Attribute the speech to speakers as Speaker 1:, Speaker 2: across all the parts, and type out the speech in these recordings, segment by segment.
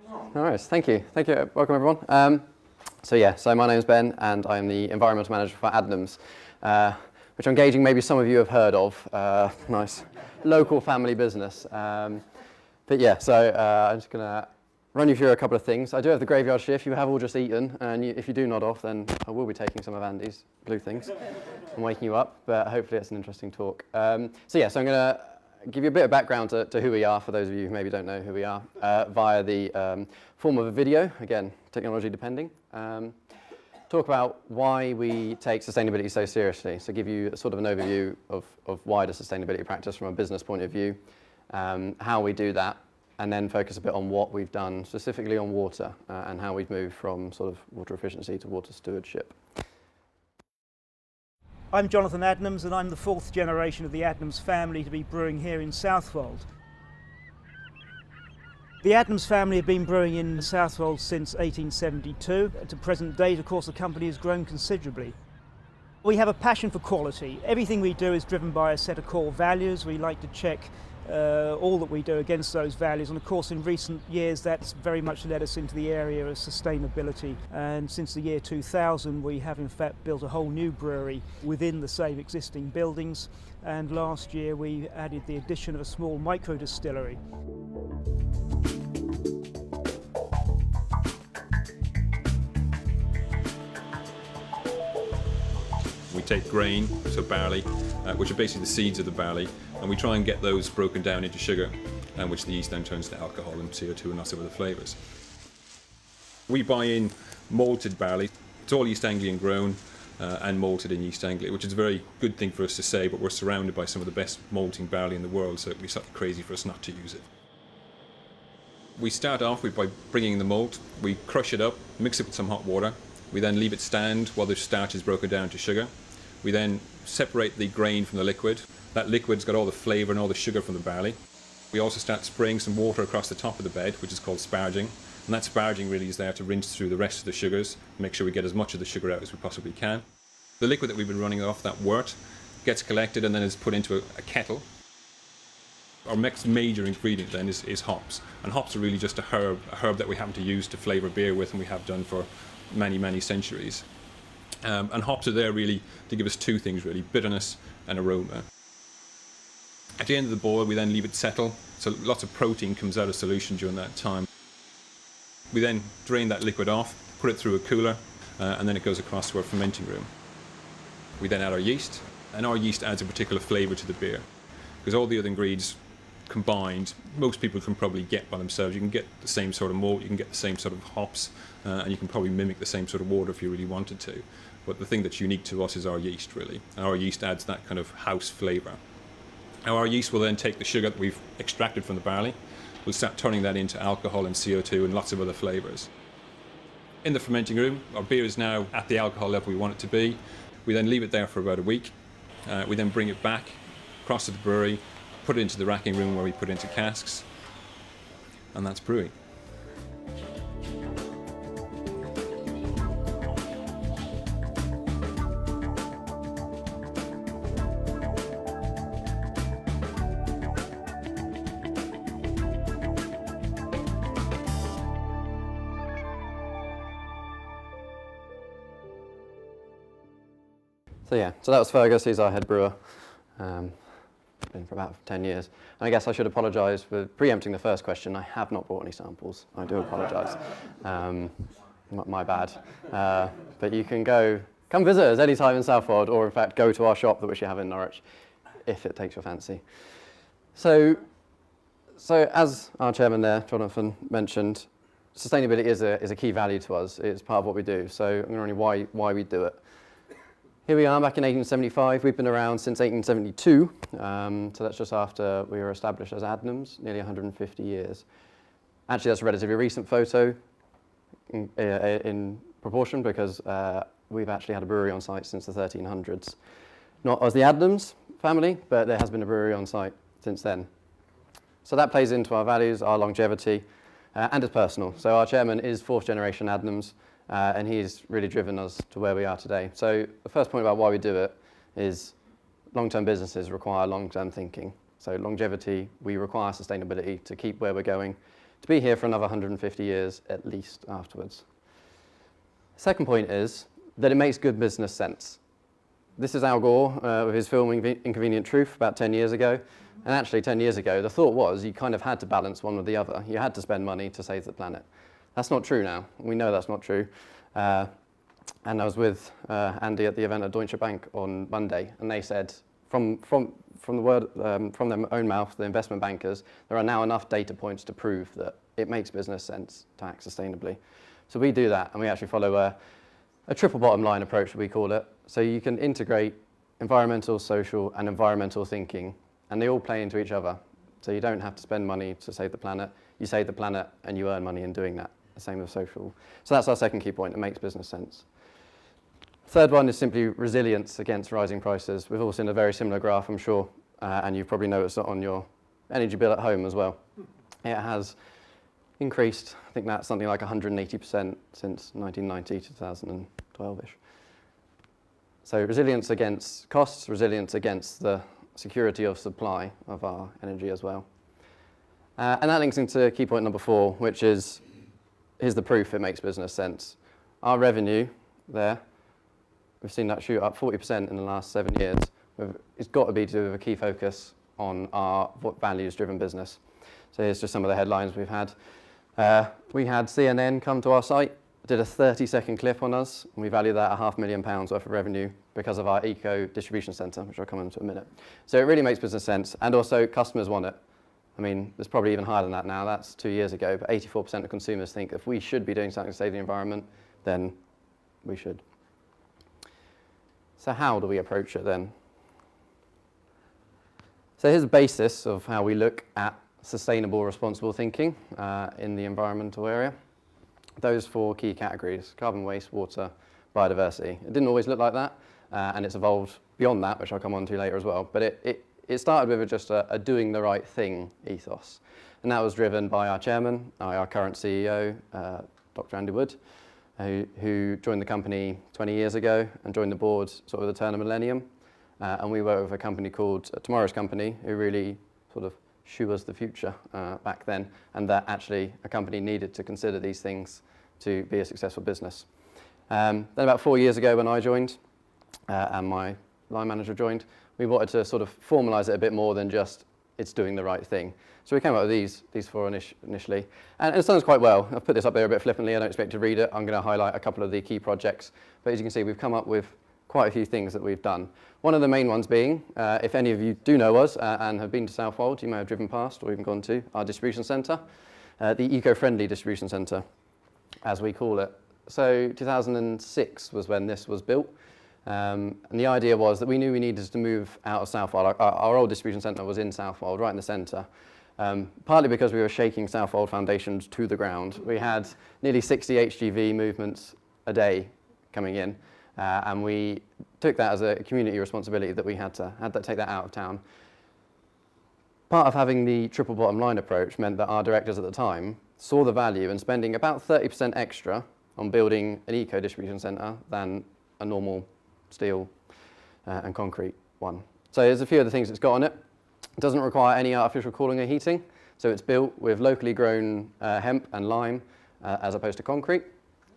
Speaker 1: All right, thank you. Thank you. Welcome, everyone. So my name is Ben, and I'm the environmental manager for Adnams, which I'm gauging maybe some of you have heard of. Nice local family business. I'm just going to run you through a couple of things. I do have the graveyard shift. You have all just eaten, and if you do nod off, then I will be taking some of Andy's blue things and waking you up, but hopefully it's an interesting talk. So I'm going to give you a bit of background to who we are, for those of you who maybe don't know who we are, via the form of a video, again, technology depending. Talk about why we take sustainability so seriously, so give you a sort of an overview of wider sustainability practice from a business point of view, how we do that, and then focus a bit on what we've done specifically on water and how we've moved from sort of water efficiency to water stewardship.
Speaker 2: I'm Jonathan Adnams, and I'm the fourth generation of the Adnams family to be brewing here in Southwold. The Adnams family have been brewing in Southwold since 1872. To present date, of course, the company has grown considerably. We have a passion for quality. Everything we do is driven by a set of core values. We like to check all that we do against those values, and of course in recent years that's very much led us into the area of sustainability, and since the year 2000 we have in fact built a whole new brewery within the same existing buildings, and last year we added the addition of a small micro distillery.
Speaker 3: We take grain, so barley, which are basically the seeds of the barley, and we try and get those broken down into sugar, which the yeast then turns to alcohol and CO2 and lots of other flavours. We buy in malted barley. It's all East Anglian grown and malted in East Anglia, which is a very good thing for us to say, but we're surrounded by some of the best malting barley in the world, so it'd be something crazy for us not to use it. We start off by bringing in the malt. We crush it up, mix it with some hot water. We then leave it stand while the starch is broken down to sugar. We then separate the grain from the liquid. That liquid's got all the flavour and all the sugar from the barley. We also start spraying some water across the top of the bed, which is called sparging. And that sparging really is there to rinse through the rest of the sugars, make sure we get as much of the sugar out as we possibly can. The liquid that we've been running off that wort gets collected and then is put into a kettle. Our next major ingredient then is hops. And hops are really just a herb that we happen to use to flavour beer with, and we have done for many, many centuries. And hops are there really to give us two things really, bitterness and aroma. At the end of the boil we then leave it settle, so lots of protein comes out of solution during that time. We then drain that liquid off, put it through a cooler, and then it goes across to our fermenting room. We then add our yeast, and our yeast adds a particular flavour to the beer, because all the other ingredients combined, most people can probably get by themselves. You can get the same sort of malt, you can get the same sort of hops, and you can probably mimic the same sort of water if you really wanted to. But the thing that's unique to us is our yeast, really. And our yeast adds that kind of house flavour. Now our yeast will then take the sugar that we've extracted from the barley, we'll start turning that into alcohol and CO2 and lots of other flavours. In the fermenting room, our beer is now at the alcohol level we want it to be. We then leave it there for about a week. We then bring it back across to the brewery, put it into the racking room where we put it into casks, and that's brewing.
Speaker 1: So that was Fergus, he's our head brewer. Been for about 10 years. And I guess I should apologise for preempting the first question. I have not brought any samples. I do apologise. My bad. But you can come visit us anytime in Southwold, or in fact go to our shop which you have in Norwich, if it takes your fancy. So as our chairman there, Jonathan, mentioned, sustainability is a key value to us. It's part of what we do. So I'm going to run you why we do it. Here we are back in 1875. We've been around since 1872, so that's just after we were established as Adnams, nearly 150 years. Actually, that's a relatively recent photo in proportion, because we've actually had a brewery on site since the 1300s. Not as the Adnams family, but there has been a brewery on site since then. So that plays into our values, our longevity, and it's personal. So our chairman is fourth generation Adnams, and he's really driven us to where we are today. So the first point about why we do it is long-term businesses require long-term thinking. So longevity, we require sustainability to keep where we're going, to be here for another 150 years at least afterwards. Second point is that it makes good business sense. This is Al Gore with his film Inconvenient Truth about 10 years ago. And actually 10 years ago, the thought was you kind of had to balance one with the other. You had to spend money to save the planet. That's not true now. We know that's not true. And I was with Andy at the event at Deutsche Bank on Monday, and they said, from their own mouth, the investment bankers, there are now enough data points to prove that it makes business sense to act sustainably. So we do that, and we actually follow a triple bottom line approach, we call it. So you can integrate environmental, social, and environmental thinking, and they all play into each other. So you don't have to spend money to save the planet. You save the planet, and you earn money in doing that. The same with social. So that's our second key point. It makes business sense. Third one is simply resilience against rising prices. We've all seen a very similar graph, I'm sure, and you've probably noticed it on your energy bill at home as well. It has increased, I think that's something like 180% since 1990, 2012-ish. So resilience against costs, resilience against the security of supply of our energy as well. And that links into key point number 4, which is, here's the proof it makes business sense. Our revenue there, we've seen that shoot up 40% in the last 7 years. It's got to be to do with a key focus on our values-driven business. So here's just some of the headlines we've had. We had CNN come to our site, did a 30-second clip on us, and we value that at £500,000 worth of revenue because of our eco distribution centre, which I'll come into in a minute. So it really makes business sense, and also customers want it. I mean, there's probably even higher than that now. That's 2 years ago, but 84% of consumers think if we should be doing something to save the environment, then we should. So how do we approach it then? So here's the basis of how we look at sustainable, responsible thinking in the environmental area. Those 4 key categories: carbon, waste, water, biodiversity. It didn't always look like that, and it's evolved beyond that, which I'll come on to later as well. But it started with just a doing the right thing ethos. And that was driven by our chairman, our current CEO, Dr. Andy Wood, who joined the company 20 years ago and joined the board sort of at the turn of millennium. And we work with a company called Tomorrow's Company, who really sort of shoe us the future back then, and that actually a company needed to consider these things to be a successful business. Then about 4 years ago when I joined and my line manager joined, we wanted to sort of formalise it a bit more than just it's doing the right thing. So we came up with these 4 initially, and it's done quite well. I've put this up there a bit flippantly. I don't expect to read it. I'm going to highlight a couple of the key projects, but as you can see, we've come up with quite a few things that we've done. One of the main ones being, if any of you do know us and have been to Southwold, you may have driven past or even gone to our distribution centre, the eco-friendly distribution centre, as we call it. So 2006 was when this was built, and the idea was that we knew we needed to move out of Southwold. Our old distribution centre was in Southwold, right in the centre, partly because we were shaking Southwold foundations to the ground. We had nearly 60 HGV movements a day coming in. And we took that as a community responsibility that we had to take that out of town. Part of having the triple bottom line approach meant that our directors at the time saw the value in spending about 30% extra on building an eco distribution centre than a normal steel and concrete one. So there's a few of the things it's got on it. It doesn't require any artificial cooling or heating, so it's built with locally grown hemp and lime as opposed to concrete,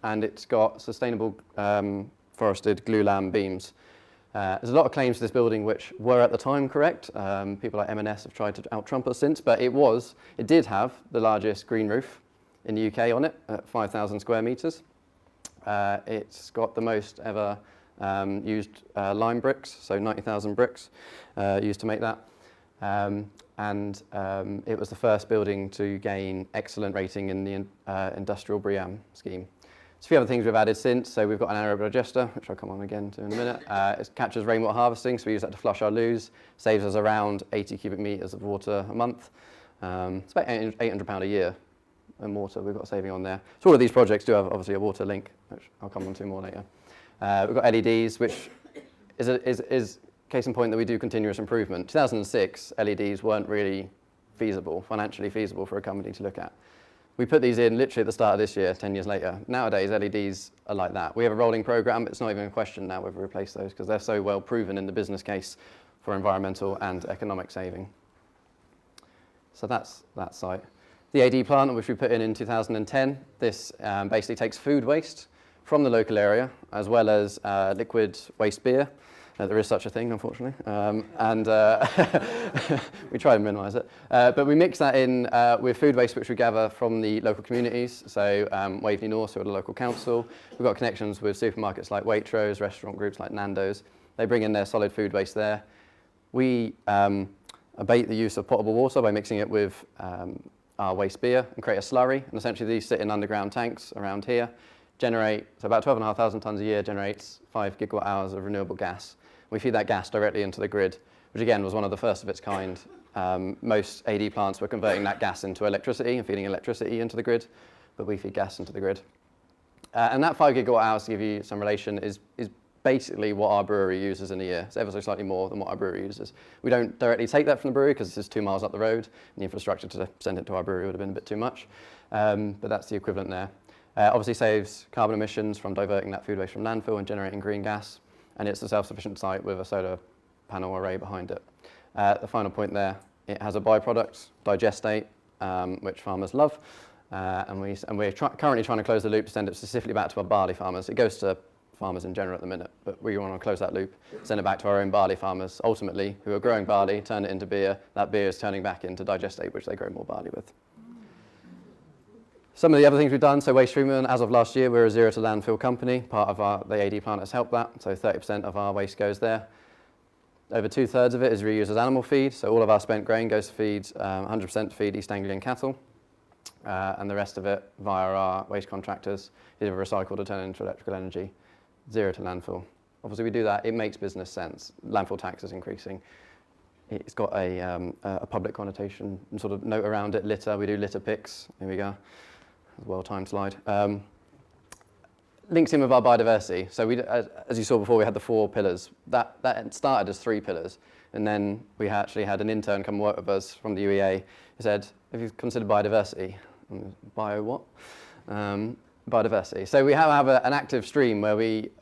Speaker 1: and it's got sustainable forested glulam beams. There's a lot of claims to this building which were at the time correct. People like M&S have tried to out-trump us since, but it did have the largest green roof in the UK on it at 5,000 square metres. It's got the most ever used lime bricks, so 90,000 bricks used to make that. And it was the first building to gain excellent rating in the Industrial BREEAM scheme. There's a few other things we've added since. So we've got an anaerobic digester, which I'll come on again to in a minute. It captures rainwater harvesting, so we use that to flush our loos. Saves us around 80 cubic metres of water a month. It's about £800 a year in water we've got saving on there. So all of these projects do have obviously a water link, which I'll come on to more later. We've got LEDs, which is case in point that we do continuous improvement. 2006, LEDs weren't really financially feasible for a company to look at. We put these in literally at the start of this year, 10 years later. Nowadays, LEDs are like that. We have a rolling program. It's not even a question now whether we replace those because they're so well proven in the business case for environmental and economic saving. So that's that site. The AD plant, which we put in 2010, this basically takes food waste from the local area, as well as liquid waste beer. There is such a thing, unfortunately, and we try and minimise it. But we mix that in with food waste, which we gather from the local communities. So Waveney North, who are the local council. We've got connections with supermarkets like Waitrose, restaurant groups like Nando's. They bring in their solid food waste there. We abate the use of potable water by mixing it with our waste beer and create a slurry. And essentially these sit in underground tanks around here, generate, so about 12,500 tonnes a year generates 5 gigawatt hours of renewable gas. We feed that gas directly into the grid, which again was one of the first of its kind. Most AD plants were converting that gas into electricity and feeding electricity into the grid, but we feed gas into the grid. And that 5 gigawatt hours, to give you some relation, is basically what our brewery uses in a year. It's ever so slightly more than what our brewery uses. We don't directly take that from the brewery because this is 2 miles up the road, and the infrastructure to send it to our brewery would have been a bit too much. But that's the equivalent there. Obviously saves carbon emissions from diverting that food waste from landfill and generating green gas. And it's a self-sufficient site with a solar panel array behind it. The final point there, it has a byproduct, digestate, which farmers love. And we're currently trying to close the loop to send it specifically back to our barley farmers. It goes to farmers in general at the minute, but we want to close that loop, send it back to our own barley farmers, ultimately, who are growing barley, turn it into beer. That beer is turning back into digestate, which they grow more barley with. Some of the other things we've done, so waste treatment, as of last year, we're a zero to landfill company. Part of the AD plant has helped that, so 30% of our waste goes there. Over 2/3 of it is reused as animal feed, so all of our spent grain goes to feed, 100% to feed East Anglian cattle, and the rest of it, via our waste contractors, is recycled or turned into electrical energy, zero to landfill. Obviously we do that, it makes business sense. Landfill tax is increasing. It's got a public connotation and sort of note around it, litter, we do litter picks, here we go. Well-timed slide. Links in with our biodiversity. So we, as you saw before, we had the 4 pillars. That started as 3 pillars. And then we actually had an intern come work with us from the UEA who said, have you considered biodiversity? Bio what? Biodiversity. So we have an active stream where we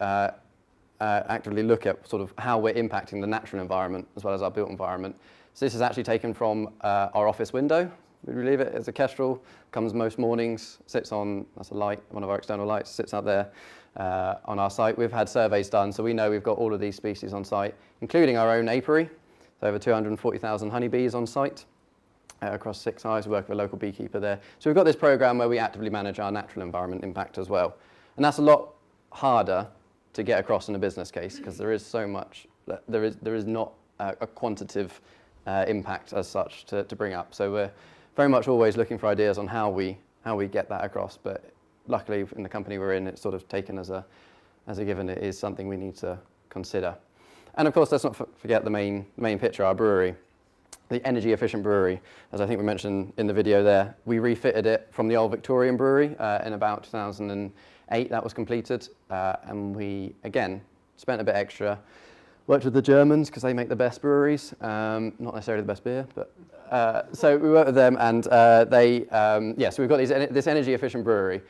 Speaker 1: actively look at sort of how we're impacting the natural environment as well as our built environment. So this is actually taken from our office window. We leave it as a kestrel, comes most mornings, sits on, that's a light, one of our external lights, sits out there on our site. We've had surveys done, so we know we've got all of these species on site, including our own apiary. So over 240,000 honeybees on site across 6 hives. We work with a local beekeeper there. So we've got this program where we actively manage our natural environment impact as well. And that's a lot harder to get across in a business case because there is so much, there is not a quantitative impact as such to bring up. So we're very much always looking for ideas on how we get that across, but luckily in the company we're in, it's sort of taken as a given. It is something we need to consider. And of course, let's not forget the main picture, our brewery, the energy efficient brewery. As I think we mentioned in the video there, we refitted it from the old Victorian brewery in about 2008. That was completed, and we again spent a bit extra. Worked with the Germans because they make the best breweries, not necessarily the best beer, but so we worked with them, and so we've got this energy efficient brewery.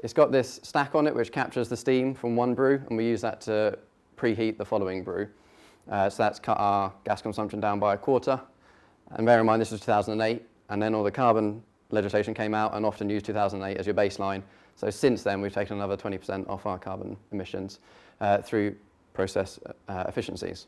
Speaker 1: It's got this stack on it which captures the steam from one brew, and we use that to preheat the following brew. So that's cut our gas consumption down by 1/4. And bear in mind this was 2008, and then all the carbon legislation came out and often used 2008 as your baseline. So since then we've taken another 20% off our carbon emissions through process efficiencies.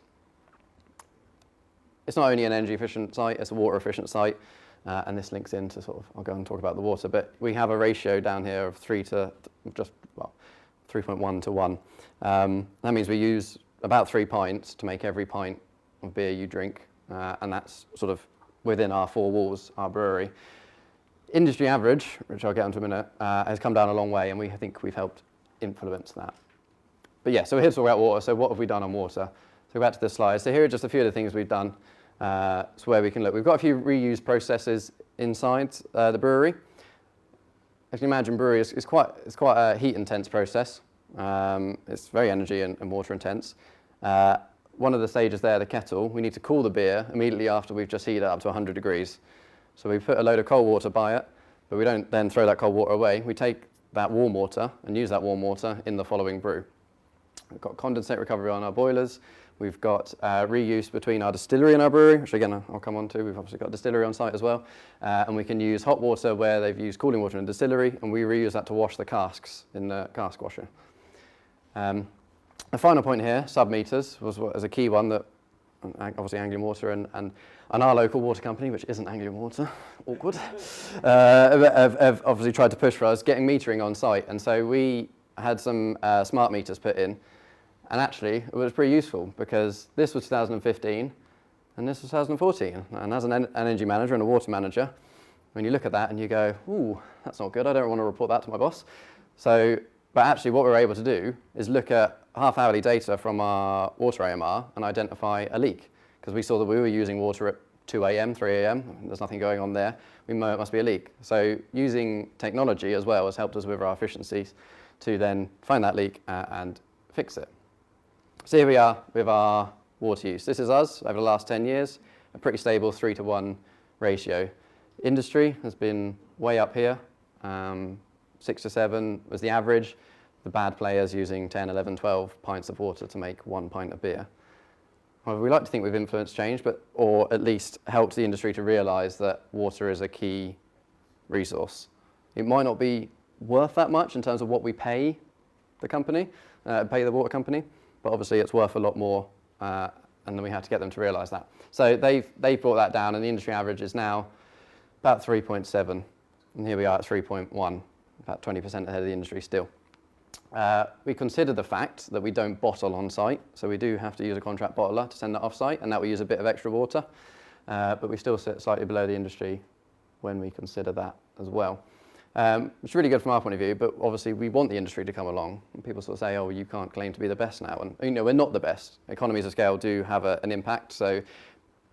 Speaker 1: It's not only an energy efficient site, it's a water efficient site, and this links into sort of, I'll go and talk about the water, but we have a ratio down here of 3.1 to 1. That means we use about 3 pints to make every pint of beer you drink, and that's sort of within our 4 walls, our brewery. Industry average, which I'll get onto in a minute, has come down a long way, and we think we've helped influence that. But yeah, so we're here to talk about water. So what have we done on water? So back to this slide. So here are just a few of the things we've done. So where we can look. We've got a few reused processes inside the brewery. As you can imagine, brewery is quite a heat intense process. It's very energy and water intense. One of the stages there, the kettle, we need to cool the beer immediately after we've just heated it up to 100 degrees. So we put a load of cold water by it, but we don't then throw that cold water away. We take that warm water and use that warm water in the following brew. We've got condensate recovery on our boilers. We've got reuse between our distillery and our brewery, which again I'll come on to. We've obviously got a distillery on site as well. And we can use hot water where they've used cooling water in a distillery, and we reuse that to wash the casks in the cask washer. The final point here, sub-meters, was a key one that obviously Anglian Water and our local water company, which isn't Anglian Water, awkward, have obviously tried to push for us, getting metering on site. And so we had some smart meters put in, and actually it was pretty useful because this was 2015 and this was 2014. And as an energy manager and a water manager, when you look at that and you go, ooh, that's not good, I don't want to report that to my boss. But actually what we were able to do is look at half-hourly data from our water AMR and identify a leak, because we saw that we were using water at 2 a.m., 3 a.m, there's nothing going on there, we know it must be a leak. So using technology as well has helped us with our efficiencies to then find that leak and fix it. So here we are with our water use. This is us over the last 10 years, a pretty stable 3-to-1 ratio. Industry has been way up here, 6 to 7 was the average. The bad players using 10, 11, 12 pints of water to make 1 pint of beer. Well, we like to think we've influenced change, or at least helped the industry to realise that water is a key resource. It might not be worth that much in terms of what we pay the company, pay the water company, but obviously it's worth a lot more, and then we had to get them to realise that. So they've brought that down, and the industry average is now about 3.7, and here we are at 3.1, about 20% ahead of the industry still. We consider the fact that we don't bottle on site, so we do have to use a contract bottler to send that off site, and that will use a bit of extra water, but we still sit slightly below the industry when we consider that as well. It's really good from our point of view, but obviously we want the industry to come along. And people sort of say, oh, you can't claim to be the best now, and we're not the best. Economies of scale do have an impact, so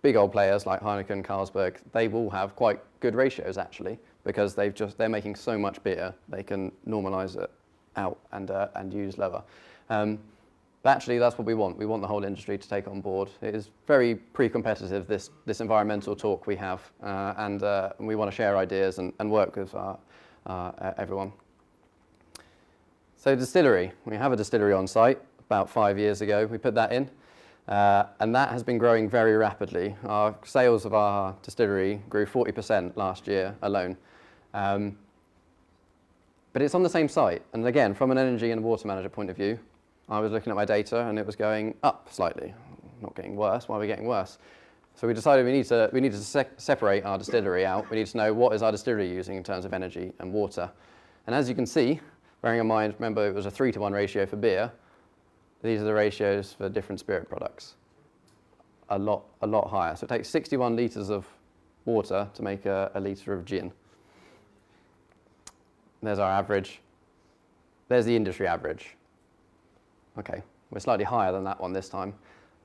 Speaker 1: big old players like Heineken, Carlsberg, they will have quite good ratios actually, because they're making so much beer, they can normalise it out and use lower. But actually that's what we want. We want the whole industry to take on board. It is very pre-competitive, this environmental talk we have, and we want to share ideas and work with everyone. So distillery, we have a distillery on site. About 5 years ago we put that in, and that has been growing very rapidly. Our sales of our distillery grew 40% last year alone. But it's on the same site, and again, from an energy and water manager point of view, I was looking at my data and it was going up slightly, not getting worse. Why are we getting worse? So we decided we needed to separate our distillery out. We need to know what is our distillery using in terms of energy and water. And as you can see, bearing in mind, remember it was a 3-to-1 ratio for beer, these are the ratios for different spirit products. A lot higher. So it takes 61 litres of water to make a litre of gin. There's our average. There's the industry average. Okay, we're slightly higher than that one this time.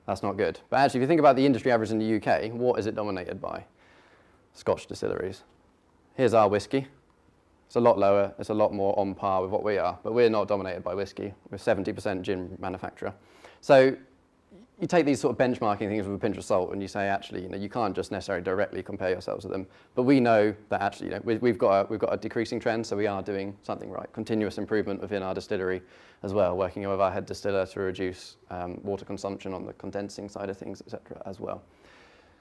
Speaker 1: That's not good. But actually, if you think about the industry average in the UK, what is it dominated by? Scotch distilleries. Here's our whiskey. It's a lot lower. It's a lot more on par with what we are. But we're not dominated by whiskey. We're 70% gin manufacturer. So you take these sort of benchmarking things with a pinch of salt, and you say, actually, you can't just necessarily directly compare yourselves with them. But we know that actually, we've got a decreasing trend, so we are doing something right. Continuous improvement within our distillery as well, working with our head distiller to reduce water consumption on the condensing side of things, etc. as well.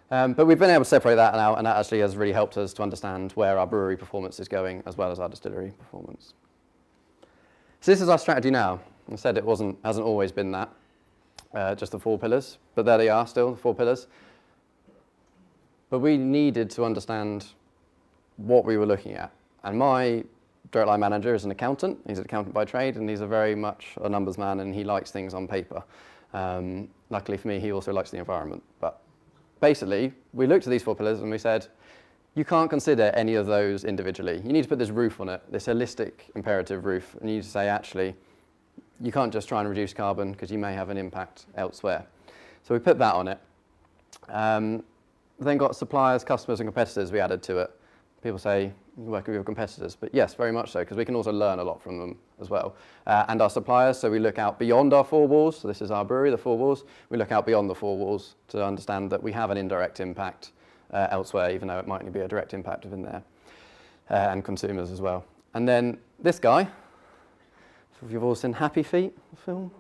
Speaker 1: But we've been able to separate that out, and that actually has really helped us to understand where our brewery performance is going, as well as our distillery performance. So this is our strategy now. I said it hasn't always been that. Just the 4 pillars, but there they are still, the 4 pillars. But we needed to understand what we were looking at. And my direct line manager is an accountant. He's an accountant by trade, and he's a very much a numbers man, and he likes things on paper. Luckily for me, he also likes the environment. But basically, we looked at these 4 pillars and we said, you can't consider any of those individually. You need to put this roof on it, this holistic imperative roof, and you need to say, actually, you can't just try and reduce carbon because you may have an impact elsewhere. So we put that on it. Then got suppliers, customers and competitors we added to it. People say, you work with your competitors, but yes, very much so, because we can also learn a lot from them as well. And our suppliers, so we look out beyond our 4 walls. So this is our brewery, the 4 walls. We look out beyond the 4 walls to understand that we have an indirect impact elsewhere, even though it might only be a direct impact within there, and consumers as well. And then this guy, you've all seen Happy Feet, the film?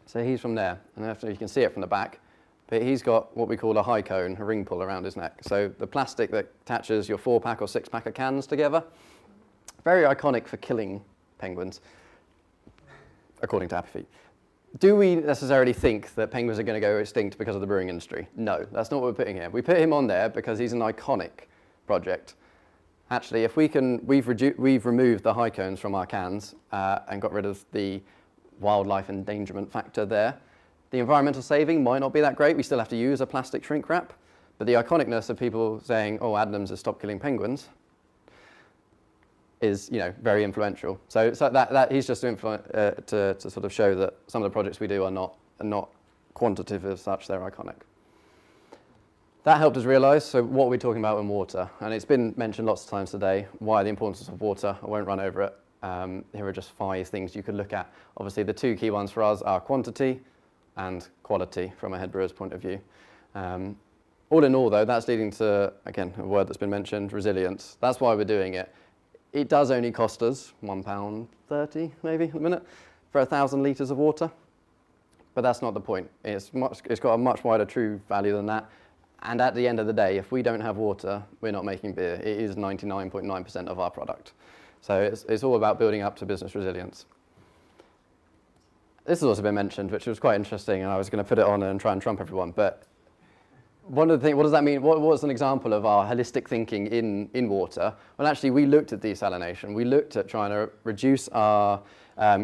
Speaker 1: So he's from there, and after you can see it from the back, but he's got what we call a high cone, a ring pull around his neck. So the plastic that attaches your 4-pack or 6-pack of cans together, very iconic for killing penguins, according to Happy Feet. Do we necessarily think that penguins are going to go extinct because of the brewing industry? No, that's not what we're putting here. We put him on there because he's an iconic project. Actually, if we can, we've removed the high cones from our cans and got rid of the wildlife endangerment factor there. The environmental saving might not be that great. We still have to use a plastic shrink wrap, but the iconicness of people saying, "Oh, Adnams has stopped killing penguins," is, you know, very influential. So that he's just to sort of show that some of the projects we do are not quantitative as such. They're iconic. That helped us realise, so what are we talking about in water? And it's been mentioned lots of times today, why the importance of water. I won't run over it. Here are just 5 things you could look at. Obviously, the 2 key ones for us are quantity and quality from a head brewer's point of view. All in all, though, that's leading to, again, a word that's been mentioned, resilience. That's why we're doing it. It does only cost us £1.30, maybe, a minute, for 1,000 litres of water. But that's not the point. It's got a much wider true value than that. And at the end of the day, if we don't have water, we're not making beer. It is 99.9% of our product. So it's all about building up to business resilience. This has also been mentioned, which was quite interesting, and I was going to put it on and try and trump everyone. But one of the things, what does that mean? What's an example of our holistic thinking in water? Well, actually, we looked at desalination. We looked at trying to reduce our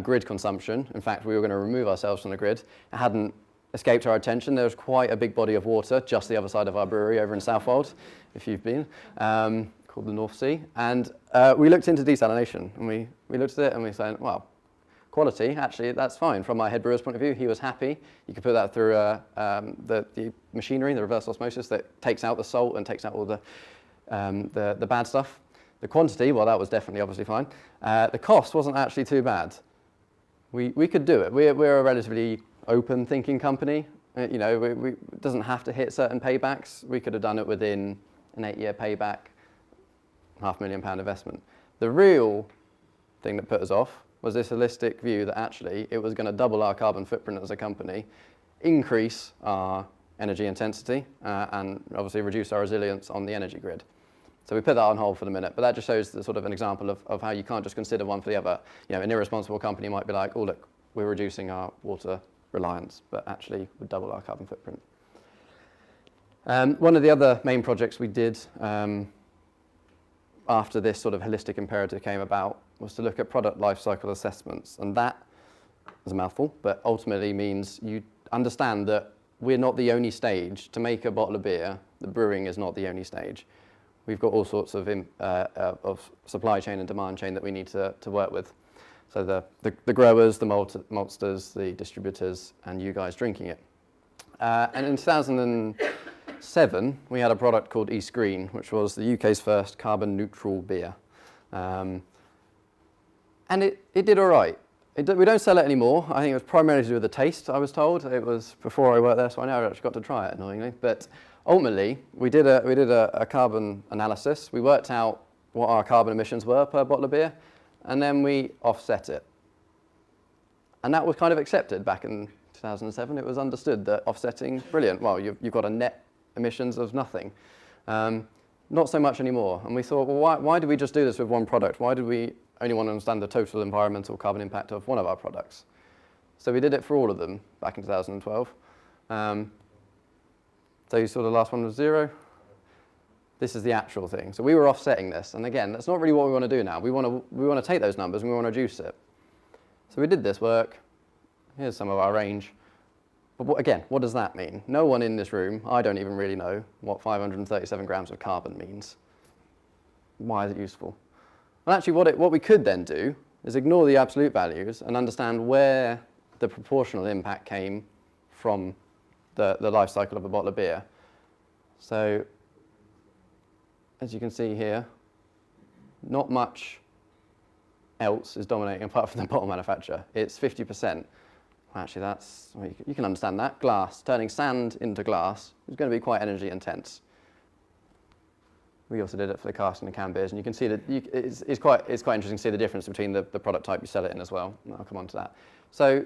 Speaker 1: grid consumption. In fact, we were going to remove ourselves from the grid. It hadn't escaped our attention. There was quite a big body of water just the other side of our brewery over in Southwold, if you've been, called the North Sea. And we looked into desalination, and we looked at it and we said, well, quality, actually, that's fine. From my head brewer's point of view, he was happy. You could put that through the machinery, the reverse osmosis that takes out the salt and takes out all the bad stuff. The quantity, well, that was definitely obviously fine. The cost wasn't actually too bad. We could do it. We're a relatively open thinking company. You know, it doesn't have to hit certain paybacks. We could have done it within an 8-year payback, £500,000 investment. The real thing that put us off was this holistic view that actually it was going to double our carbon footprint as a company, increase our energy intensity, and obviously reduce our resilience on the energy grid. So we put that on hold for the minute, but that just shows the sort of an example of how you can't just consider one for the other. You know, an irresponsible company might be like, oh look, we're reducing our water reliance, but actually would double our carbon footprint. One of the other main projects we did after this sort of holistic imperative came about was to look at product life cycle assessments, and that is a mouthful, but ultimately means you understand that we're not the only stage. To make a bottle of beer, the brewing is not the only stage. We've got all sorts of supply chain and demand chain that we need to work with. So the growers, the maltsters, the distributors, and you guys drinking it. And in 2007, we had a product called East Green, which was the UK's first carbon neutral beer. And it did all right. We don't sell it anymore. I think it was primarily to do with the taste, I was told. It was before I worked there, so I never actually got to try it, annoyingly. But ultimately, we did a carbon analysis. We worked out what our carbon emissions were per bottle of beer, and then we offset it. And that was kind of accepted back in 2007. It was understood that offsetting, brilliant. Well, you've got a net emissions of nothing. Not so much anymore. And we thought, well, why did we just do this with one product? Why did we only want to understand the total environmental carbon impact of one of our products? So we did it for all of them back in 2012. So you saw the last one was 0. This is the actual thing. So we were offsetting this. And again, that's not really what we want to do now. We want to take those numbers and we want to reduce it. So we did this work. Here's some of our range. But again, what does that mean? No one in this room, I don't even really know what 537 grams of carbon means. Why is it useful? Well, actually, what we could then do is ignore the absolute values and understand where the proportional impact came from the life cycle of a bottle of beer. So, as you can see here, not much else is dominating apart from the bottle manufacturer. It's 50%. Actually, you can understand that. Glass, turning sand into glass is going to be quite energy intense. We also did it for the cask and the can beers, and you can see that it's quite interesting to see the difference between the product type you sell it in as well. And I'll come on to that. So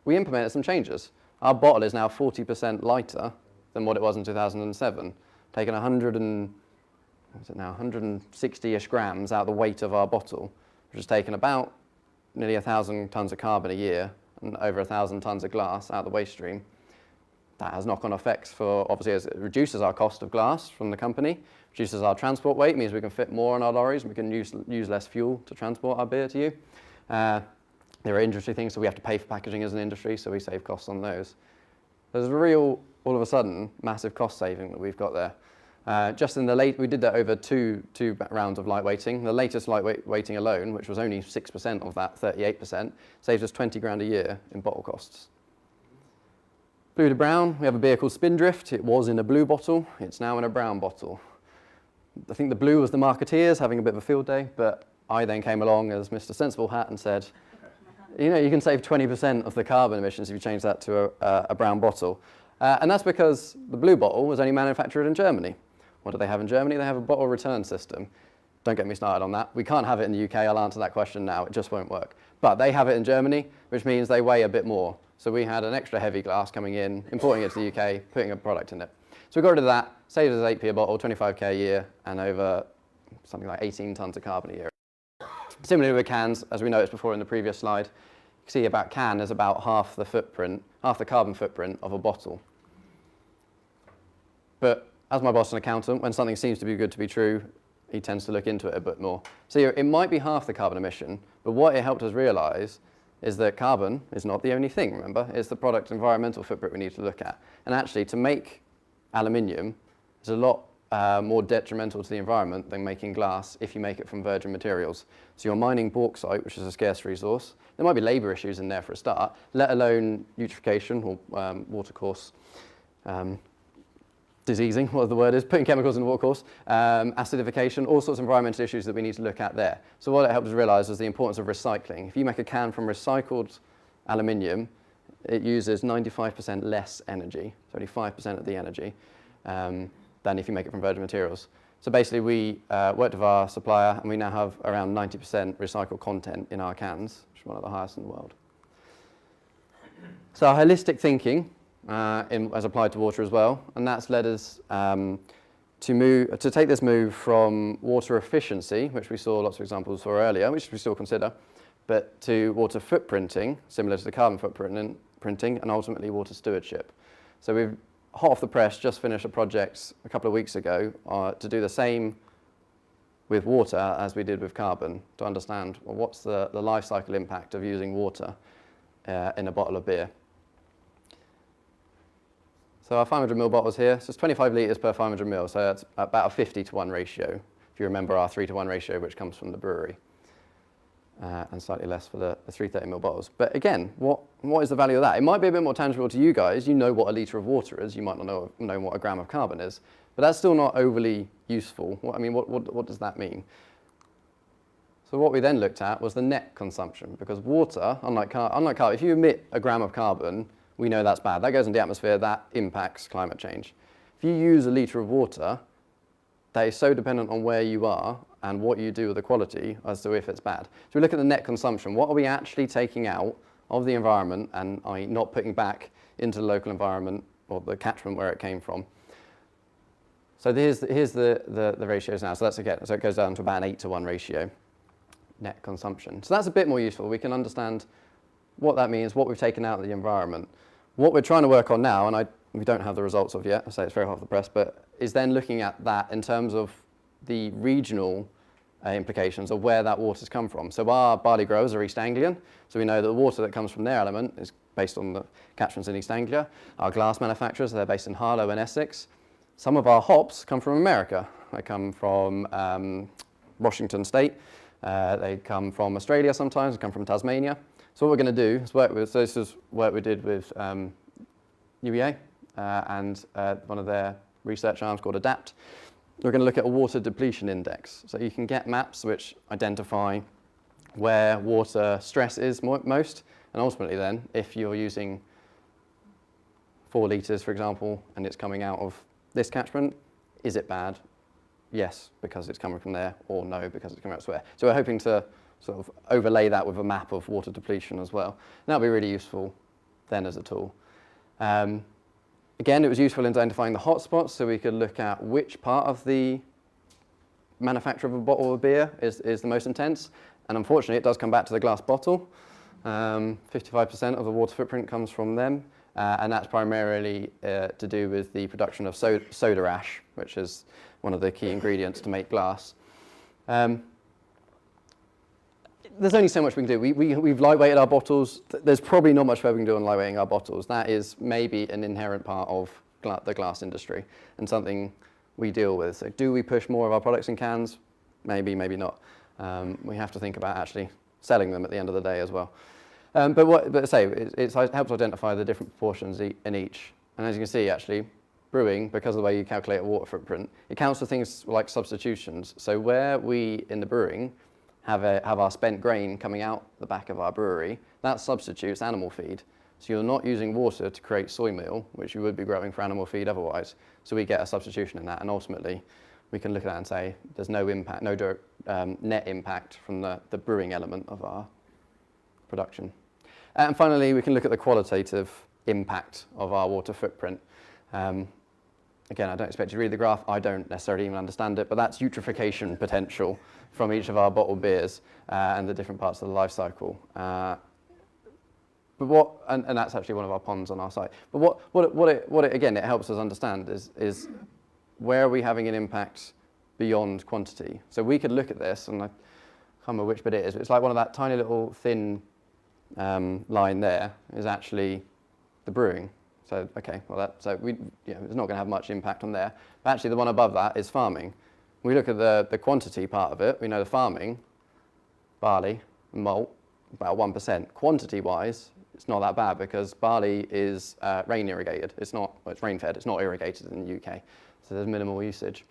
Speaker 1: we implemented some changes. Our bottle is now 40% lighter than what it was in 2007, taking 160-ish grams out of the weight of our bottle, which has taken about nearly 1,000 tonnes of carbon a year and over 1,000 tonnes of glass out of the waste stream. That has knock-on effects for, obviously, as it reduces our cost of glass from the company, reduces our transport weight, means we can fit more on our lorries and we can use less fuel to transport our beer to you. There are industry things, so we have to pay for packaging as an industry, so we save costs on those. There's a real, all of a sudden, massive cost saving that we've got there. Just in the we did that over two rounds of lightweighting. The latest lightweighting alone, which was only 6% of that, 38%, saves us 20 grand a year in bottle costs. Blue to brown, we have a beer called Spindrift. It was in a blue bottle, it's now in a brown bottle. I think the blue was the marketeers having a bit of a field day, but I then came along as Mr. Sensible Hat and said, you know, you can save 20% of the carbon emissions if you change that to a brown bottle. And that's because the blue bottle was only manufactured in Germany. What do they have in Germany? They have a bottle return system. Don't get me started on that. We can't have it in the UK. I'll answer that question now. It just won't work. But they have it in Germany, which means they weigh a bit more. So we had an extra heavy glass coming in, importing it to the UK, putting a product in it. So we got rid of that, saved us 8p a bottle, 25k a year, and over something like 18 tonnes of carbon a year. Similarly with cans, as we noticed before in the previous slide, you can see about can is about half the carbon footprint of a bottle. But as my boss is an accountant, when something seems to be good to be true, he tends to look into it a bit more. So it might be half the carbon emission, but what it helped us realise is that carbon is not the only thing, remember? It's the product environmental footprint we need to look at. And actually, to make aluminium is a lot more detrimental to the environment than making glass if you make it from virgin materials. So you're mining bauxite, which is a scarce resource. There might be labour issues in there for a start, let alone eutrophication or watercourse diseasing, what the word is, putting chemicals in the watercourse, acidification, all sorts of environmental issues that we need to look at there. So what it helped us realise was the importance of recycling. If you make a can from recycled aluminium, it uses 95% less energy, so only 5% of the energy, than if you make it from virgin materials. So basically we worked with our supplier and we now have around 90% recycled content in our cans, which is one of the highest in the world. So our holistic thinking as applied to water as well, and that's led us to take this move from water efficiency, which we saw lots of examples for earlier, which we still consider, but to water footprinting, similar to the carbon footprinting, and ultimately water stewardship. So we've, hot off the press, just finished a project a couple of weeks ago to do the same with water as we did with carbon, to understand, well, what's the life cycle impact of using water in a bottle of beer. So our 500 ml bottles here, so it's 25 litres per 500 ml, so that's about a 50-to-1 ratio, if you remember our 3-to-1 ratio, which comes from the brewery, and slightly less for the 330 ml bottles. But again, what is the value of that? It might be a bit more tangible to you guys. You know what a litre of water is. You might not know what a gram of carbon is, but that's still not overly useful. What does that mean? So what we then looked at was the net consumption, because water, unlike carbon, if you emit a gram of carbon, we know that's bad. That goes into the atmosphere, that impacts climate change. If you use a litre of water, that is so dependent on where you are and what you do with the quality as to if it's bad. So we look at the net consumption. What are we actually taking out of the environment and not putting back into the local environment or the catchment where it came from? So here's the ratios now. So it goes down to about an 8-to-1 ratio, net consumption. So that's a bit more useful. We can understand what that means, what we've taken out of the environment. What we're trying to work on now, and we don't have the results of yet, I say it's very hot off the press, but is then looking at that in terms of the regional implications of where that water's come from. So our barley growers are East Anglian, so we know that the water that comes from their element is based on the catchments in East Anglia. Our glass manufacturers, they're based in Harlow and Essex. Some of our hops come from America. They come from Washington State. They come from Australia sometimes, they come from Tasmania. So what we're going to do is so this is work we did with UEA and one of their research arms called ADAPT. We're going to look at a water depletion index. So you can get maps which identify where water stress is most, and ultimately then, if you're using 4 litres, for example, and it's coming out of this catchment, is it bad? Yes, because it's coming from there, or no, because it's coming elsewhere. So we're hoping to sort of overlay that with a map of water depletion as well. And that'll be really useful then as a tool. Again, it was useful in identifying the hotspots, so we could look at which part of the manufacture of a bottle of beer is the most intense. And unfortunately, it does come back to the glass bottle. 55% of the water footprint comes from them. And that's primarily to do with the production of soda ash, which is one of the key ingredients to make glass. There's only so much we can do. We've lightweighted our bottles. There's probably not much further we can do on lightweighting our bottles. That is maybe an inherent part of the glass industry and something we deal with. So do we push more of our products in cans? Maybe, maybe not. We have to think about actually selling them at the end of the day as well. But say it helps identify the different proportions in each. And as you can see, actually, brewing, because of the way you calculate a water footprint, it counts for things like substitutions. So where we, in the brewing, have our spent grain coming out the back of our brewery, that substitutes animal feed. So you're not using water to create soy meal, which you would be growing for animal feed otherwise. So we get a substitution in that, and ultimately, we can look at that and say there's no impact, net impact from the brewing element of our production. And finally, we can look at the qualitative impact of our water footprint. Again, I don't expect you to read the graph. I don't necessarily even understand it, but that's eutrophication potential from each of our bottled beers and the different parts of the life cycle. And that's actually one of our ponds on our site. But it helps us understand is where are we having an impact beyond quantity? So we could look at this, and I can't remember which bit it is, but it's like one of that tiny little thin line there is actually the brewing. So okay, well it's not going to have much impact on there. But actually, the one above that is farming. We look at the quantity part of it. We know the farming, barley, and malt, about 1%. Quantity-wise, it's not that bad because barley is rain irrigated. It's rain fed. It's not irrigated in the UK, so there's minimal usage.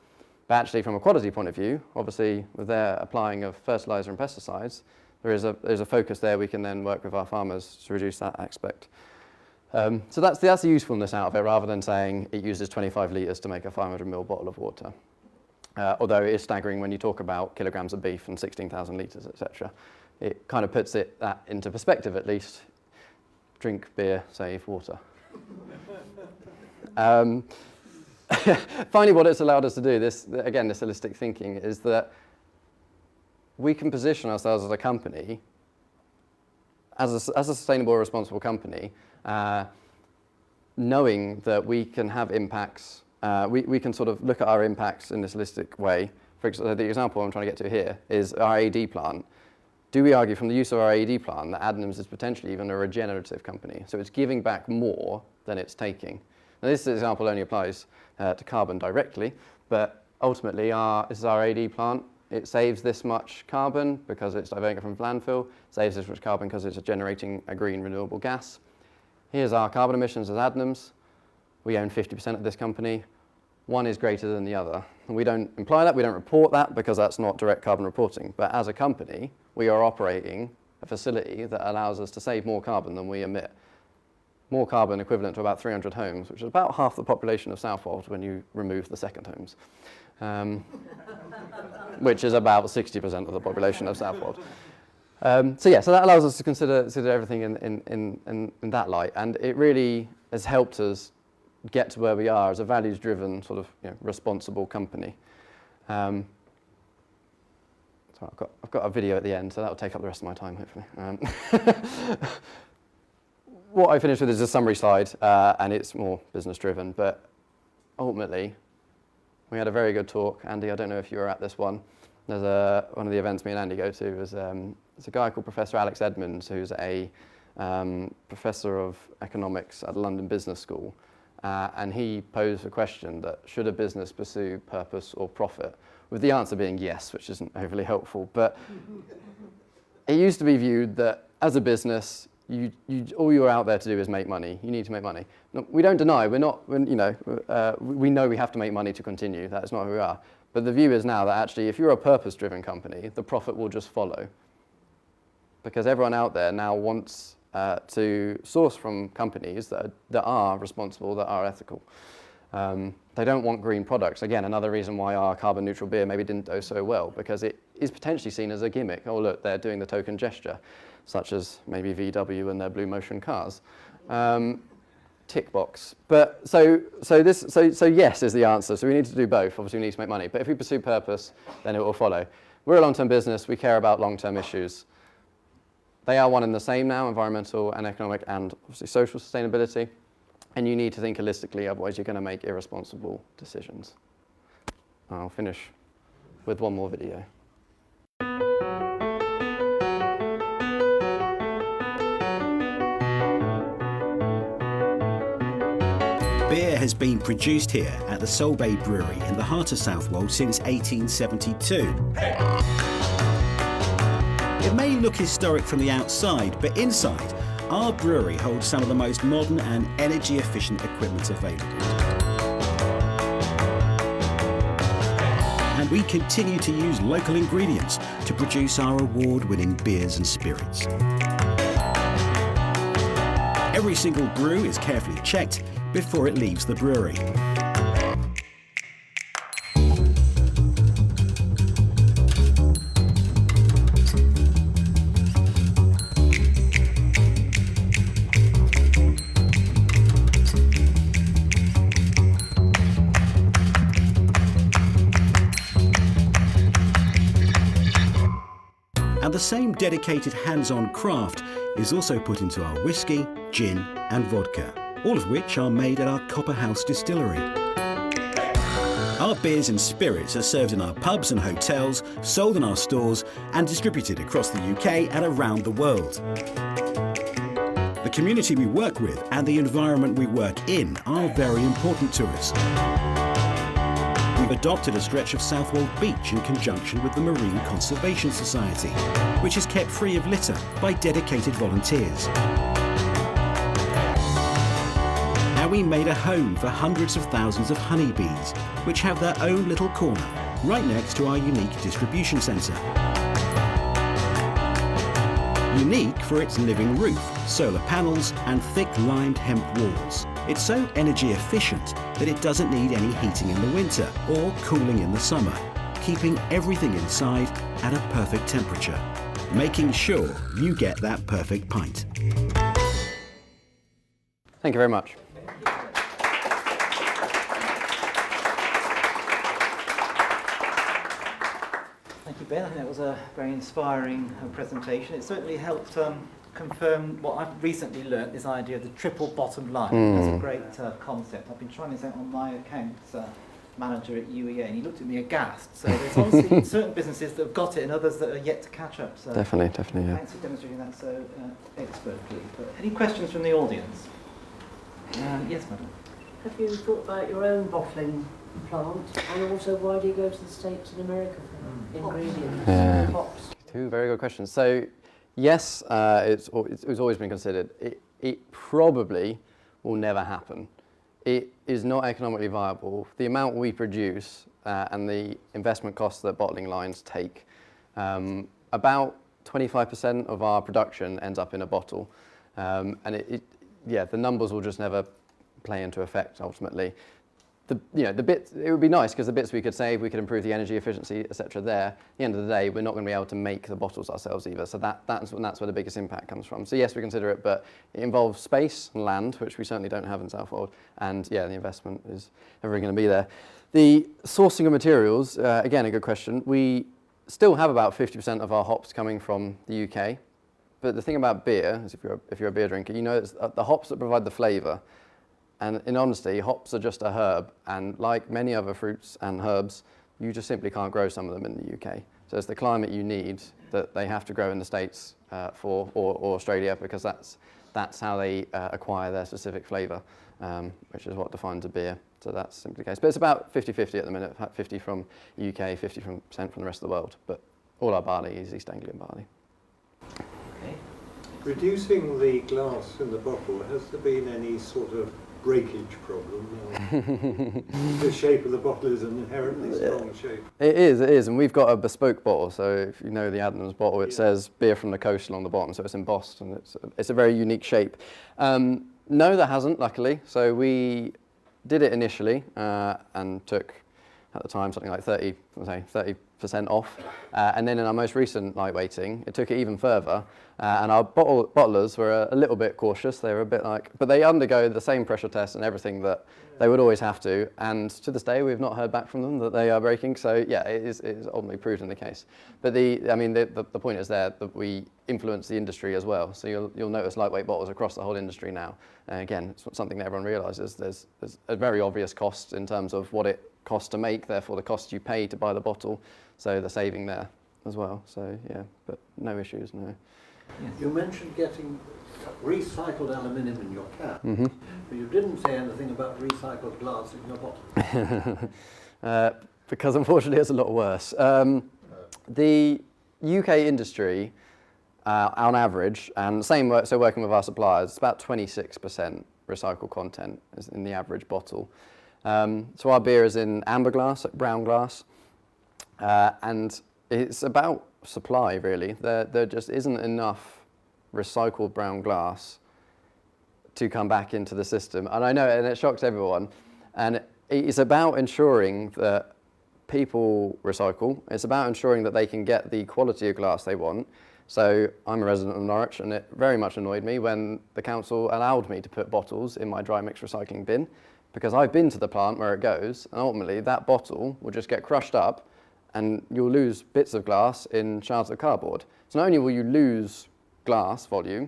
Speaker 1: But actually, from a quality point of view, obviously, with their applying of fertilizer and pesticides, there's a focus there. We can then work with our farmers to reduce that aspect. So that's the usefulness out of it, rather than saying it uses 25 litres to make a 500 ml bottle of water. Although it is staggering when you talk about kilograms of beef and 16,000 litres, etc. It kind of puts that into perspective, at least. Drink beer, save water. Finally, what it's allowed us to do, this holistic thinking, is that we can position ourselves as a company, as a sustainable, responsible company, knowing that we can have impacts. We can sort of look at our impacts in this holistic way. For example, the example I'm trying to get to here is our AED plant. Do we argue from the use of our AED plant that Adnams is potentially even a regenerative company? So it's giving back more than it's taking. Now this example only applies to carbon directly, but ultimately this is our AED plant. It saves this much carbon because it's diverting it from landfill, saves this much carbon because it's generating a green renewable gas. Here's our carbon emissions as Adnams. We own 50% of this company. One is greater than the other. And we don't imply that, we don't report that because that's not direct carbon reporting. But as a company, we are operating a facility that allows us to save more carbon than we emit. More carbon equivalent to about 300 homes, which is about half the population of Southwold when you remove the second homes, which is about 60% of the population of Southwold. So that allows us to consider everything in that light, and it really has helped us get to where we are as a values-driven, sort of responsible company. So I've got a video at the end, so that will take up the rest of my time, hopefully. What I finished with is a summary slide, and it's more business-driven, but ultimately, we had a very good talk. Andy, I don't know if you were at this one. There's one of the events me and Andy go to is it's a guy called Professor Alex Edmonds, who's a professor of economics at the London Business School. And he posed a question that should a business pursue purpose or profit, with the answer being yes, which isn't overly helpful. But it used to be viewed that as a business, all you're out there to do is make money. You need to make money. No, we don't deny, we know we have to make money to continue. That's not who we are. But the view is now that actually, if you're a purpose-driven company, the profit will just follow. Because everyone out there now wants to source from companies that are responsible, that are ethical. They don't want green products. Again, another reason why our carbon neutral beer maybe didn't do so well, because it is potentially seen as a gimmick. Oh, look, they're doing the token gesture. such as maybe VW and their Blue Motion cars. Tick box. But so yes is the answer. So we need to do both. Obviously, we need to make money. But if we pursue purpose, then it will follow. We're a long-term business. We care about long-term issues. They are one and the same now: environmental and economic, and obviously social sustainability. And you need to think holistically, otherwise you're going to make irresponsible decisions. I'll finish with one more video.
Speaker 4: Beer has been produced here at the Solbay Brewery in the heart of Southwold since 1872. It may look historic from the outside, but inside, our brewery holds some of the most modern and energy-efficient equipment available. And we continue to use local ingredients to produce our award-winning beers and spirits. Every single brew is carefully checked before it leaves the brewery. And the same dedicated hands-on craft is also put into our whiskey, gin and vodka, all of which are made at our Copperhouse distillery. Our beers and spirits are served in our pubs and hotels, sold in our stores and distributed across the UK and around the world. The community we work with and the environment we work in are very important to us. We've adopted a stretch of Southwold Beach in conjunction with the Marine Conservation Society, which is kept free of litter by dedicated volunteers. We made a home for hundreds of thousands of honeybees, which have their own little corner right next to our unique distribution centre. Unique for its living roof, solar panels and thick limed hemp walls. It's so energy efficient that it doesn't need any heating in the winter or cooling in the summer, keeping everything inside at a perfect temperature, making sure you get that perfect pint.
Speaker 1: Thank you very much.
Speaker 5: Thank you, Ben. I think that was a very inspiring presentation. It certainly helped confirm what I've recently learnt, this idea of the triple bottom line. That's a great concept. I've been trying this out on my accounts manager at UEA, and he looked at me aghast. So there's obviously certain businesses that have got it and others that are yet to catch up. So
Speaker 1: Definitely, yeah.
Speaker 5: thanks for demonstrating that so expertly. But any questions from the audience? Yes, madam.
Speaker 6: Have you thought about your own bottling plant, and also why do you go to the States and America for ingredients and hops?
Speaker 1: Two very good questions. So yes, it's always been considered. It probably will never happen. It is not economically viable. The amount we produce and the investment costs that bottling lines take, about 25% of our production ends up in a bottle, and the numbers will just never play into effect ultimately. The bits, it would be nice because the bits we could save, we could improve the energy efficiency, etc. There, at the end of the day, we're not going to be able to make the bottles ourselves either. So that's where the biggest impact comes from. So yes, we consider it, but it involves space and land, which we certainly don't have in Southwold. And yeah, the investment is never going to be there. The sourcing of materials, again, a good question. We still have about 50% of our hops coming from the UK. But the thing about beer is, if you're a beer drinker, you know it's the hops that provide the flavour. And in honesty, hops are just a herb, and like many other fruits and herbs, you just simply can't grow some of them in the UK. So it's the climate you need that they have to grow in the States or Australia, because that's how they acquire their specific flavour, which is what defines a beer. So that's simply the case. But it's about 50-50 at the minute, 50 from UK, 50% from the rest of the world. But all our barley is East Anglian barley.
Speaker 5: Okay.
Speaker 7: Reducing the glass in the bottle, has there been any sort of breakage problem? The shape of the bottle is an inherently strong shape.
Speaker 1: It is, and we've got a bespoke bottle. So if you know the Adnams bottle, it says beer from the coast along the bottom, so it's embossed, and it's a very unique shape. No, there hasn't, luckily. So we did it initially and took, at the time, something like 30 off. And then in our most recent lightweighting, it took it even further. And our bottlers were a little bit cautious. They were a bit like, but they undergo the same pressure test and everything that they would always have to. And to this day, we've not heard back from them that they are breaking. So yeah, it is ultimately proved in the case. But the point is there that we influence the industry as well. So you'll notice lightweight bottles across the whole industry now. And again, it's something that everyone realises. There's a very obvious cost in terms of what it costs to make, therefore the cost you pay to buy the bottle. So the saving there as well. So yeah, but no issues, no.
Speaker 7: Yes. You mentioned getting recycled aluminium in your cap,
Speaker 1: Mm-hmm.
Speaker 7: but you didn't say anything about recycled glass in your bottle.
Speaker 1: Because unfortunately it's a lot worse. The UK industry, on average, and so working with our suppliers, it's about 26% recycled content is in the average bottle. So our beer is in amber glass, brown glass, and it's about supply really. There just isn't enough recycled brown glass to come back into the system. And I know, and it shocks everyone. And it's about ensuring that people recycle. It's about ensuring that they can get the quality of glass they want. So I'm a resident of Norwich, and it very much annoyed me when the council allowed me to put bottles in my dry mix recycling bin, because I've been to the plant where it goes, and ultimately that bottle will just get crushed up and you'll lose bits of glass in shards of cardboard. So not only will you lose glass volume,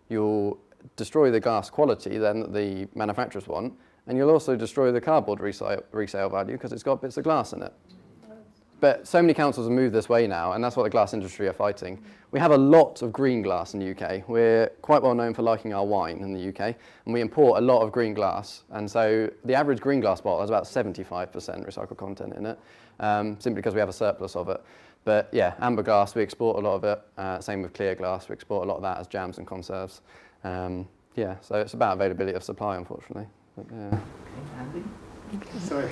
Speaker 1: you'll destroy the glass quality then that the manufacturers want, and you'll also destroy the cardboard resale value because it's got bits of glass in it. But so many councils have moved this way now, and that's what the glass industry are fighting. We have a lot of green glass in the UK. We're quite well known for liking our wine in the UK, and we import a lot of green glass. And so the average green glass bottle has about 75% recycled content in it, simply because we have a surplus of it. But yeah, amber glass, we export a lot of it. Same with clear glass, we export a lot of that as jams and conserves. Yeah, so it's about availability of supply, unfortunately. But, yeah.
Speaker 5: Okay, Andy?
Speaker 8: Sorry.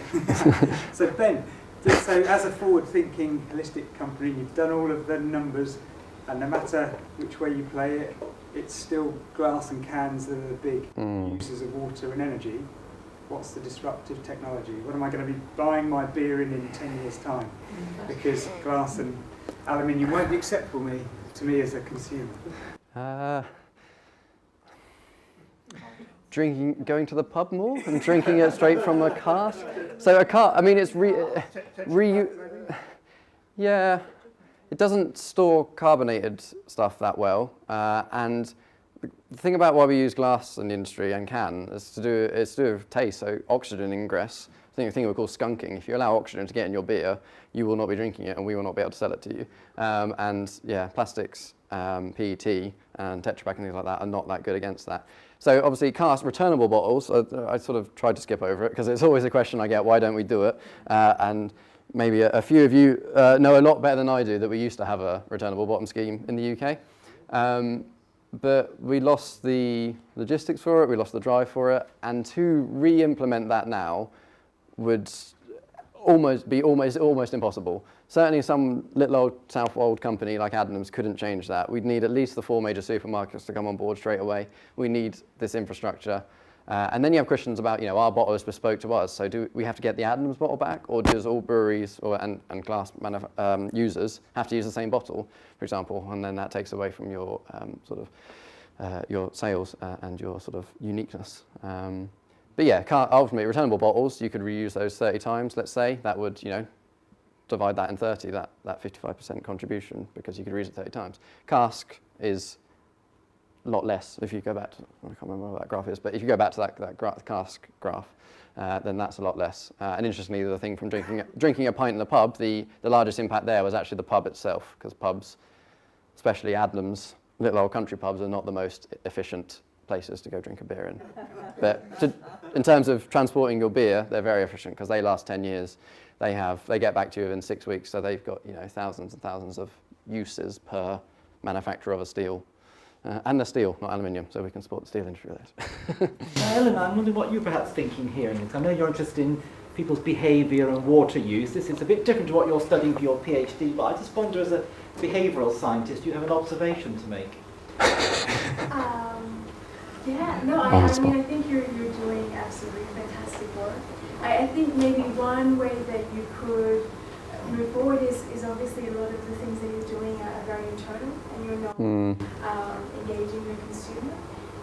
Speaker 8: So Ben, so as a forward-thinking holistic company, you've done all of the numbers, and no matter which way you play it, it's still glass and cans that are the big users of water and energy. What's the disruptive technology? What am I going to be buying my beer in 10 years' time? Because glass and aluminium won't be acceptable to me as a consumer.
Speaker 1: Going to the pub more and drinking it straight from a cask. So a cask, I mean, it's yeah, it doesn't store carbonated stuff that well. And the thing about why we use glass in the industry and can is to do with taste. So oxygen ingress, thing we call skunking. If you allow oxygen to get in your beer, you will not be drinking it, and we will not be able to sell it to you. And yeah, plastics, PET, and Tetra Pak and things like that are not that good against that. So obviously, returnable bottles, I sort of tried to skip over it because it's always a question I get, why don't we do it? And maybe a few of you know a lot better than I do that we used to have a returnable bottom scheme in the UK. But we lost the logistics for it, we lost the drive for it, and to re-implement that now would be almost impossible. Certainly some little old Southwold company like Adnams couldn't change that. We'd need at least the 4 major supermarkets to come on board straight away. We need this infrastructure. And then you have questions about, our bottle is bespoke to us. So do we have to get the Adnams bottle back, or does all breweries and glass users have to use the same bottle, for example? And then that takes away from your your sales and your sort of uniqueness. But yeah, ultimately, returnable bottles, you could reuse those 30 times, let's say. That would, divide that in 30, that 55% contribution, because you could reuse it 30 times. Cask is a lot less. If you go back to, I can't remember what that graph is, but if you go back to that cask graph, then that's a lot less. And interestingly, the thing from drinking a pint in the pub, the largest impact there was actually the pub itself, because pubs, especially Adnams, little old country pubs, are not the most efficient places to go drink a beer in. But in terms of transporting your beer, they're very efficient because they last 10 years. They get back to you within 6 weeks, so they've got thousands and thousands of uses per manufacturer of a steel. And the steel, not aluminium, so we can support the steel industry with it.
Speaker 5: Ellen, I'm wondering what you're perhaps thinking here. I know you're interested in people's behaviour and water use. This is a bit different to what you're studying for your PhD, but I just wonder, as a behavioural scientist, do you have an observation to make?
Speaker 9: Yeah, no, I think you're doing absolutely fantastic work. I think maybe one way that you could move forward is obviously a lot of the things that you're doing are very internal and you're not engaging the consumer.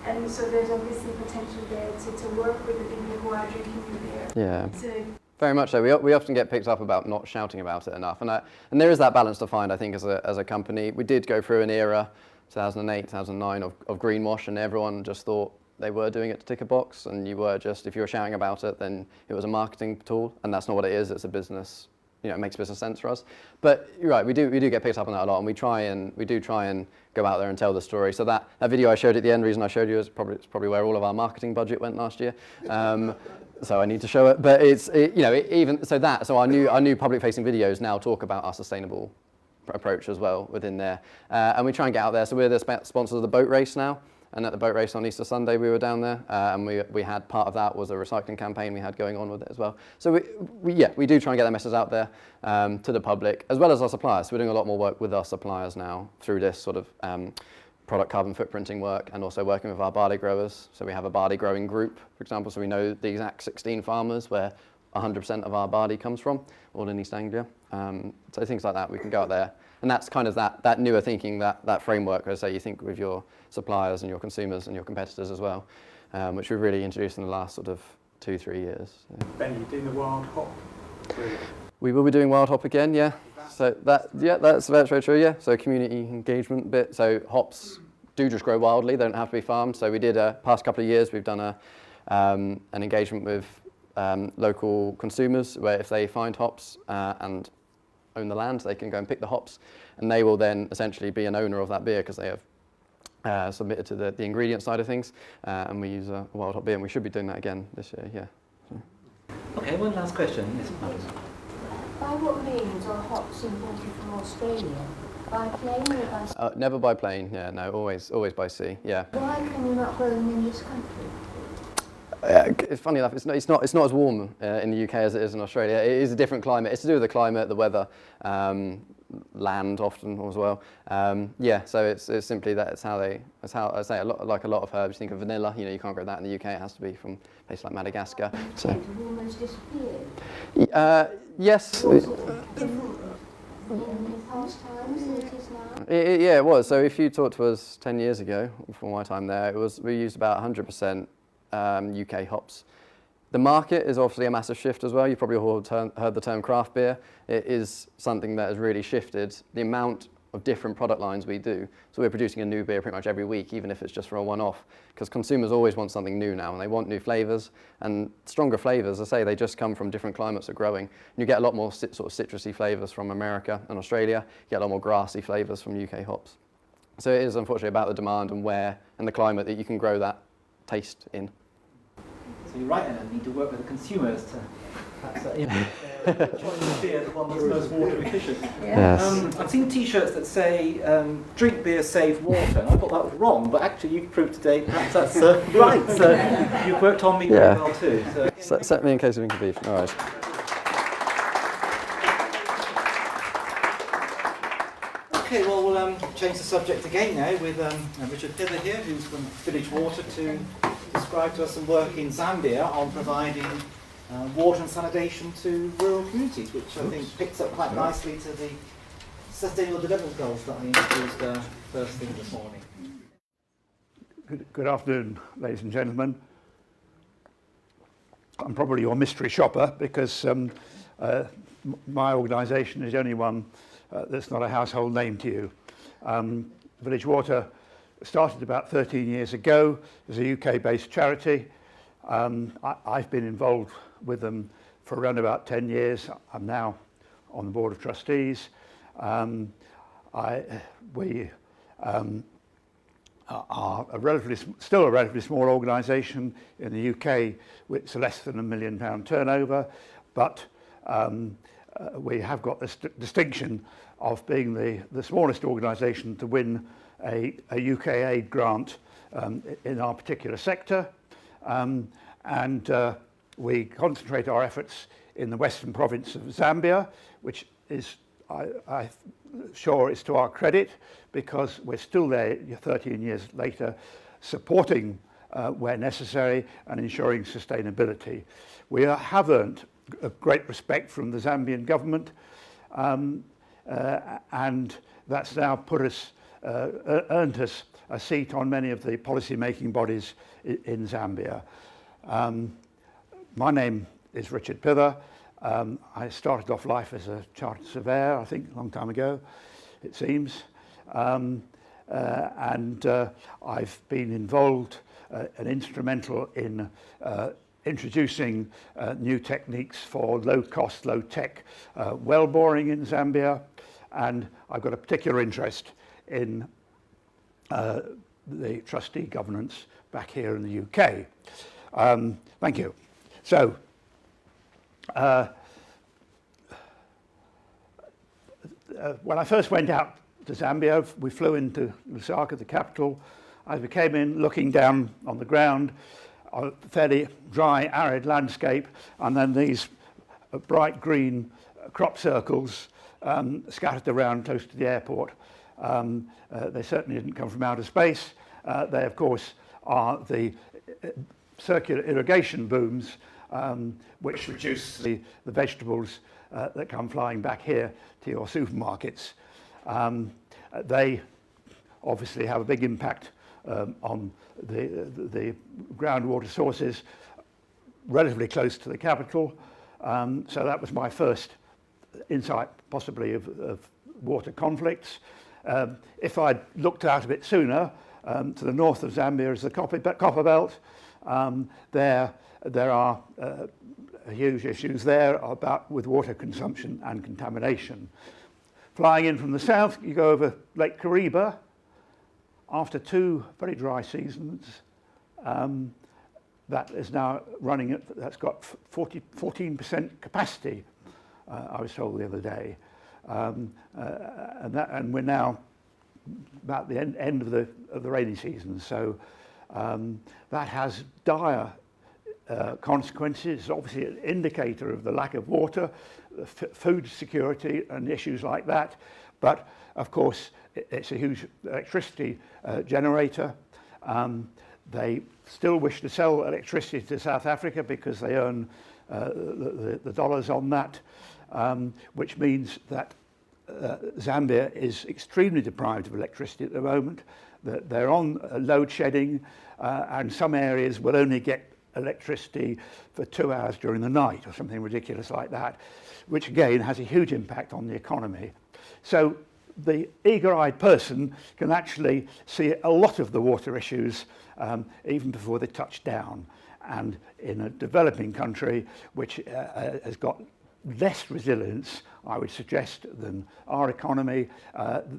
Speaker 9: And so there's obviously potential there to work with the people who are drinking your beer.
Speaker 1: Yeah. Very much so. We often get picked up about not shouting about it enough. And there is that balance to find, I think, as a company. We did go through an era, 2008, 2009, of greenwash, and everyone just thought they were doing it to tick a box, and you were just, if you were shouting about it, then it was a marketing tool, and that's not what it is. It's a business, it makes business sense for us. But you're right, we do get picked up on that a lot, and we do try and go out there and tell the story. So that video I showed at the end, reason I showed you is it's probably where all of our marketing budget went last year. So I need to show it, but so our new public-facing videos now talk about our sustainable approach as well within there, and we try and get out there. So we're the sponsors of the boat race now, and at the boat race on Easter Sunday we were down there, and we had part of that was a recycling campaign we had going on with it as well. So we do try and get that message out there to the public as well as our suppliers. So we're doing a lot more work with our suppliers now through this sort of product carbon footprinting work, and also working with our barley growers. So we have a barley growing group, for example, so we know the exact 16 farmers where 100% of our barley comes from, all in East Anglia. So things like that, we can go out there. And that's kind of that newer thinking, that framework, as I say, you think with your suppliers and your consumers and your competitors as well, which we've really introduced in the last sort of 2-3 years. Yeah.
Speaker 8: Ben, you're doing the wild hop.
Speaker 1: We will be doing wild hop again, yeah. So that's very true, yeah. So community engagement bit. So hops do just grow wildly; they don't have to be farmed. So we did past couple of years. We've done an engagement with local consumers, where if they find hops and own the land, they can go and pick the hops, and they will then essentially be an owner of that beer because they have submitted to the ingredient side of things, and we use a wild hop beer, and we should be doing that again this year, yeah.
Speaker 5: Okay, one last question. Yes, Alice.
Speaker 6: By what means are hops imported from Australia? By plane or by sea?
Speaker 1: Never by plane, yeah, no, always by sea, yeah.
Speaker 6: Why can you not grow them in this country?
Speaker 1: It's funny enough, it's not as warm in the UK as it is in Australia. It is a different climate. It's to do with the climate, the weather, land often as well. So it's simply that. It's how I say, like a lot of herbs. You think of vanilla, you can't grow that in the UK. It has to be from a place like Madagascar. So
Speaker 6: It have almost disappeared.
Speaker 1: yes.
Speaker 6: Was it different in past times than it is now?
Speaker 1: Yeah, it was. So if you talked to us 10 years ago, from my time there, we used about 100% UK hops. The market is obviously a massive shift as well. You've probably all heard the term craft beer. It is something that has really shifted the amount of different product lines we do. So we're producing a new beer pretty much every week, even if it's just for a one-off, because consumers always want something new now, and they want new flavours, and stronger flavours. I say they just come from different climates of growing. And you get a lot more sort of citrusy flavours from America and Australia. You get a lot more grassy flavours from UK hops. So it is unfortunately about the demand and where and the climate that you can grow that taste in.
Speaker 5: So you're right, and I need to work with the consumers to perhaps choice the beer, the one that's most water efficient.
Speaker 1: Yes.
Speaker 5: I've seen T-shirts that say "Drink beer, save water," and I thought that was wrong, but actually you've proved today perhaps that's right. So you've worked on me very well too. So
Speaker 1: Set me in case of inconvenience. All right.
Speaker 5: Okay, well we'll change the subject again now with Richard Pither here, who's from Village Water, to describe to us some work in Zambia on providing water and sanitation to rural communities, which I think picks up quite nicely to the Sustainable Development Goals that I introduced first thing this morning.
Speaker 10: Good afternoon, ladies and gentlemen. I'm probably your mystery shopper because my organisation is the only one that's not a household name to you. Village Water started about 13 years ago as a UK-based charity. I've been involved with them for around about 10 years. I'm now on the board of trustees. We are still a relatively small organisation in the UK with less than £1 million turnover, but we have got this distinction of being the smallest organisation to win a UK aid grant in our particular sector, and we concentrate our efforts in the western province of Zambia, which is, I'm sure, is to our credit, because we're still there 13 years later, supporting where necessary and ensuring sustainability. We have earned a great respect from the Zambian government, and that's now earned us a seat on many of the policy-making bodies in Zambia. My name is Richard Pither. I started off life as a chartered surveyor, I think, a long time ago, it seems. And I've been involved and instrumental in introducing new techniques for low-cost, low-tech well boring in Zambia, and I've got a particular interest in the trustee governance back here in the UK. Thank you. So, when I first went out to Zambia, we flew into Lusaka, the capital. As we came in, looking down on the ground, a fairly dry, arid landscape, and then these bright green crop circles scattered around close to the airport. They certainly didn't come from outer space. They, of course, are the circular irrigation booms which produce the vegetables that come flying back here to your supermarkets. They obviously have a big impact on the groundwater sources relatively close to the capital. So that was my first insight, possibly, of water conflicts. If I'd looked out a bit sooner, to the north of Zambia is the copper belt. There are huge issues there with water consumption and contamination. Flying in from the south, you go over Lake Kariba. After 2 very dry seasons, that is now running at, that's got 14% capacity, I was told the other day. And we're now about the end of the rainy season, so that has dire consequences. It's obviously an indicator of the lack of water, food security and issues like that, but of course it's a huge electricity generator. They still wish to sell electricity to South Africa because they earn the dollars on that, which means that Zambia is extremely deprived of electricity at the moment. They're on load shedding, and some areas will only get electricity for 2 hours during the night or something ridiculous like that, which again has a huge impact on the economy. So the eager-eyed person can actually see a lot of the water issues even before they touch down. And in a developing country which has got less resilience, I would suggest, than our economy,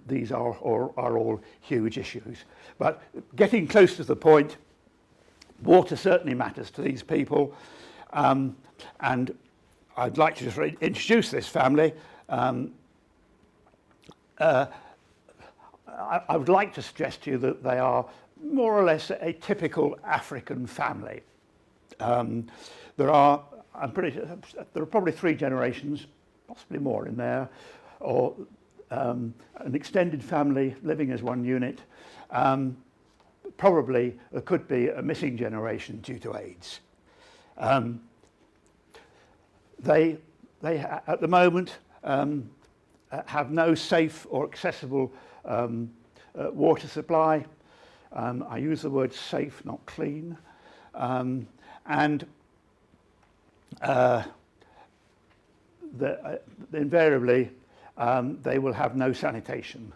Speaker 10: these are all huge issues. But getting close to the point, water certainly matters to these people, and I'd like to just introduce this family. I would like to suggest to you that they are more or less a typical African family. There are probably 3 generations, possibly more in there, or an extended family living as one unit. Probably there could be a missing generation due to AIDS. They at the moment have no safe or accessible water supply. I use the word safe, not clean. And invariably they will have no sanitation,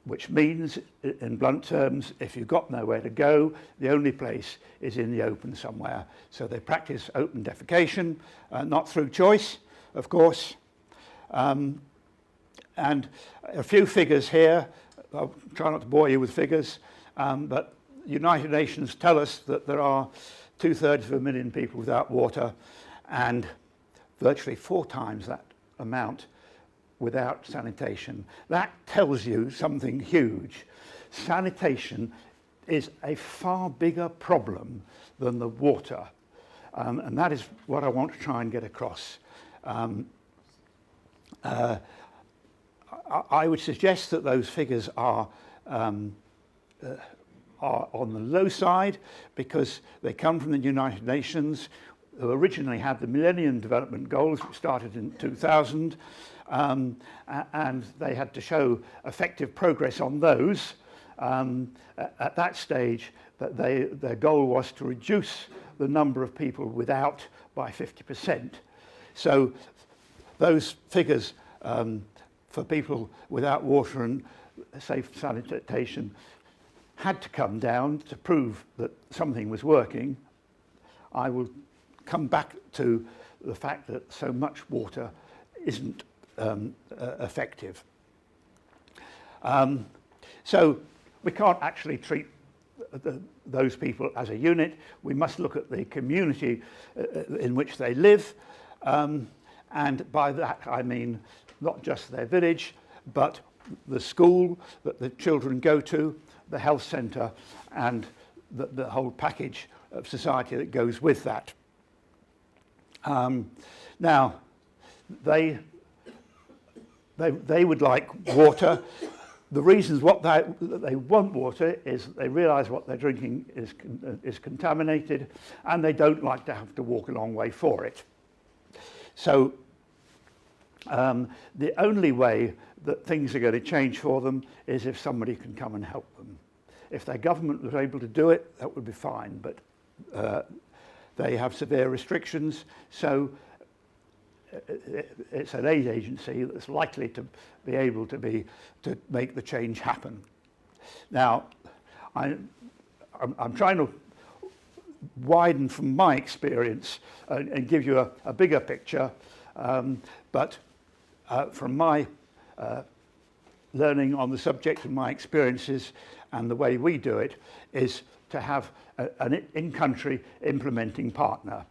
Speaker 10: which means, in blunt terms, if you've got nowhere to go, the only place is in the open somewhere. So they practice open defecation, not through choice, of course. And a few figures here. I'll try not to bore you with figures, but United Nations tell us that there are 2/3 of a million people without water, and virtually 4 times that amount without sanitation. That tells you something huge. Sanitation is a far bigger problem than the water, and that is what I want to try and get across. I would suggest that those figures are on the low side because they come from the United Nations. who originally had the Millennium Development Goals, which started in 2000, and they had to show effective progress on those. At that stage, their goal was to reduce the number of people without by 50%. So those figures for people without water and safe sanitation had to come down to prove that something was working. I will come back to the fact that so much water isn't effective. So we can't actually treat those people as a unit. We must look at the community in which they live, and by that I mean not just their village, but the school that the children go to, the health centre, and the whole package of society that goes with that. Now, they would like water. The reasons that they want water is that they realise what they're drinking is contaminated, and they don't like to have to walk a long way for it. So the only way that things are going to change for them is if somebody can come and help them. If their government was able to do it, that would be fine, but they have severe restrictions, so it's an aid agency that's likely to be able to make the change happen. Now, I'm trying to widen from my experience and give you a bigger picture, but from my learning on the subject and my experiences and the way we do it is to have an in-country implementing partner.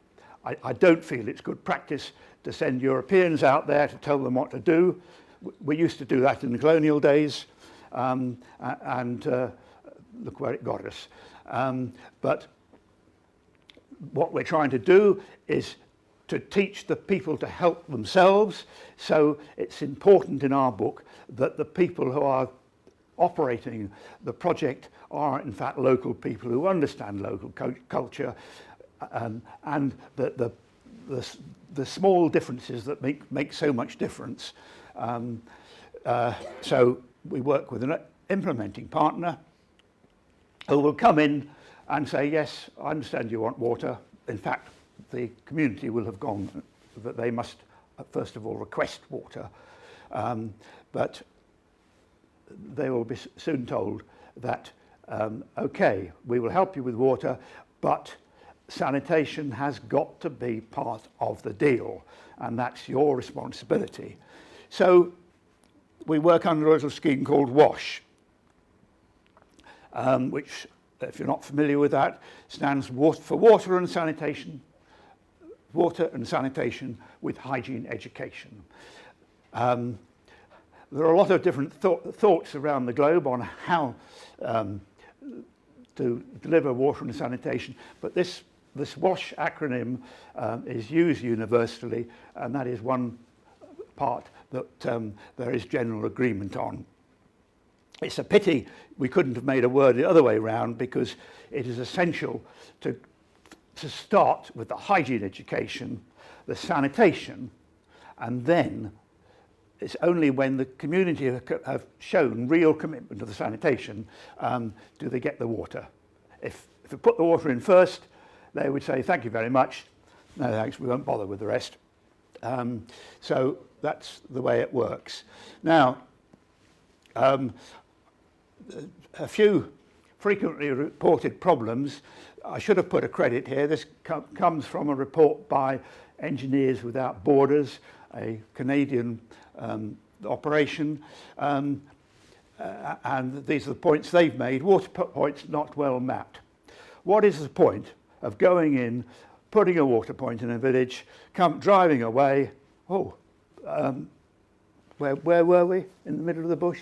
Speaker 10: I don't feel it's good practice to send Europeans out there to tell them what to do. We used to do that in the colonial days, and look where it got us. But what we're trying to do is to teach the people to help themselves. So it's important in our book that the people who are operating the project are in fact local people who understand local culture, and the small differences that make so much difference. So we work with an implementing partner who will come in and say, yes, I understand you want water. In fact, the community will have gone that they must first of all request water, but they will be soon told that okay, we will help you with water, but sanitation has got to be part of the deal, and that's your responsibility. So we work under a little scheme called WASH, which, if you're not familiar with that, stands for water and sanitation with hygiene education. There are a lot of different thoughts around the globe on how to deliver water and sanitation, but this WASH acronym is used universally, and that is one part that there is general agreement on. It's a pity we couldn't have made a word the other way around, because it is essential to start with the hygiene education, the sanitation, and then it's only when the community have shown real commitment to the sanitation do they get the water. If we put the water in first, they would say, thank you very much. No thanks, we won't bother with the rest. So that's the way it works. Now, a few frequently reported problems. I should have put a credit here. This comes from a report by Engineers Without Borders, a Canadian operation, and these are the points they've made. Water points not well mapped. What is the point of going in, putting a water point in a village, driving away? Oh, where were we? In the middle of the bush?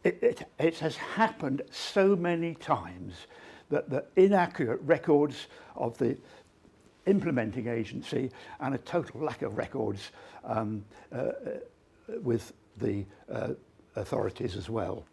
Speaker 10: It has happened so many times that the inaccurate records of the implementing agency and a total lack of records with the authorities as well.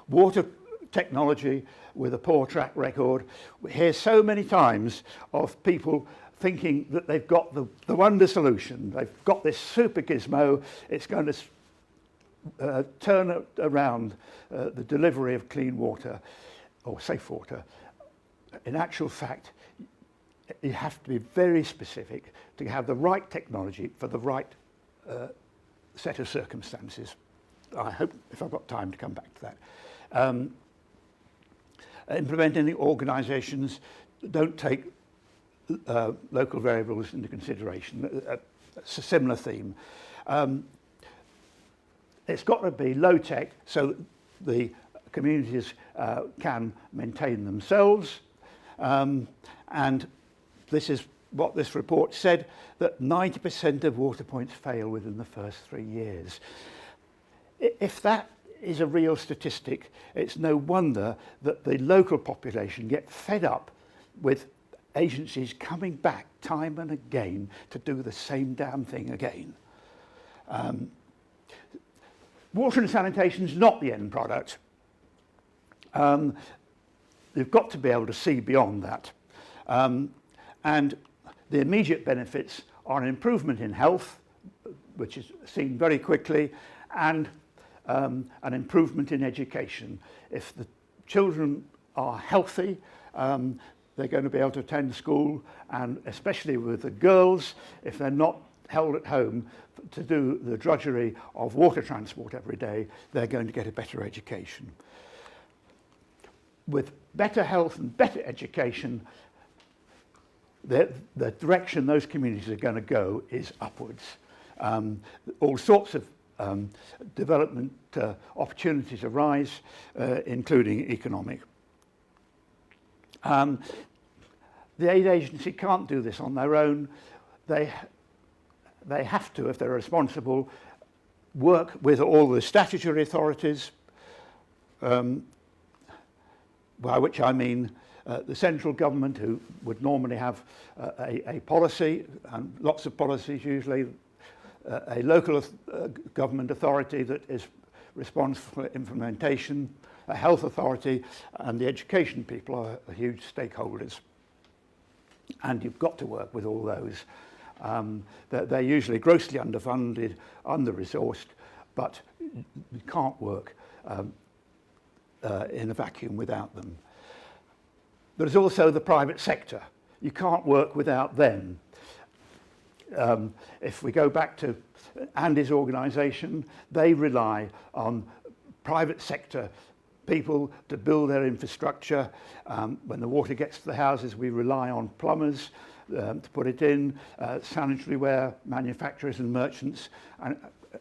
Speaker 10: Water technology with a poor track record. We hear so many times of people thinking that they've got the wonder solution. They've got this super gizmo. It's going to turn around the delivery of clean water or safe water. In actual fact, you have to be very specific to have the right technology for the right set of circumstances. I hope, if I've got time, to come back to that. Implementing organisations don't take local variables into consideration. It's a similar theme. It's got to be low tech so the communities can maintain themselves. And this is what this report said, that 90% of water points fail within the first 3 years. If that is a real statistic, it's no wonder that the local population get fed up with agencies coming back time and again to do the same damn thing again. Water and sanitation is not the end product. You've got to be able to see beyond that. And the immediate benefits are an improvement in health, which is seen very quickly, and an improvement in education. If the children are healthy, they're going to be able to attend school, and especially with the girls, if they're not held at home to do the drudgery of water transport every day, they're going to get a better education. With better health and better education, the direction those communities are going to go is upwards. All sorts of development opportunities arise, including economic. The aid agency can't do this on their own. They have to, if they're responsible, work with all the statutory authorities, by which I mean the central government, who would normally have a policy, and lots of policies usually, a local government authority that is responsible for implementation, a health authority, and the education people are huge stakeholders. And you've got to work with all those. They're usually grossly underfunded, under-resourced, but you can't work in a vacuum without them. There's also the private sector. You can't work without them. If we go back to Andy's organisation, they rely on private sector people to build their infrastructure. When the water gets to the houses, we rely on plumbers to put it in, sanitary ware manufacturers and merchants,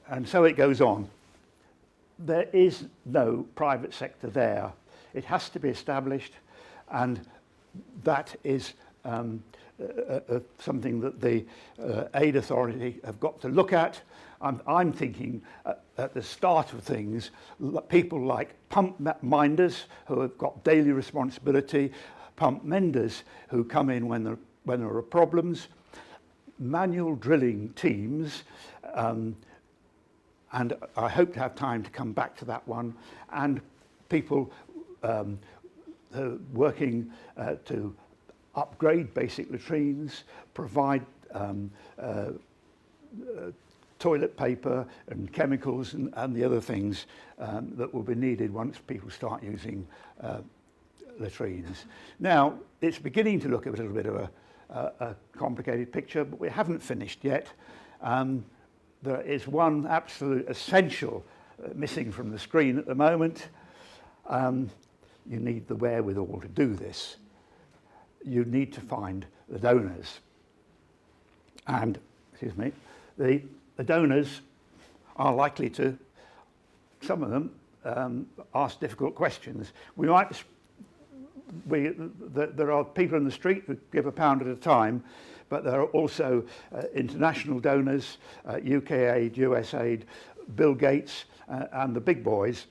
Speaker 10: and so it goes on. There is no private sector there. It has to be established, and that is something that the aid authority have got to look at. I'm thinking at the start of things, people like pump minders who have got daily responsibility, pump menders who come in when there are problems, manual drilling teams, and I hope to have time to come back to that one, and people working to upgrade basic latrines, provide toilet paper and chemicals and the other things that will be needed once people start using latrines. Now, it's beginning to look a little bit of a complicated picture, but we haven't finished yet. There is one absolute essential missing from the screen at the moment. You need the wherewithal to do this. You need to find the donors. And, excuse me, the donors are likely to, some of them, ask difficult questions. There are people in the street who give £1 at a time, but there are also international donors, UK aid, US aid, Bill Gates, and the big boys.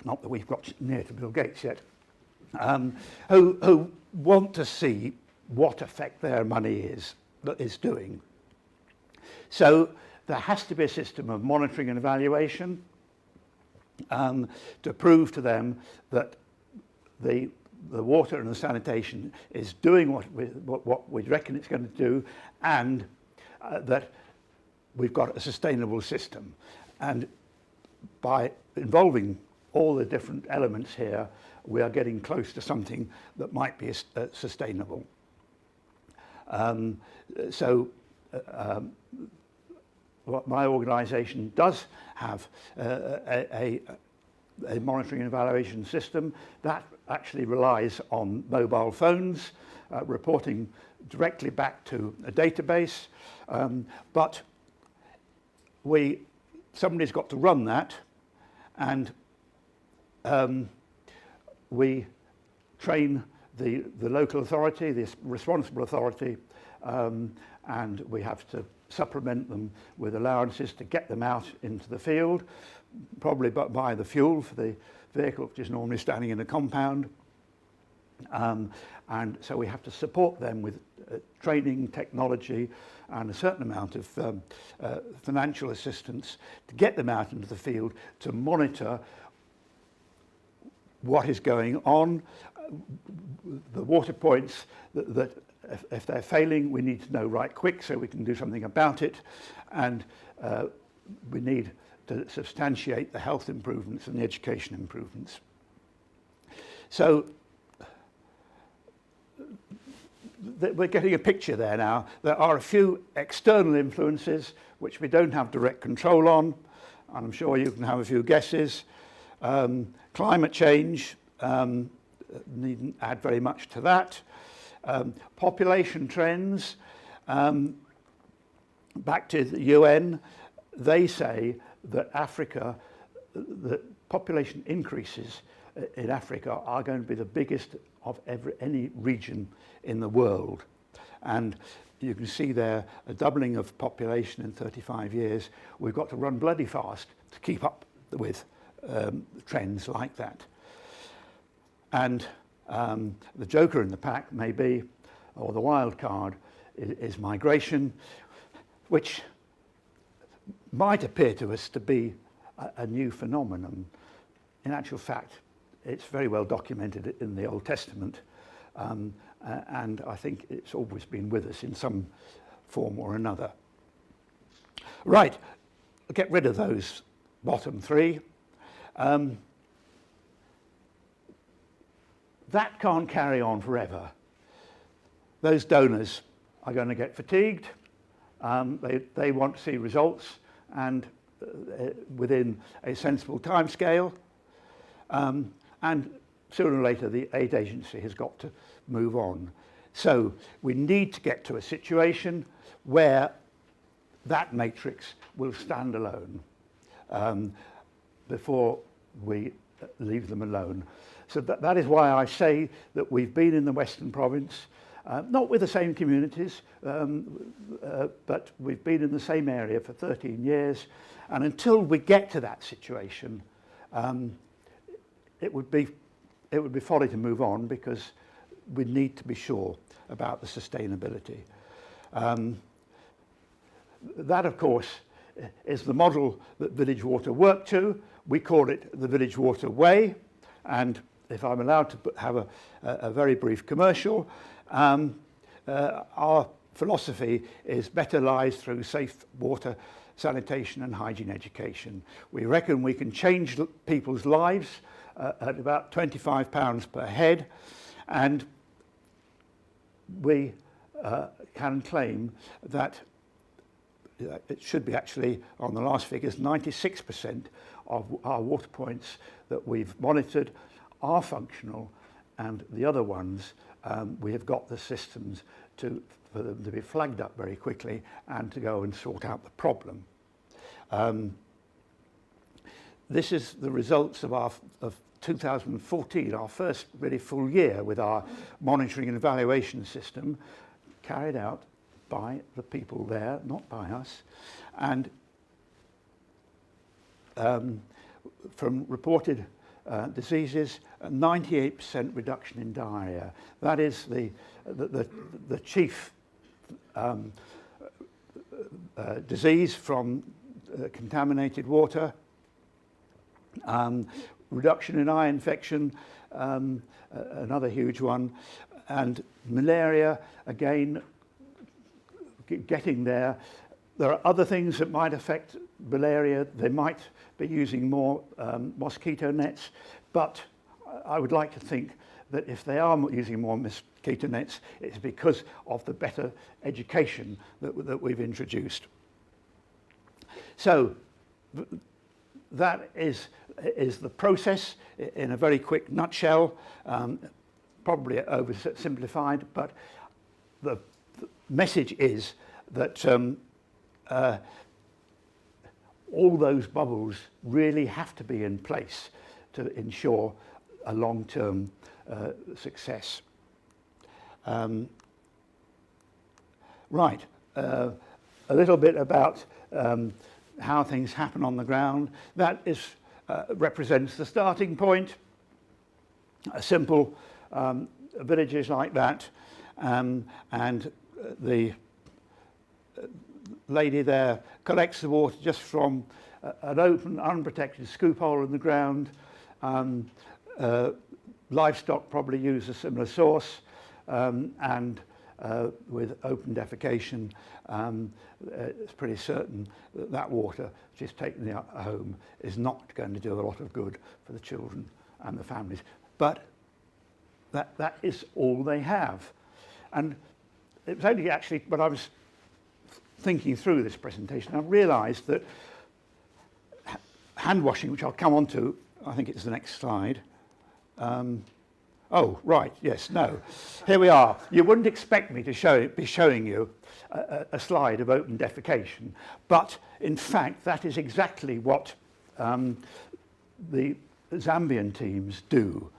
Speaker 10: Not that we've got near to Bill Gates yet, who want to see what effect their money is doing. So there has to be a system of monitoring and evaluation. to prove to them that the water and the sanitation is doing what we reckon it's going to do, and that we've got a sustainable system. And by involving all the different elements here, we are getting close to something that might be sustainable. What my organisation does have a monitoring and evaluation system that actually relies on mobile phones, reporting directly back to a database, but somebody's got to run that, and we train the local authority, the responsible authority, and we have to supplement them with allowances to get them out into the field, probably buy the fuel for the vehicle, which is normally standing in a compound. And so we have to support them with training, technology, and a certain amount of financial assistance to get them out into the field to monitor what is going on, the water points that if they're failing, we need to know right quick so we can do something about it, and we need to substantiate the health improvements and the education improvements. So we're getting a picture there now. There are a few external influences which we don't have direct control on, and I'm sure you can have a few guesses. Climate change, needn't add very much to that. Population trends, back to the UN, they say that the population increases in Africa are going to be the biggest of any region in the world. And you can see there a doubling of population in 35 years. We've got to run bloody fast to keep up with trends like that. And the joker in the pack may be, or the wild card, is migration, which might appear to us to be a new phenomenon. In actual fact, it's very well documented in the Old Testament, and I think it's always been with us in some form or another. Right, get rid of those bottom three. That can't carry on forever. Those donors are going to get fatigued. They want to see results, and within a sensible timescale. And sooner or later, the aid agency has got to move on. So we need to get to a situation where that matrix will stand alone before we leave them alone. So that is why I say that we've been in the Western Province, not with the same communities, but we've been in the same area for 13 years. And until we get to that situation, it would be folly to move on, because we need to be sure about the sustainability. That, of course, is the model that Village Water worked to. We call it the Village Water Way, and if I'm allowed to have a very brief commercial, our philosophy is better lives through safe water, sanitation and hygiene education. We reckon we can change people's lives at about £25 per head, and we can claim that it should be actually, on the last figures, 96% of our water points that we've monitored are functional, and the other ones we have got the systems for them to be flagged up very quickly and to go and sort out the problem. This is the results of 2014, our first really full year with our monitoring and evaluation system, carried out by the people there, not by us. And from reported diseases, a 98% reduction in diarrhea. That is the chief disease from contaminated water. Reduction in eye infection, another huge one, and malaria, again, getting there. There are other things that might affect malaria. They might be using more mosquito nets, but I would like to think that if they are using more mosquito nets, it's because of the better education that we've introduced. So that is the process in a very quick nutshell, probably oversimplified, but the message is that all those bubbles really have to be in place to ensure a long-term success. Right, a little bit about how things happen on the ground. That is represents the starting point. A simple villages like that, and the lady there collects the water just from an open, unprotected scoop hole in the ground. Livestock probably use a similar source, and with open defecation, it's pretty certain that that water, which is taken home, is not going to do a lot of good for the children and the families. But that is all they have. And it was only actually when I was thinking through this presentation, I realised that hand washing, which I'll come on to, I think it's the next slide. Oh, right, yes, no. Here we are. You wouldn't expect me to be showing you a slide of open defecation, but in fact, that is exactly what the Zambian teams do.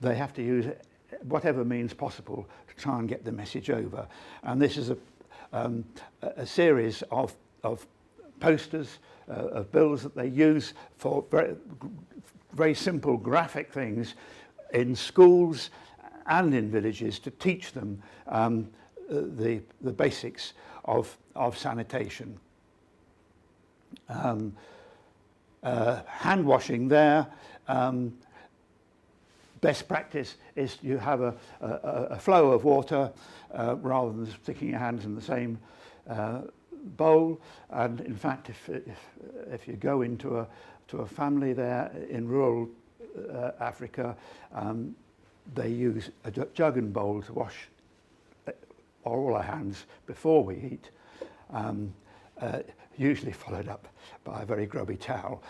Speaker 10: They have to use whatever means possible to try and get the message over. And this is a series of posters, of bills that they use for very simple graphic things in schools and in villages to teach them the basics of sanitation. Hand washing there. Best practice is you have a flow of water rather than sticking your hands in the same bowl. And in fact, if you go into a family there in rural Africa, they use a jug and bowl to wash all our hands before we eat, usually followed up by a very grubby towel.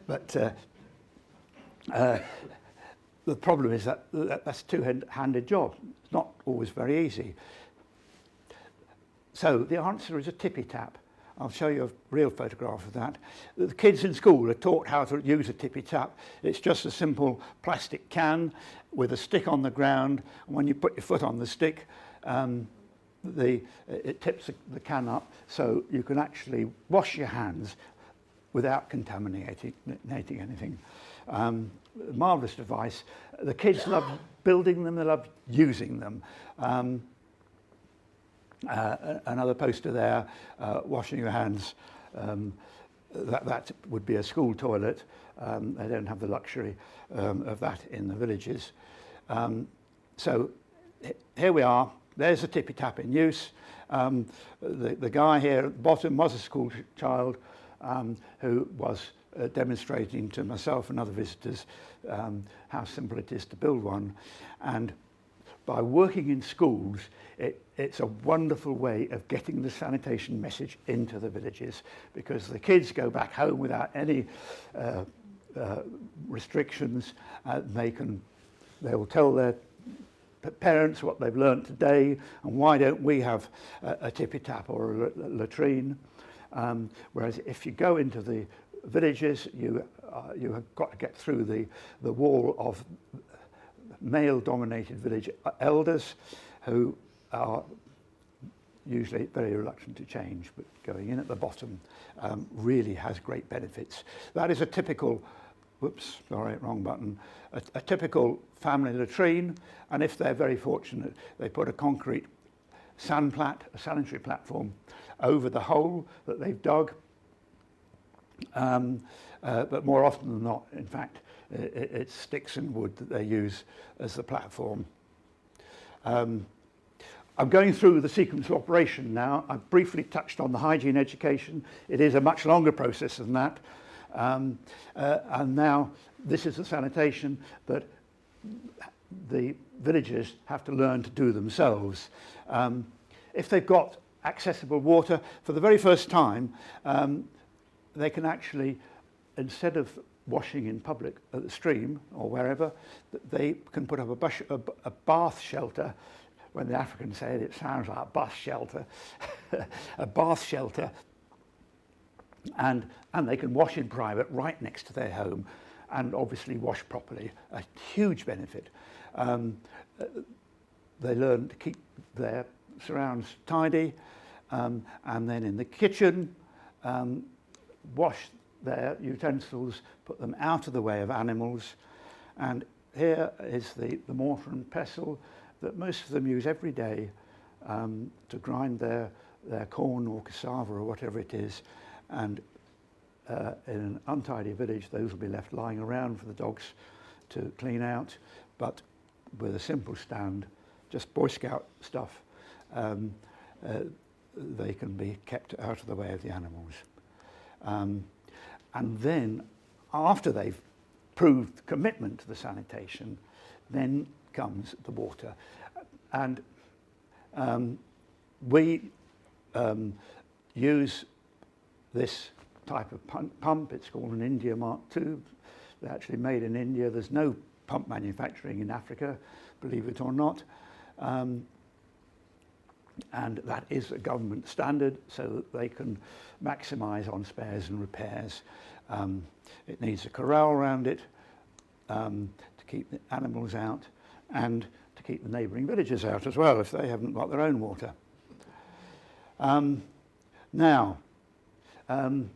Speaker 10: But the problem is that's a two-handed job. It's not always very easy. So the answer is a tippy tap. I'll show you a real photograph of that. The kids in school are taught how to use a tippy tap. It's just a simple plastic can with a stick on the ground. And when you put your foot on the stick, it tips the can up, so you can actually wash your hands without contaminating anything. Marvellous device. The kids love building them, they love using them. Another poster there, washing your hands. That would be a school toilet. They don't have the luxury of that in the villages. So here we are. There's a tippy tap in use. The guy here at the bottom was a school child who was demonstrating to myself and other visitors how simple it is to build one. And by working in schools, it's a wonderful way of getting the sanitation message into the villages, because the kids go back home without any restrictions. They will tell their parents what they've learnt today, and why don't we have a tippy tap or a latrine. Whereas if you go into the villages, you have got to get through the wall of male-dominated village elders who are usually very reluctant to change, but going in at the bottom really has great benefits. That is a typical, whoops, sorry, wrong button, a typical family latrine, and if they're very fortunate, they put a concrete a sanitary platform over the hole that they've dug, But more often than not, in fact, it's sticks and wood that they use as the platform. I'm going through the sequence of operation now. I've briefly touched on the hygiene education. It is a much longer process than that. And now this is the sanitation that the villagers have to learn to do themselves. If they've got accessible water for the very first time, they can actually, instead of washing in public at the stream or wherever, they can put up a bath shelter. When the Africans say it, it sounds like a bus shelter, a bath shelter, and they can wash in private right next to their home, and obviously wash properly, a huge benefit. They learn to keep their surrounds tidy, and then in the kitchen, wash their utensils, put them out of the way of animals. And here is the mortar and pestle that most of them use every day to grind their corn or cassava or whatever it is. And in an untidy village, those will be left lying around for the dogs to clean out. But with a simple stand, just Boy Scout stuff, they can be kept out of the way of the animals. And then, after they've proved commitment to the sanitation, then comes the water. And we use this type of pump. It's called an India Mark II. They're actually made in India. There's no pump manufacturing in Africa, believe it or not. And that is a government standard so that they can maximise on spares and repairs. It needs a corral around it to keep the animals out and to keep the neighbouring villages out as well if they haven't got their own water. Now, I'm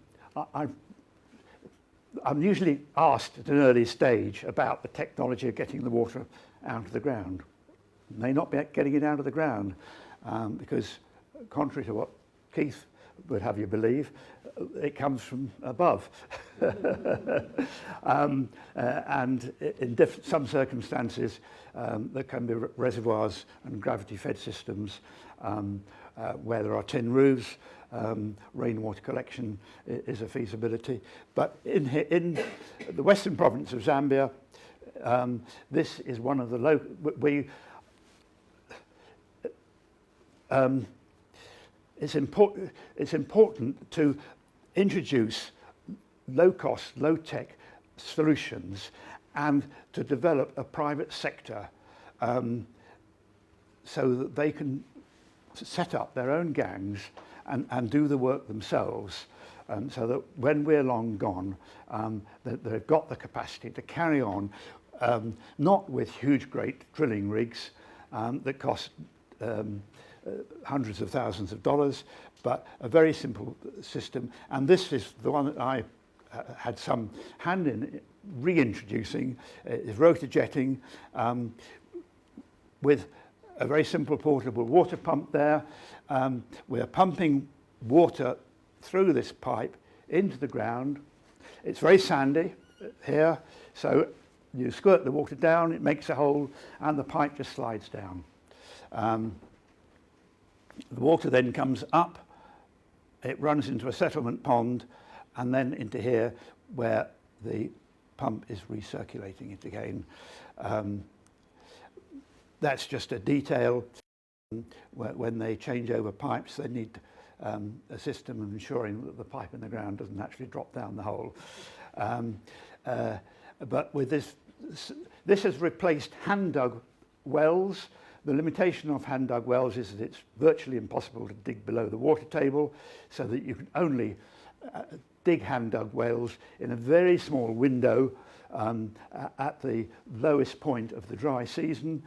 Speaker 10: usually asked at an early stage about the technology of getting the water out of the ground. May not be getting it out of the ground because, contrary to what Keith would have you believe, it comes from above. And in some circumstances, there can be reservoirs and gravity-fed systems where there are tin roofs. Rainwater collection is a feasibility. But in the western province of Zambia, this is one of the local... It's important to introduce low-cost, low-tech solutions and to develop a private sector so that they can set up their own gangs and do the work themselves, so that when we're long gone, that they've got the capacity to carry on, not with huge, great drilling rigs that cost hundreds of thousands of dollars, but a very simple system. And this is the one that I had some hand in reintroducing, is rotor jetting with a very simple portable water pump there. We're pumping water through this pipe into the ground. It's very sandy here, so you squirt the water down, it makes a hole, and the pipe just slides down. The water then comes up, it runs into a settlement pond, and then into here where the pump is recirculating it again. That's just a detail. When they change over pipes, they need a system of ensuring that the pipe in the ground doesn't actually drop down the hole. But with this has replaced hand-dug wells. The limitation of hand-dug wells is that it's virtually impossible to dig below the water table, so that you can only dig hand-dug wells in a very small window at the lowest point of the dry season.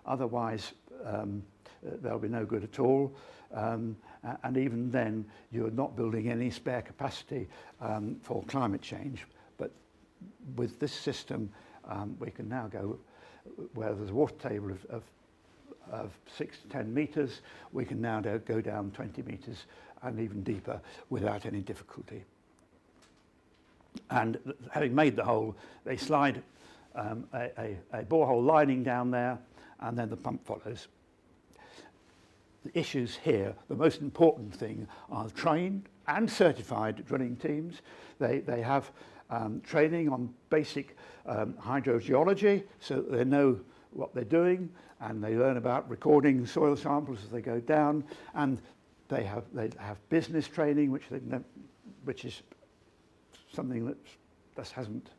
Speaker 10: Otherwise, they'll be no good at all. And even then, you're not building any spare capacity for climate change. But with this system, we can now go where there's a water table of 6 to 10 metres, we can now go down 20 metres and even deeper without any difficulty. And having made the hole, they slide a borehole lining down there, and then the pump follows. The issues here, the most important thing, are trained and certified drilling teams. They have training on basic hydrogeology, so that they know what they're doing, and they learn about recording soil samples as they go down, and they have business training, which is something that just hasn't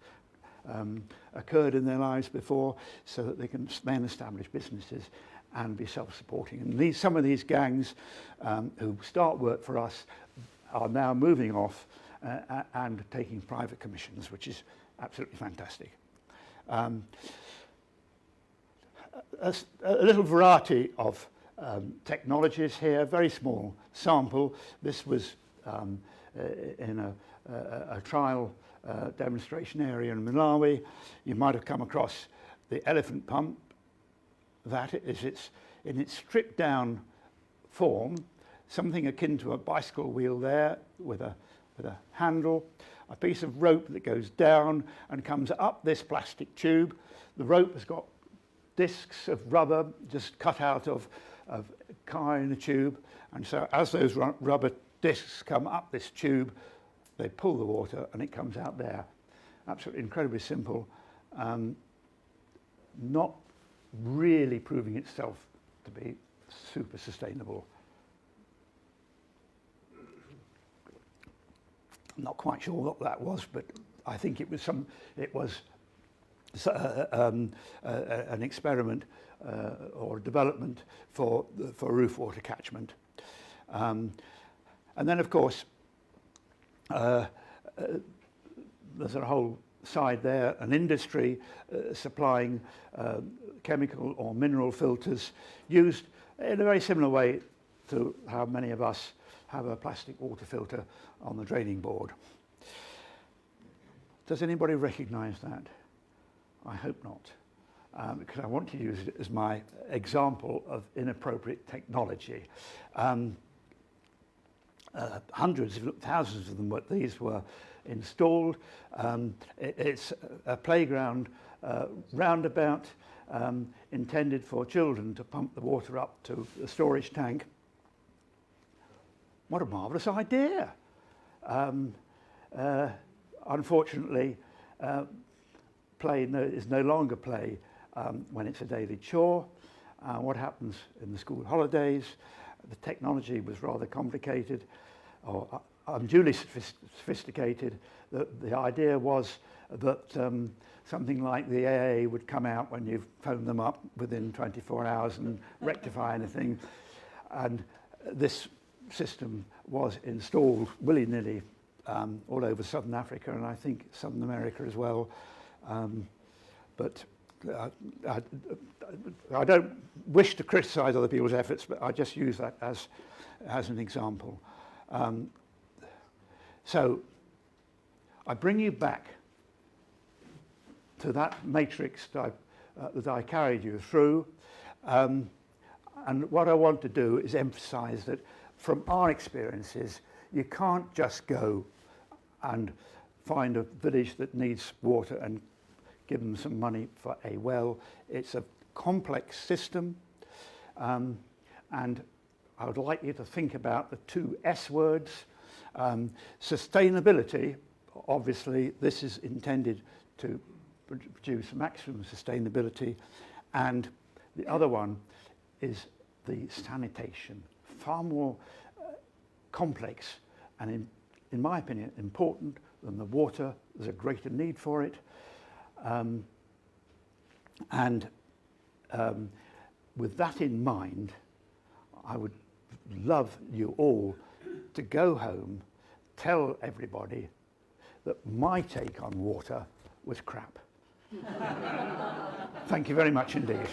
Speaker 10: occurred in their lives before, so that they can then establish businesses and be self-supporting. And some of these gangs who start work for us are now moving off and taking private commissions, which is absolutely fantastic. A little variety of technologies here, very small sample. This was in a trial demonstration area in Malawi. You might have come across the elephant pump. That is in its stripped down form, something akin to a bicycle wheel there with a handle, a piece of rope that goes down and comes up this plastic tube. The rope has got discs of rubber just cut out of car in the tube, and so as those rubber discs come up this tube, they pull the water and it comes out there. Absolutely incredibly simple. Not really proving itself to be super sustainable. I'm not quite sure what that was, but I think it was an experiment or development for roof water catchment. And then, of course, there's a whole side there, an industry supplying chemical or mineral filters used in a very similar way to how many of us have a plastic water filter on the draining board. Does anybody recognise that? I hope not, because I want to use it as my example of inappropriate technology. Hundreds, if not thousands of them, these were installed. It's a playground roundabout intended for children to pump the water up to the storage tank. What a marvellous idea. Unfortunately, play is no longer play when it's a daily chore. What happens in the school holidays? The technology was rather complicated or unduly sophisticated. The idea was that something like the AA would come out when you phone them up within 24 hours and rectify anything. And this system was installed willy-nilly all over southern Africa and I think southern America as well. But I don't wish to criticise other people's efforts, but I just use that as an example. So I bring you back to that matrix that I carried you through. And what I want to do is emphasise that from our experiences, you can't just go and find a village that needs water and give them some money for a well. It's a complex system, and I would like you to think about the two S words. Sustainability, obviously this is intended to produce maximum sustainability, and the other one is the sanitation, far more complex and in my opinion important than the water. There's a greater need for it. With that in mind, I would love you all to go home, tell everybody that my take on water was crap. Thank you very much indeed.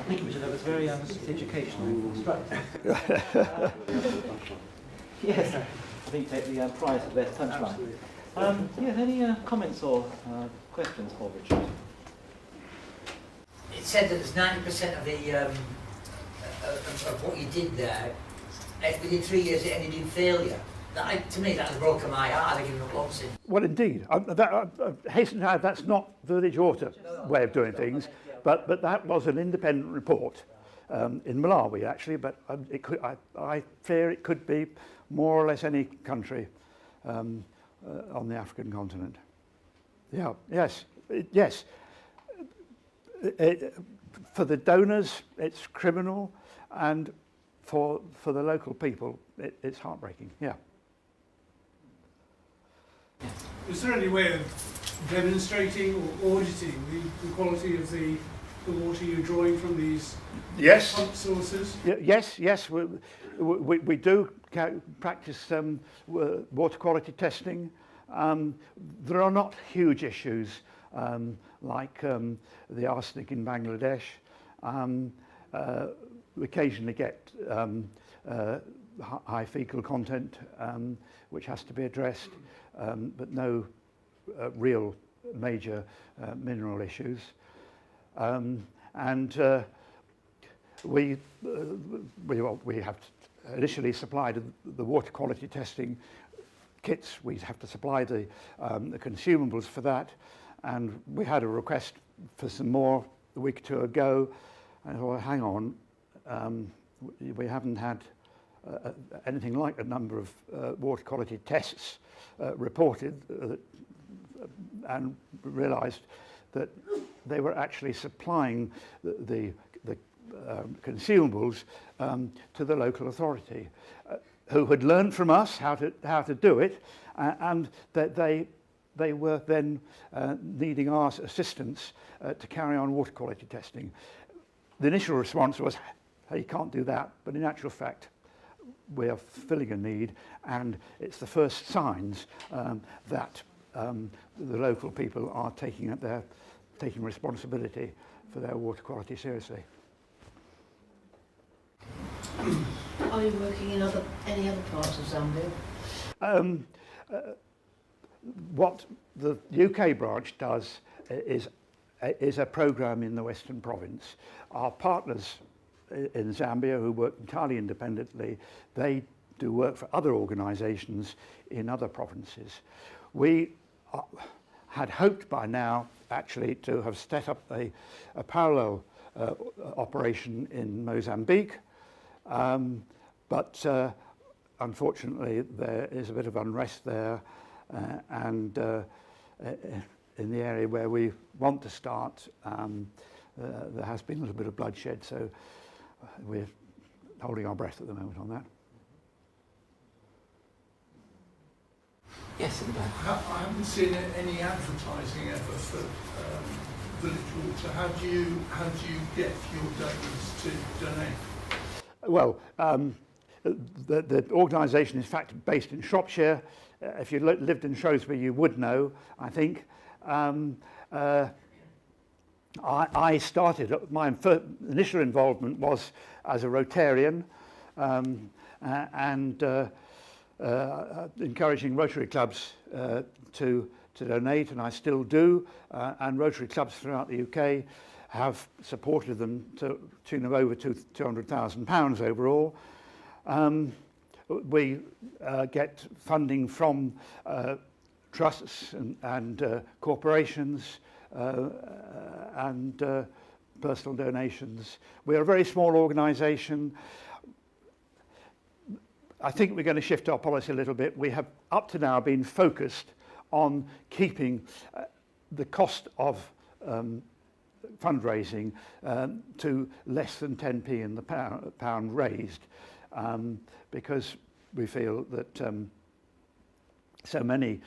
Speaker 5: Thank you, Richard. That was very educational and instructive. Yes, I think take the prize for best punchline. Yeah, any comments or questions for Richard?
Speaker 11: It said that there's 90% of of what you did there, if within 3 years it ended in failure. To me, that has broken my heart. I've given up long since.
Speaker 10: Well, indeed. Hasten to add, that's not the village water way of doing things, but that was an independent report in Malawi, actually, but I fear it could be more or less any country on the African continent. Yeah, yes. For the donors, it's criminal, and for the local people, it's heartbreaking, yeah.
Speaker 12: Is there any way of demonstrating or auditing the quality of the water you're drawing from these pump sources?
Speaker 10: Yes. We do practice water quality testing. There are not huge issues like the arsenic in Bangladesh. We occasionally get high fecal content, which has to be addressed, but no real major mineral issues. We have initially supplied the water quality testing kits. We have to supply the consumables for that, and we had a request for some more a week or two ago. And I thought, hang on, we haven't had anything like a number of water quality tests reported, and realised that they were actually supplying the consumables to the local authority, who had learned from us how to do it, and that they were then needing our assistance to carry on water quality testing. The initial response was, hey, you can't do that, but in actual fact, we are filling a need, and it's the first signs that the local people are taking responsibility for their water quality seriously.
Speaker 6: Are you working in any other parts of Zambia?
Speaker 10: What the UK branch does is a programme in the Western Province. Our partners in Zambia, who work entirely independently, they do work for other organisations in other provinces. We had hoped by now actually to have set up a parallel operation in Mozambique, but unfortunately there is a bit of unrest there, and in the area where we want to start, there has been a little bit of bloodshed, so we're holding our breath at the moment on that.
Speaker 5: Yes, in the back.
Speaker 12: I haven't seen any advertising ever for village water. How do you get your donors to donate?
Speaker 10: Well, the organisation is in fact based in Shropshire. If you lived in Shrewsbury, you would know, I think. I started, my initial involvement was as a Rotarian, and encouraging Rotary clubs to donate, and I still do, and Rotary clubs throughout the UK have supported them to the tune of over £200,000 overall. We get funding from trusts and corporations and personal donations. We're a very small organisation. I think we're going to shift our policy a little bit. We have up to now been focused on keeping the cost of fundraising to less than 10p in the pound raised, because we feel that so many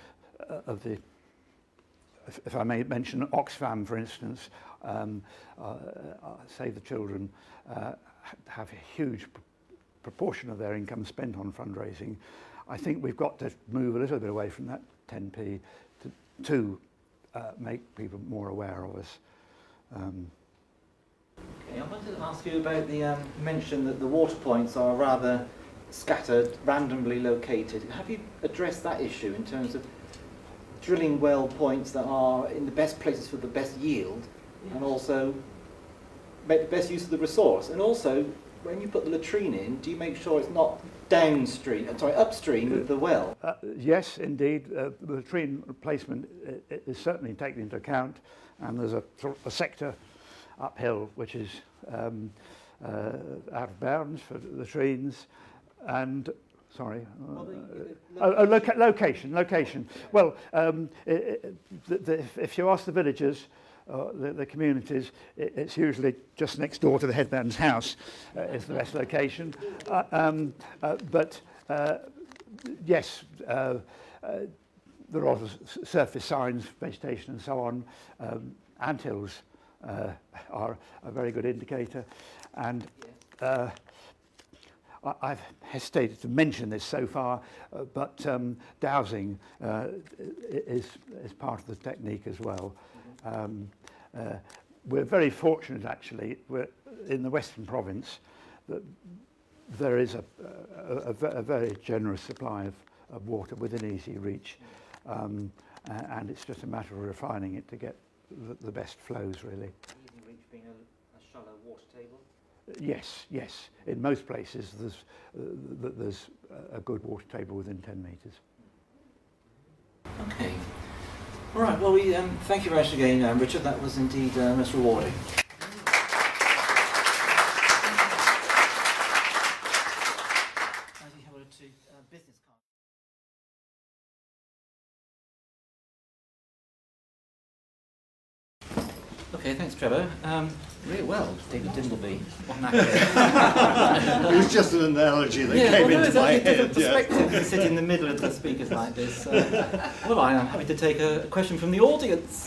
Speaker 10: of the, if I may mention Oxfam for instance, Save the Children, have a huge proportion of their income spent on fundraising. I think we've got to move a little bit away from that 10p to make people more aware of us.
Speaker 5: Okay, I wanted to ask you about the mention that the water points are rather scattered, randomly located. Have you addressed that issue in terms of drilling well points that are in the best places for the best yield, and also make the best use of the resource? And also, when you put the latrine in, do you make sure it's not upstream of the well?
Speaker 10: Yes, indeed. The latrine replacement is certainly taken into account, and there's a sector uphill which is out of bounds for latrines, and location. Well, if you ask the villagers, the communities, it's usually just next door to the headman's house is the best location. But yes, there are surface signs, vegetation and so on. Anthills are a very good indicator, and I've hesitated to mention this so far, but dowsing is part of the technique as well. We're very fortunate, actually. We're in the Western Province that there is a very generous supply of water within easy reach, and it's just a matter of refining it to get the best flows, really.
Speaker 5: Easy reach being a shallow water table?
Speaker 10: Yes. In most places, there's a good water table within 10 metres.
Speaker 5: Okay. All right. Well, we thank you very much again, Richard. That was indeed most rewarding. Business card. Okay, thanks, Trevor. Really well, David Dimbleby.
Speaker 7: It was just an analogy that came into my head.
Speaker 5: Perspective to sit in the middle of the speakers like this. Well, I am happy to take a question from the audience.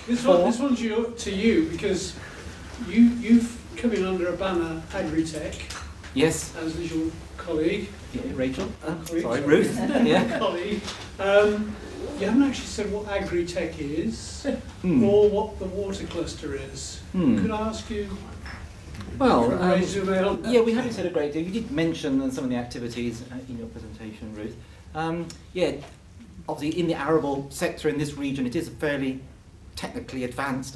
Speaker 12: This one's to you, because you've come in under a banner, Agritech.
Speaker 5: Yes.
Speaker 12: As is your colleague.
Speaker 5: Yeah, Rachel.
Speaker 12: Sorry,
Speaker 5: Ruth. Yeah.
Speaker 12: Colleague. You haven't actually said what Agritech is, or what the water cluster is. Could I ask you?
Speaker 5: Well, yeah, we haven't said a great deal. You did mention some of the activities in your presentation, Ruth. Yeah, obviously in the arable sector in this region, it is a fairly technically advanced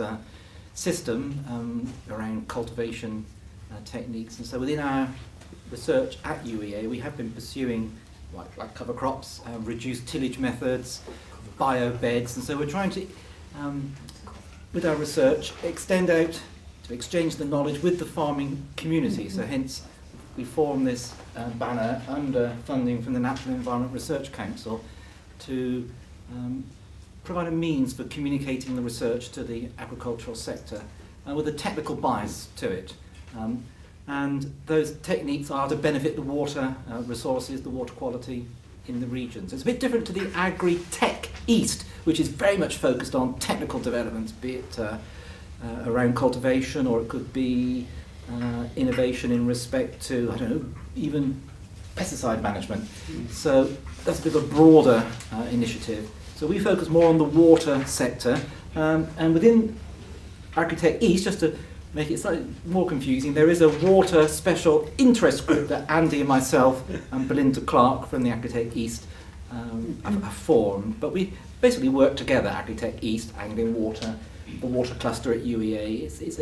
Speaker 5: system around cultivation techniques, and so within our research at UEA, we have been pursuing like cover crops, reduced tillage methods, biobeds, and so we're trying to, with our research, extend out to exchange the knowledge with the farming community. So hence we formed this banner under funding from the Natural Environment Research Council to provide a means for communicating the research to the agricultural sector with a technical bias to it. And those techniques are to benefit the water resources, the water quality in the region. So it's a bit different to the Agritech East, which is very much focused on technical developments, be it around cultivation, or it could be innovation in respect to, I don't know, even pesticide management. So that's a bit of a broader initiative. So we focus more on the water sector, and within Agritech East, just to make it slightly more confusing, there is a water special interest group that Andy and myself and Belinda Clark from the Agritech East have formed. But we basically work together, Agritech East, Anglian Water, the water cluster at UEA. It's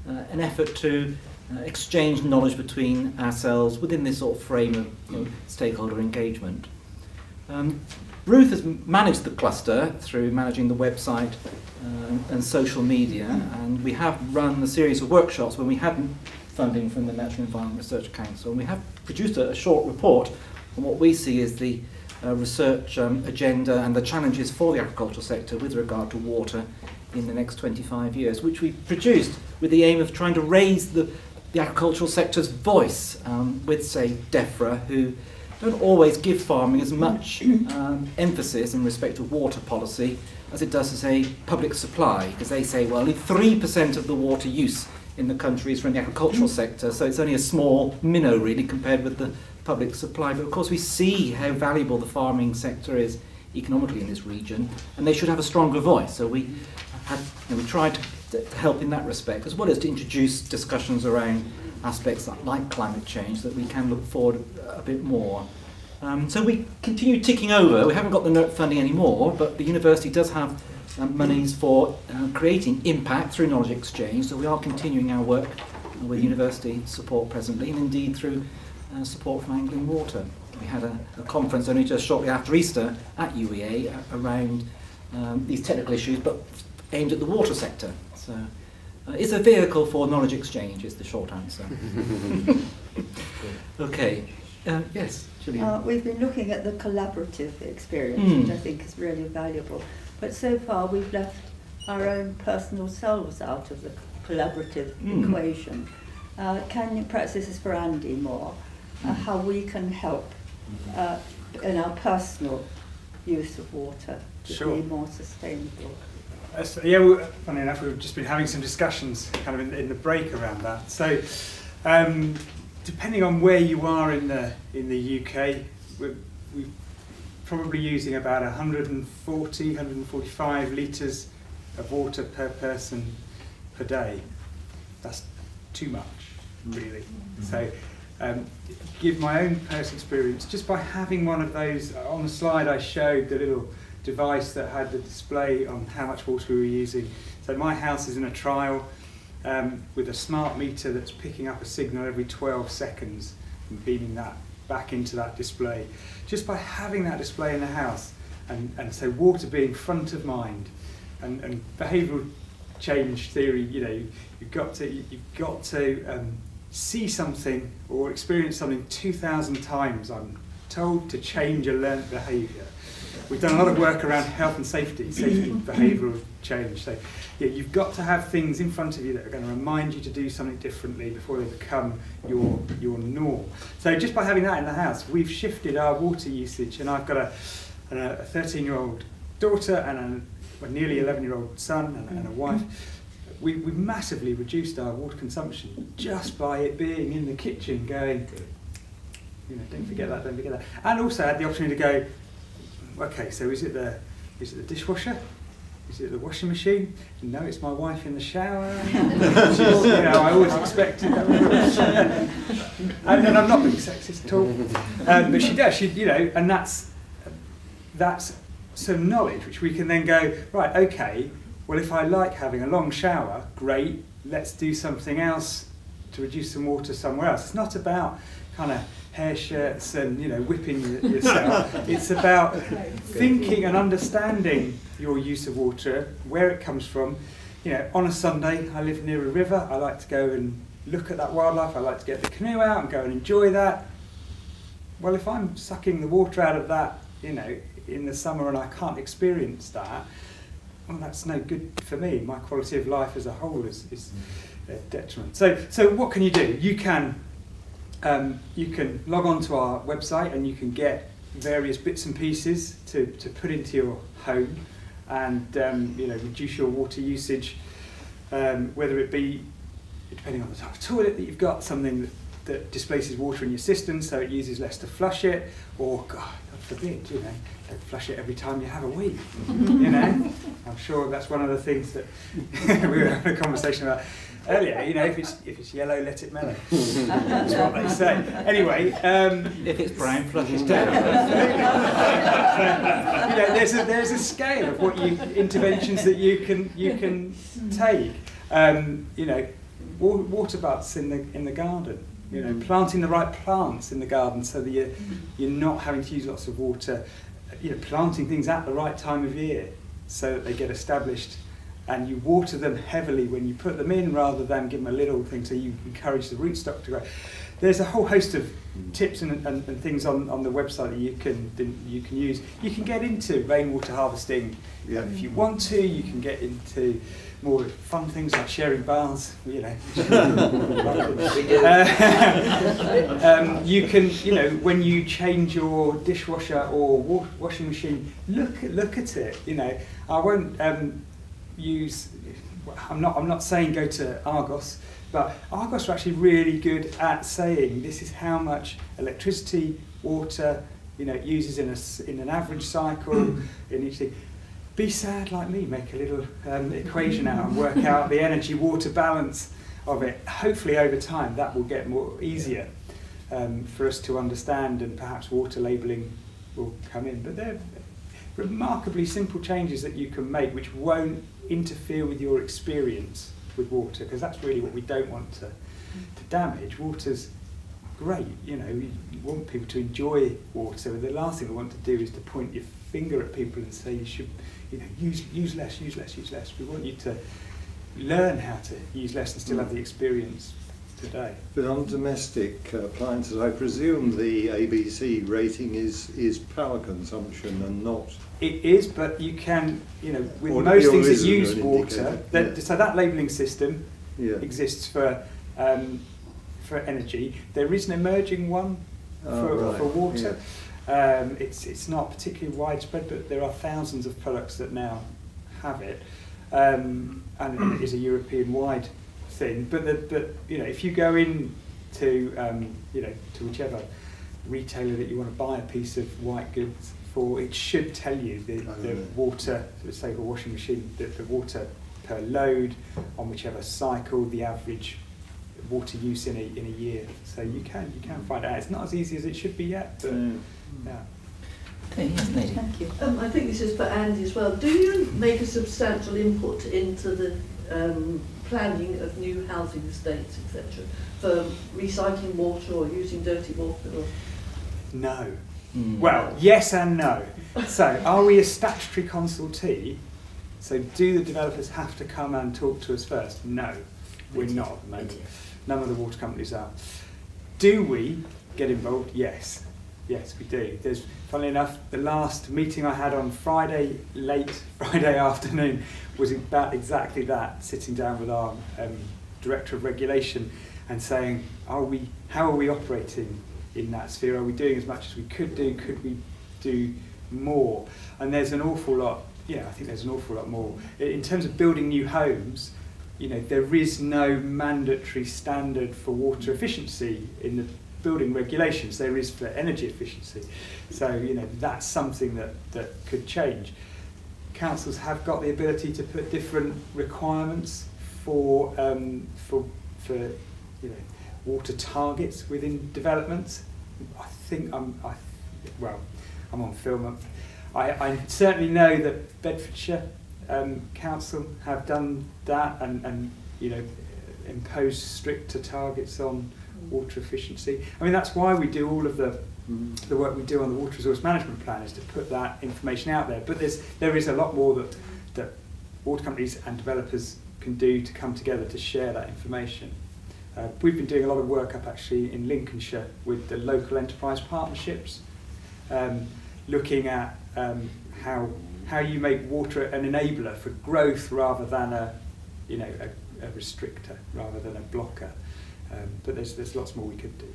Speaker 5: an effort to exchange knowledge between ourselves within this sort of frame of stakeholder engagement. Ruth has managed the cluster through managing the website and social media, and we have run a series of workshops when we hadn't funding from the Natural Environment Research Council, and we have produced a short report on what we see as the research agenda and the challenges for the agricultural sector with regard to water in the next 25 years, which we produced with the aim of trying to raise the agricultural sector's voice with, say, DEFRA, who don't always give farming as much emphasis in respect to water policy as it does to, say, public supply, because they say, well, only 3% of the water use in the country is from the agricultural sector, so it's only a small minnow, really, compared with the public supply. But of course we see how valuable the farming sector is economically in this region, and they should have a stronger voice. So we tried to help in that respect, as well as to introduce discussions around aspects like climate change, that we can look forward a bit more. So we continue ticking over. We haven't got the NERT funding anymore, but the university does have monies for creating impact through knowledge exchange. So we are continuing our work with university support presently, and indeed through support from Anglian Water. We had a conference only just shortly after Easter at UEA around these technical issues, but aimed at the water sector. So it's a vehicle for knowledge exchange, is the short answer. Okay. Yes, Julian.
Speaker 13: We've been looking at the collaborative experience, which I think is really valuable. But so far we've left our own personal selves out of the collaborative equation. Can you, perhaps this is for Andy more, how we can help in our personal use of water to be more sustainable?
Speaker 8: Yeah, well, funny enough, we've just been having some discussions kind of in the break around that. So, depending on where you are in the UK, we're probably using about 140, 145 litres of water per person per day. That's too much, really. So, give my own personal experience, just by having one of those, on the slide I showed the little device that had the display on how much water we were using. So my house is in a trial with a smart meter that's picking up a signal every 12 seconds and beaming that back into that display. Just by having that display in the house, and so water being front of mind, and behavioural change theory, you know, you've got to see something or experience something 2,000 times, I'm told, to change a learnt behaviour. We've done a lot of work around health and safety behavioural change. So yeah, you've got to have things in front of you that are going to remind you to do something differently before they become your norm. So just by having that in the house, we've shifted our water usage, and I've got a 13-year-old daughter and a nearly 11-year-old son and a wife. We've massively reduced our water consumption just by it being in the kitchen going, you know, don't forget that, and also had the opportunity to go, okay, so is it the dishwasher? Is it the washing machine? No, it's my wife in the shower. Which is, you know, I always expected that. And I'm not being sexist at all. But she does, you know, and that's some knowledge which we can then go, right, okay, well, if I like having a long shower, great, let's do something else to reduce some water somewhere else. It's not about kind of hair shirts and, you know, whipping yourself. It's about thinking and understanding your use of water, where it comes from. You know, on a Sunday, I live near a river. I like to go and look at that wildlife. I like to get the canoe out and go and enjoy that. Well, if I'm sucking the water out of that, you know, in the summer, and I can't experience that, well, that's no good for me. My quality of life as a whole is a detriment. So what can you do? You can log on to our website, and you can get various bits and pieces to put into your home, and you know, reduce your water usage. Whether it be, depending on the type of toilet that you've got, something that displaces water in your system, so it uses less to flush it, or God forbid, you know, don't flush it every time you have a wee. You know, I'm sure that's one of the things that we were having a conversation about earlier. You know, if it's yellow, let it mellow. That's what they say. Anyway,
Speaker 5: if it's brown, flush it down.
Speaker 8: You know, there's a scale of interventions that you can take. You know, water butts in the garden. You know, planting the right plants in the garden so that you're not having to use lots of water. You know, planting things at the right time of year so that they get established, and you water them heavily when you put them in rather than give them a little thing, so you encourage the rootstock to grow. There's a whole host of tips and things on the website that you can use. You can get into rainwater harvesting if you want to. You can get into more fun things like sharing baths, you know. You can, you know, when you change your dishwasher or washing machine, look at it. You know, I won't use. I'm not saying go to Argos, but Argos are actually really good at saying this is how much electricity, water, you know, it uses in an average cycle in each thing. Be sad like me, make a little equation out and work out the energy-water balance of it. Hopefully over time that will get easier for us to understand, and perhaps water labelling will come in. But remarkably simple changes that you can make which won't interfere with your experience with water, because that's really what we don't want to damage. Water's great, you know, we want people to enjoy water. The last thing we want to do is to point your finger at people and say you should, you know, use less. We want you to learn how to use less and still have the experience today.
Speaker 7: But on domestic appliances, I presume the ABC rating is power consumption and not...
Speaker 8: It is, but you can, you know, with
Speaker 7: Or
Speaker 8: most things that
Speaker 7: isn't
Speaker 8: use
Speaker 7: an
Speaker 8: water,
Speaker 7: indicator,
Speaker 8: so that labelling system
Speaker 7: Yeah.
Speaker 8: exists for energy. There is an emerging one for water. It's not particularly widespread, but there are thousands of products that now have it, and it is a European-wide thing. But you know, if you go in to you know, to whichever retailer that you want to buy a piece of white goods for, it should tell you the water, let's say for a washing machine, the water per load on whichever cycle, the average water use in a year. So you can find out. It's not as easy as it should be yet, but yeah.
Speaker 6: Okay, yes, lady.
Speaker 13: Thank you.
Speaker 14: I think this is for Andy as well. Do you make a substantial input into the planning of new housing estates, etc., for recycling water or using dirty water? Or?
Speaker 8: No. Well, yes and no. So, are we a statutory consultee? So, do the developers have to come and talk to us first? No, we're not at the moment. None of the water companies are. Do we get involved? Yes. Yes, we do. There's, funnily enough, the last meeting I had on Friday, late Friday afternoon, was about exactly that, sitting down with our Director of Regulation and saying, how are we operating in that sphere? Are we doing as much as we could do? Could we do more? And there's an awful lot, I think there's an awful lot more. In terms of building new homes, there is no mandatory standard for water efficiency in the building regulations. There is for energy efficiency. So, that's something that could change. Councils have got the ability to put different requirements for water targets within developments. I think I'm on film. I certainly know that Bedfordshire Council have done that and imposed stricter targets on water efficiency. I mean, that's why we do all of the work we do on the water resource management plan, is to put that information out there. But there is a lot more that water companies and developers can do to come together to share that information. We've been doing a lot of work up actually in Lincolnshire with the local enterprise partnerships, looking at how you make water an enabler for growth rather than a restrictor, rather than a blocker. But there's lots more we could do.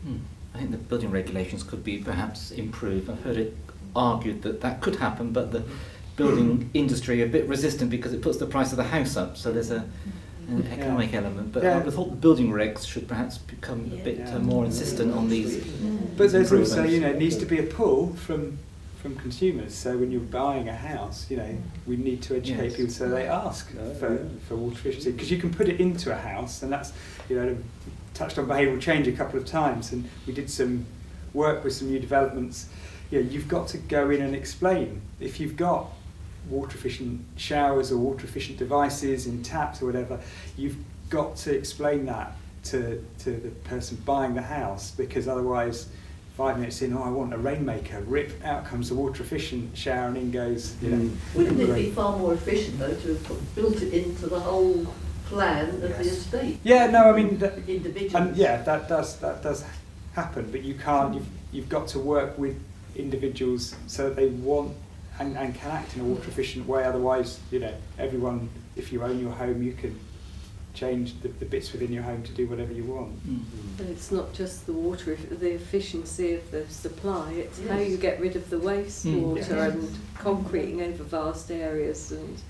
Speaker 15: I think the building regulations could be perhaps improved. I've heard it argued that could happen, but the building industry are a bit resistant because it puts the price of the house up, so there's an economic element. But I would have thought the building regs should perhaps become a bit more insistent on these.
Speaker 8: But there's also, it needs to be a pull from consumers. So when you're buying a house, we need to educate people so they ask for water efficiency, because you can put it into a house, and that's, touched on behavioural change a couple of times, and we did some work with some new developments. You've got to go in and explain. If you've got water efficient showers or water efficient devices in taps or whatever, you've got to explain that to the person buying the house, because otherwise 5 minutes in, I want a rainmaker, rip, out comes the water efficient shower and in goes,
Speaker 14: Wouldn't it be far more efficient though to have built it into the whole plan of the estate?
Speaker 8: Yeah, no, I mean,
Speaker 14: individuals.
Speaker 8: And that does happen, but you can't. You've got to work with individuals so that they want and can act in a water efficient way. Otherwise, everyone, if you own your home, you can change the bits within your home to do whatever you want.
Speaker 6: And it's not just the water, the efficiency of the supply, it's how you get rid of the wastewater and concreting over vast areas and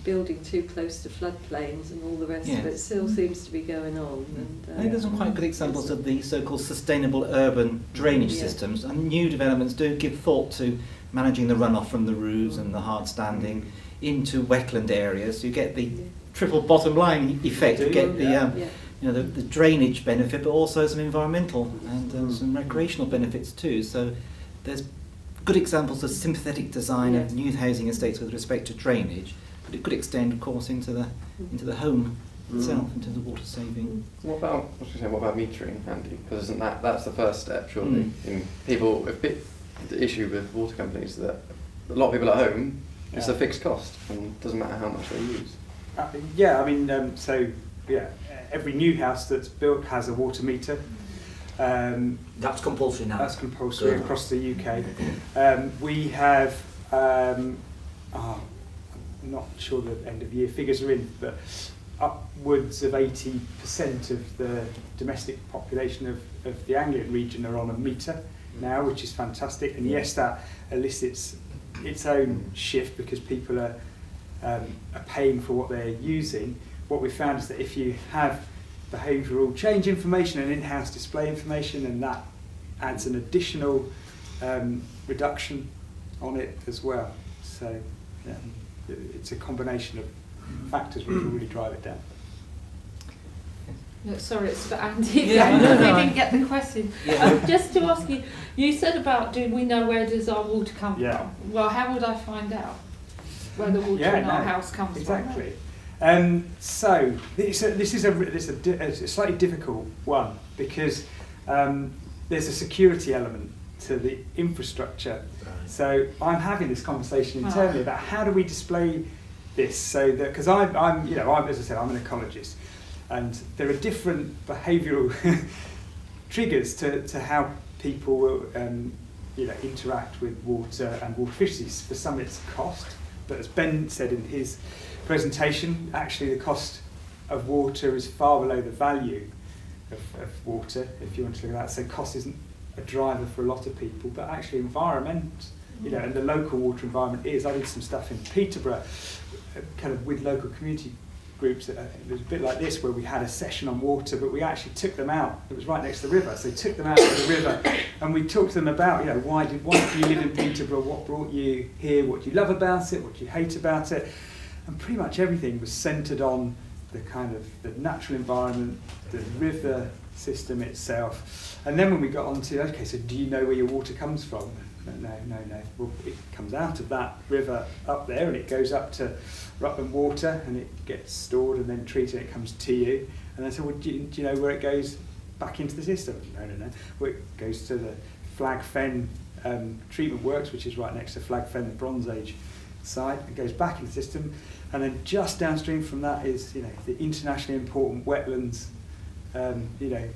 Speaker 6: building too close to floodplains and all the rest of it still seems to be going on. And,
Speaker 15: I think there's some quite good examples of the so-called sustainable urban drainage systems, and new developments do give thought to managing the runoff from the roofs and the hard standing into wetland areas. You get the triple bottom line effect. You get the drainage benefit, but also some environmental and some recreational benefits too. So there's good examples of sympathetic design of new housing estates with respect to drainage, but it could extend, of course, into the home itself, in terms of water saving.
Speaker 1: What about metering, Andy? Because isn't that's the first step, surely? In people, the issue with water companies that a lot of people at home, it's a fixed cost, and it doesn't matter how much they use.
Speaker 8: Every new house that's built has a water meter.
Speaker 11: That's compulsory now.
Speaker 8: That's compulsory across the UK. We have, I'm not sure the end of year figures are in, but upwards of 80% of the domestic population of the Anglian region are on a meter now, which is fantastic. And yes, that elicits its own shift because people are paying for what they're using. What we found is that if you have behavioural change information and in-house display information, and that adds an additional reduction on it as well. So it's a combination of factors which will really drive it down.
Speaker 16: No, sorry, it's for Andy. We didn't get the question. Just to ask you, you said about do we know where does our water come from? Well, how would I find out where the water in our house comes from?
Speaker 8: Exactly. So this is a slightly difficult one because there's a security element to the infrastructure. So I'm having this conversation internally about how do we display this, so that because I'm as I said, I'm an ecologist, and there are different behavioural triggers to how people will interact with water and water efficiency. For some it's cost, but as Ben said in his presentation, actually the cost of water is far below the value of water, if you want to look at that. So cost isn't a driver for a lot of people, but actually environment, and the local water environment is. I did some stuff in Peterborough, kind of with local community groups. It was a bit like this, where we had a session on water, but we actually took them out. It was right next to the river, so we took them out to the river, and we talked to them about, why do you live in Peterborough? What brought you here? What do you love about it? What do you hate about it? And pretty much everything was centred on the kind of the natural environment, the river system itself. And then when we got on to, okay, so do you know where your water comes from? No. Well, it comes out of that river up there and it goes up to Rutland Water and it gets stored and then treated and it comes to you. And I said, well, do you know where it goes back into the system? No. Well, it goes to the Flag Fen treatment works, which is right next to Flag Fen, the Bronze Age site. It goes back into the system. And then just downstream from that is, the internationally important wetlands,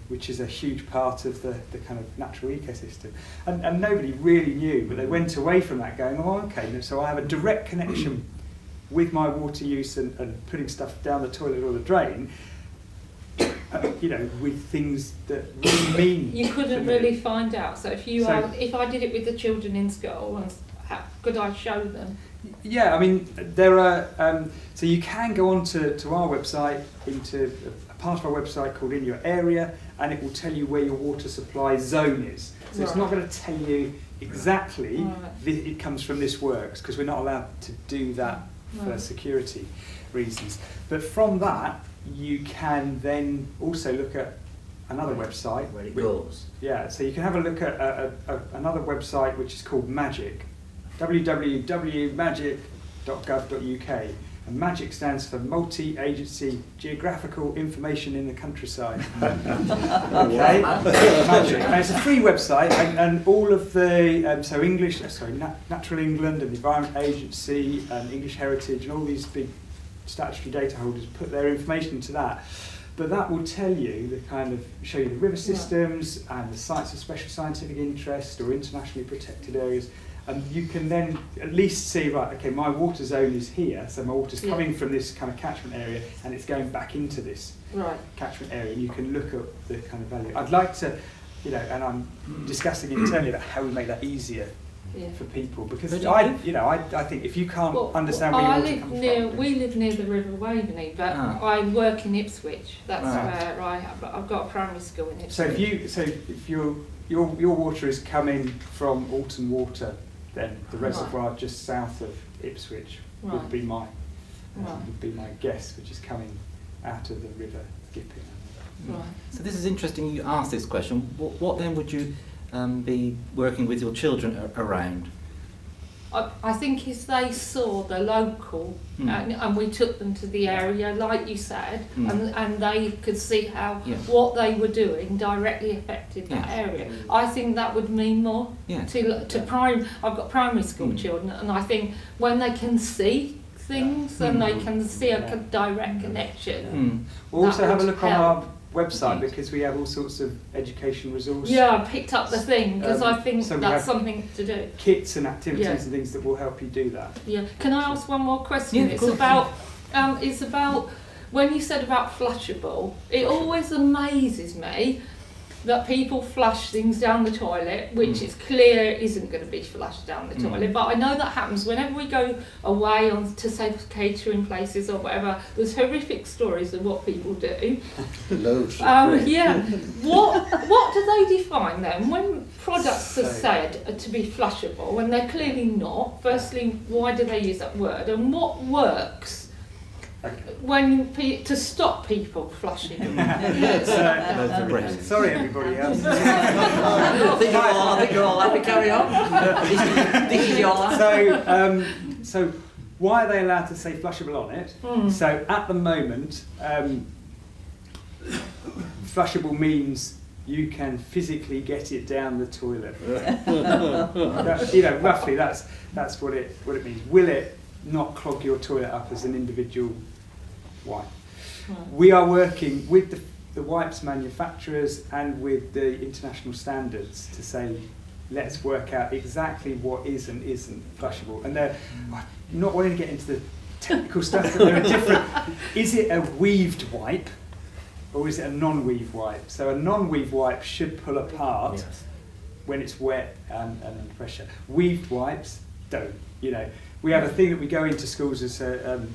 Speaker 8: which is a huge part of the kind of natural ecosystem. And nobody really knew, but they went away from that going, oh, okay, so I have a direct connection with my water use and putting stuff down the toilet or the drain, with things that really mean.
Speaker 16: You couldn't really find out. So if I did it with the children in school, could I show them?
Speaker 8: Yeah, I mean, there are, so you can go on to our website, into a part of our website called In Your Area, and it will tell you where your water supply zone is. So it's not going to tell you exactly it comes from this works, because we're not allowed to do that for security reasons. But from that, you can then also look at another website.
Speaker 11: Where it goes.
Speaker 8: Yeah, so you can have a look at another website which is called Magic. www.magic.gov.uk, and MAGIC stands for Multi-Agency Geographical Information in the Countryside. Okay, MAGIC. And it's a free website, and all of the Natural England and the Environment Agency and English Heritage and all these big statutory data holders put their information into that. But that will tell you show you the river systems and the sites of special scientific interest or internationally protected areas. And you can then at least see, right, okay, my water zone is here, so my water's coming from this kind of catchment area and it's going back into this catchment area. You can look at the kind of value. I'd like to, and I'm discussing internally about how we make that easier for people, because I think if you can't understand where your water comes from.
Speaker 16: We live near the River Waveney, but I work in Ipswich. That's where I've got a primary school in Ipswich.
Speaker 8: So if your water is coming from Alton Water, then the reservoir just south of Ipswich would be my guess, which is coming out of the River Gipping.
Speaker 15: Right. So this is interesting. You asked this question. What then would you be working with your children around?
Speaker 16: I think if they saw the local and we took them to the area, like you said, and they could see how what they were doing directly affected that area, I think that would mean more to prime. I've got primary school children, and I think when they can see things and they can see a direct connection.
Speaker 8: We'll also have a look
Speaker 16: help.
Speaker 8: on our website because we have all sorts of education resources.
Speaker 16: Yeah, I picked up the thing because I think
Speaker 8: so
Speaker 16: that's something to do.
Speaker 8: Kits and activities and things that will help you do that.
Speaker 16: Yeah. Can I ask one more question?
Speaker 8: Yeah,
Speaker 16: it's about when you said about flushable. It always amazes me that people flush things down the toilet, which is clear isn't going to be flushed down the toilet. But I know that happens whenever we go away on to say catering places or whatever. There's horrific stories of what people do.
Speaker 17: Loads.
Speaker 16: Yeah. What do they define then when products are said to be flushable when they're clearly not? Firstly, why do they use that word, and what works? When to stop people flushing.
Speaker 8: Sorry, everybody else.
Speaker 11: I think you're all happy. Carry on. This is your last.
Speaker 8: So why are they allowed to say flushable on it? So at the moment, flushable means you can physically get it down the toilet. Roughly that's what it means. Will it not clog your toilet up as an individual wipe? We are working with the wipes manufacturers and with the international standards to say, let's work out exactly what is and isn't flushable. And they're not wanting to get into the technical stuff, but there are different. Is it a weaved wipe or is it a non-weave wipe? So a non-weave wipe should pull apart when it's wet and under pressure. Weaved wipes don't. We have a thing that we go into schools as a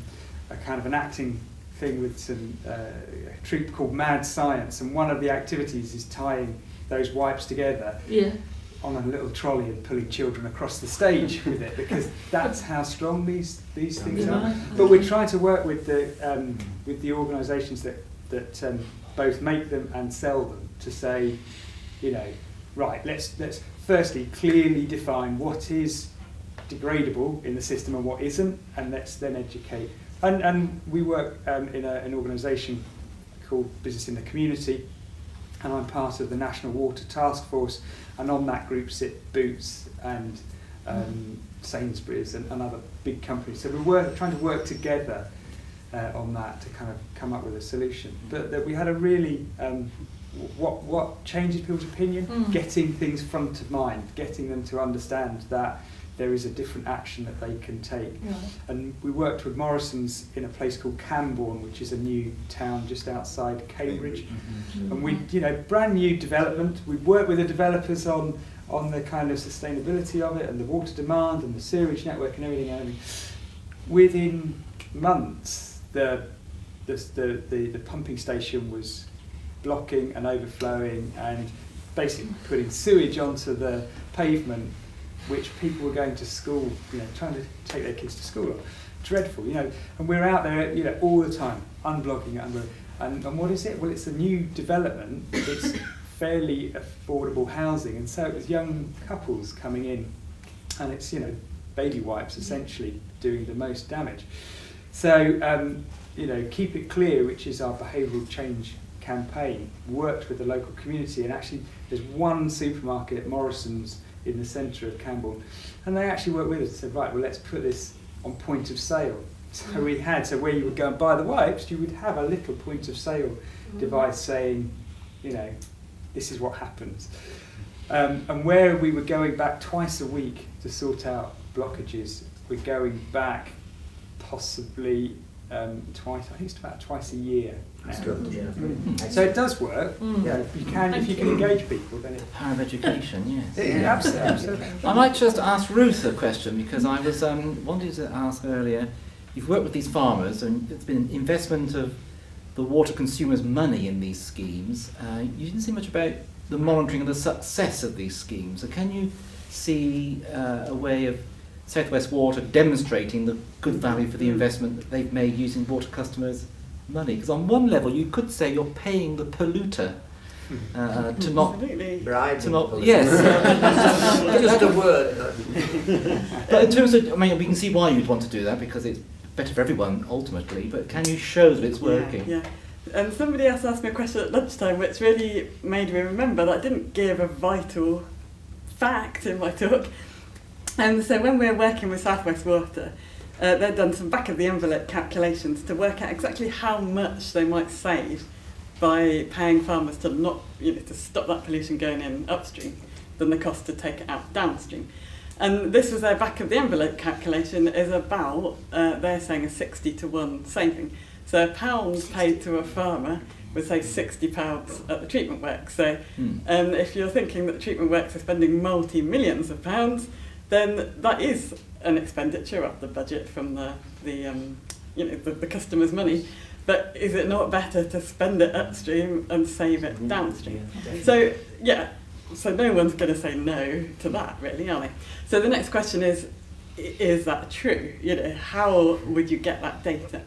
Speaker 8: kind of an acting thing with some a troupe called Mad Science, and one of the activities is tying those wipes together on a little trolley and pulling children across the stage with it, because that's how strong these things are. But we're trying to work with the organisations that both make them and sell them to say, right, let's firstly clearly define what is degradable in the system and what isn't, and let's then educate. And we work in an organisation called Business in the Community, and I'm part of the National Water Task Force, and on that group sit Boots and Sainsbury's and other big companies. So we're trying to work together on that to kind of come up with a solution. But that we had a really, what changes people's opinion? Getting things front of mind, getting them to understand that there is a different action that they can take. And we worked with Morrison's in a place called Camborne, which is a new town just outside Cambridge. And we, brand new development. We worked with the developers on the kind of sustainability of it and the water demand and the sewerage network and everything. Within months, the pumping station was blocking and overflowing and basically putting sewage onto the pavement, which people were going to school, trying to take their kids to school. Dreadful, and we're out there, all the time, unblocking it. And what is it? Well, it's a new development. It's fairly affordable housing, and so it was young couples coming in, and it's, baby wipes essentially doing the most damage. So, Keep It Clear, which is our behavioural change campaign, worked with the local community, and actually there's one supermarket at Morrison's in the centre of Camborne, and they actually worked with us and said, right, well, let's put this on point of sale. So where you would go and buy the wipes, you would have a little point of sale device saying, this is what happens. And where we were going back twice a week to sort out blockages, we're going back possibly twice, I think it's about twice a year.
Speaker 17: That's good.
Speaker 8: So it does work. If you can engage people, then it.
Speaker 15: Power of education, yes.
Speaker 8: Absolutely.
Speaker 15: I might just ask Ruth a question, because I was wanting to ask earlier. You've worked with these farmers, and it's been investment of the water consumers' money in these schemes. You didn't see much about the monitoring and the success of these schemes. So can you see a way of South West Water demonstrating the good value for the investment that they've made using water customers' money? Because on one level you could say you're paying the polluter to not
Speaker 14: Absolutely.
Speaker 15: to not yes.
Speaker 11: Just a word.
Speaker 15: But in terms of, I mean, we can see why you'd want to do that because it's better for everyone ultimately. But can you show that it's working?
Speaker 18: Yeah. And somebody else asked me a question at lunchtime, which really made me remember that I didn't give a vital fact in my talk. And so when we were working with South West Water, they'd done some back-of-the-envelope calculations to work out exactly how much they might save by paying farmers to not, to stop that pollution going in upstream than the cost to take it out downstream. And this was their back-of-the-envelope calculation is about, they're saying a 60-to-1 saving. So £1 paid to a farmer would save £60 at the treatment works. So if you're thinking that the treatment works are spending multi-millions of pounds, then that is an expenditure of the budget from the customer's money. But is it not better to spend it upstream and save it downstream? So so no one's going to say no to that, really, are they? So the next question is that true? How would you get that data?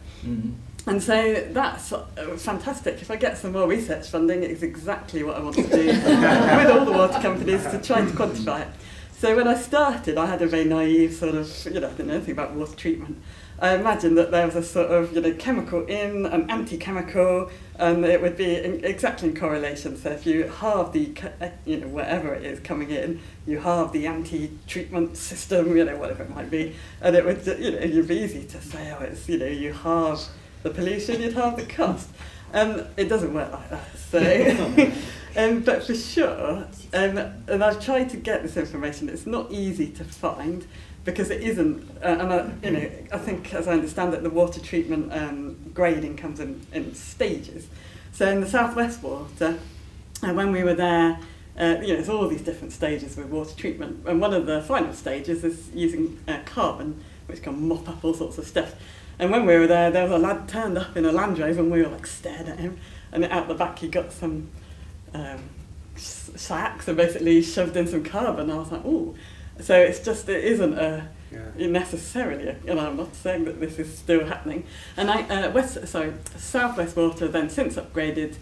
Speaker 18: And so that's fantastic. If I get some more research funding, it's exactly what I want to do with all the water companies to try to quantify it. So when I started, I had a very naive sort of, I didn't know anything about water treatment. I imagined that there was a sort of, chemical in, an anti-chemical, and it would be exactly in correlation. So if you halve the, whatever it is coming in, you halve the anti-treatment system, whatever it might be, and it would, it'd be easy to say, it's, you halve the pollution, you'd halve the cost. And it doesn't work like that. So, but for sure, and I've tried to get this information. It's not easy to find because it isn't. I think, as I understand it, the water treatment grading comes in stages. So in the South West Water, when we were there, there's all these different stages with water treatment, and one of the final stages is using carbon, which can mop up all sorts of stuff. And when we were there was a lad turned up in a Land Rover and we were stared at him, and out the back he got some sacks and basically shoved in some carbon. I was like, ooh. So it isn't necessarily, I'm not saying that this is still happening. And South West Water then since upgraded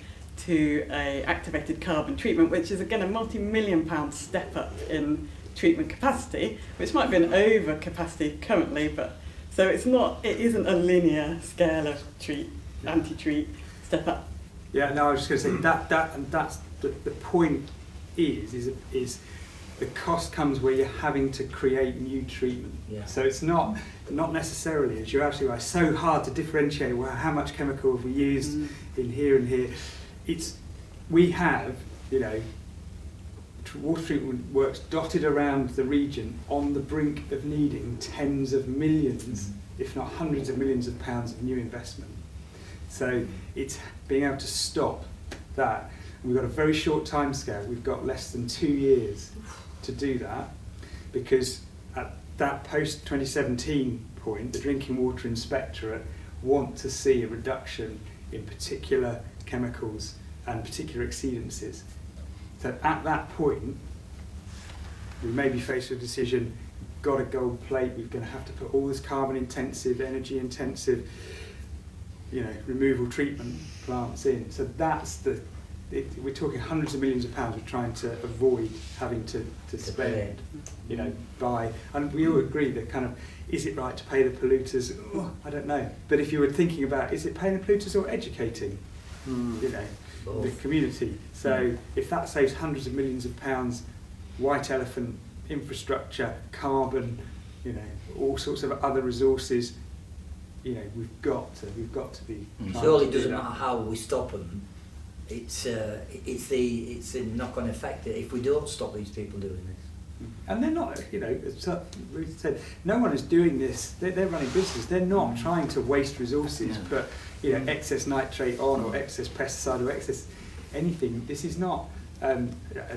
Speaker 18: to a activated carbon treatment, which is again a multi-million-pound step up in treatment capacity, which might be an over capacity currently, but so it isn't a linear scale of anti-treat, step up.
Speaker 8: Yeah, no, I was just going to say that's the point is the cost comes where you're having to create new treatment. Yeah. So it's not necessarily, as you're absolutely right, so hard to differentiate how much chemical have we used in here and here. We have, water treatment works dotted around the region on the brink of needing tens of millions, if not hundreds of millions of pounds of new investment. So it's being able to stop that. We've got a very short time scale. We've got less than 2 years to do that, because at that post-2017 point, the Drinking Water Inspectorate want to see a reduction in particular chemicals and particular exceedances. So at that point, we may be faced with a decision, got a gold plate, we're going to have to put all this carbon intensive, energy intensive, removal treatment plants in. So that's we're talking hundreds of millions of pounds we're trying to avoid having to spend, and we all agree that kind of, is it right to pay the polluters? Oh, I don't know. But if you were thinking about, is it paying the polluters or educating, the community? So if that saves hundreds of millions of pounds, white elephant infrastructure, carbon, all sorts of other resources, we've got to be.
Speaker 11: Surely it doesn't matter how we stop them. It's the knock-on effect if we don't stop these people doing this.
Speaker 8: And they're not, as Ruth said, no one is doing this. They're running business. They're not trying to waste resources, but excess nitrate on or excess pesticide or excess anything. This is not a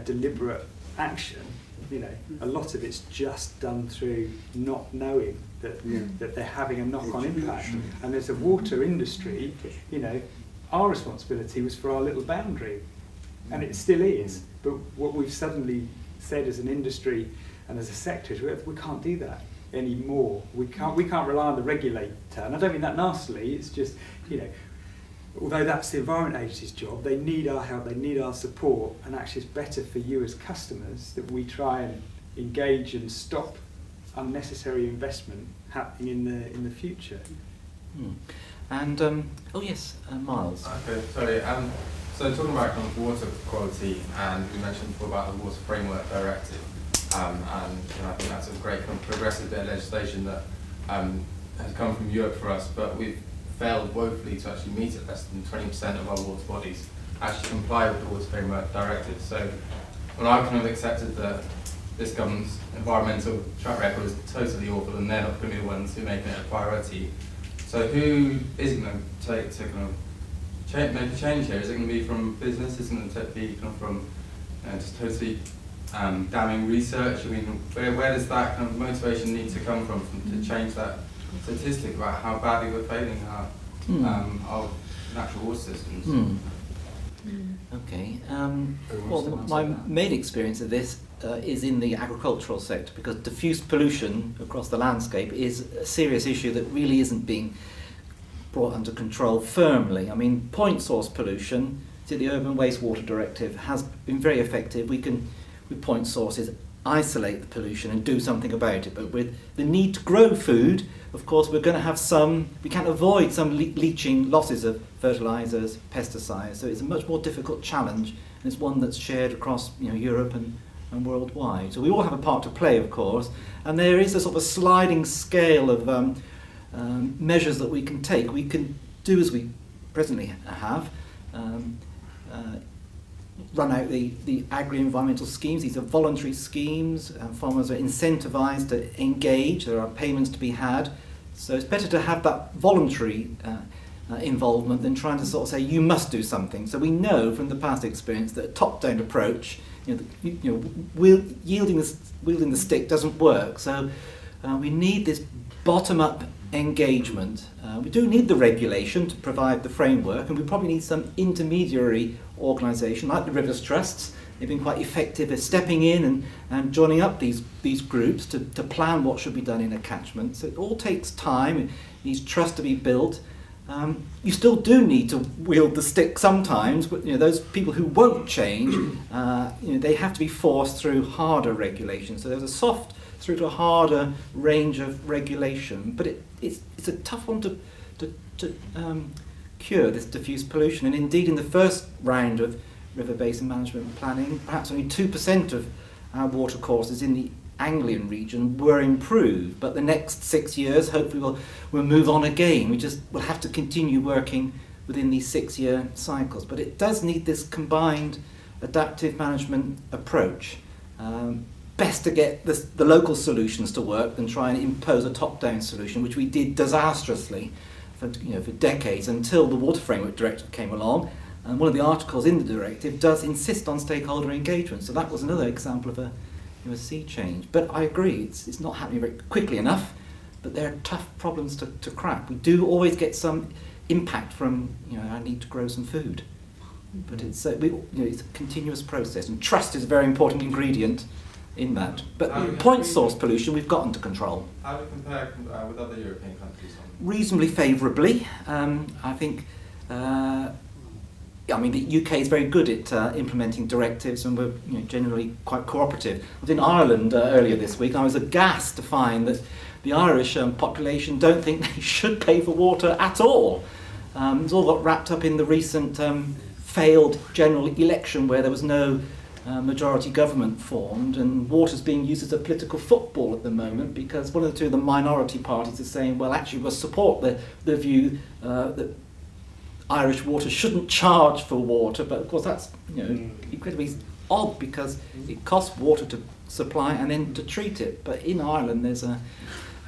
Speaker 8: deliberate action. A lot of it's just done through not knowing that they're having a knock-on impact. And as a water industry, our responsibility was for our little boundary, and it still is. But what we've suddenly said as an industry and as a sector is we can't do that anymore. We can't rely on the regulator, and I don't mean that nastily. It's just although that's the Environment Agency's job, they need our help, they need our support, and actually it's better for you as customers that we try and engage and stop unnecessary investment happening in the future.
Speaker 15: And oh yes, Miles.
Speaker 19: Okay, sorry. So talking about kind of water quality, and we mentioned before about the Water Framework Directive, and I think that's a great kind of progressive bit of legislation that has come from Europe for us, but we've failed woefully to actually meet it. Less than 20% of our water bodies actually comply with the Water Framework Directive. So when I kind of accepted that this government's environmental track record is totally awful and they're not going to be the ones who make it a priority. So who is going to take to kind of make a change here? Is it going to be from business? Is it going to be kind of from just totally damning research? I mean, where does that kind of motivation need to come from to change that statistic about how badly we're failing our natural water systems?
Speaker 15: Okay. Well, my main experience of this is in the agricultural sector, because diffuse pollution across the landscape is a serious issue that really isn't being brought under control firmly. I mean, point source pollution, the Urban Wastewater Directive, has been very effective. We can, with point sources, isolate the pollution and do something about it. But with the need to grow food, of course, we're going to have we can't avoid some leaching losses of fertilisers, pesticides. So it's a much more difficult challenge, and it's one that's shared across Europe and worldwide. So we all have a part to play, of course, and there is a sort of a sliding scale of measures that we can take. We can do as we presently have, run out the agri-environmental schemes. These are voluntary schemes. Farmers are incentivised to engage. There are payments to be had. So it's better to have that voluntary involvement than trying to sort of say you must do something. So we know from the past experience that a top-down approach, wielding the stick doesn't work. So we need this bottom-up engagement. We do need the regulation to provide the framework, and we probably need some intermediary organisation like the Rivers Trusts. They've been quite effective at stepping in and joining up these groups to plan what should be done in a catchment. So it all takes time. It needs trust to be built. You still do need to wield the stick sometimes, but those people who won't change, they have to be forced through harder regulation. So there's a soft through to a harder range of regulation, but it's a tough one to cure, this diffuse pollution. And indeed, in the first round of river basin management planning, perhaps only 2% of our water courses in the Anglian region were improved, but the next 6 years hopefully we'll move on again. We'll have to continue working within these 6-year cycles, but it does need this combined adaptive management approach. Best to get the local solutions to work than try and impose a top-down solution, which we did disastrously for decades until the Water Framework Directive came along. And one of the articles in the directive does insist on stakeholder engagement. So that was another example of a sea change. But I agree, it's not happening very quickly enough, but there are tough problems to crack. We do always get some impact from our need to grow some food. But it's a continuous process, and trust is a very important ingredient in that. But point source pollution we've got under control.
Speaker 19: How do you compare with other European countries?
Speaker 15: Reasonably favourably. I think the UK is very good at implementing directives, and we're generally quite cooperative. I was in Ireland earlier this week, and I was aghast to find that the Irish population don't think they should pay for water at all. It's all got wrapped up in the recent failed general election where there was no majority government formed, and water's being used as a political football at the moment because one of the minority parties is saying, well, actually we'll support the view that Irish water shouldn't charge for water, but of course that's incredibly odd because it costs water to supply and then to treat it. But in Ireland there's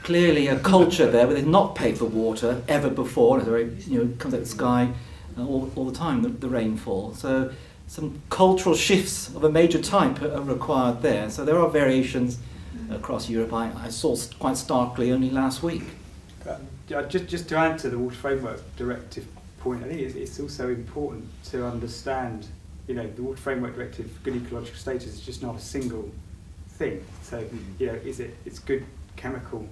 Speaker 15: clearly a culture there where they've not paid for water ever before. It comes out of the sky all the time, the rainfall. So some cultural shifts of a major type are required there. So there are variations across Europe. I saw quite starkly only last week.
Speaker 8: Just to add to the Water Framework Directive point, I think it's also important to understand, the Water Framework Directive, good ecological status is just not a single thing. So, it's good chemical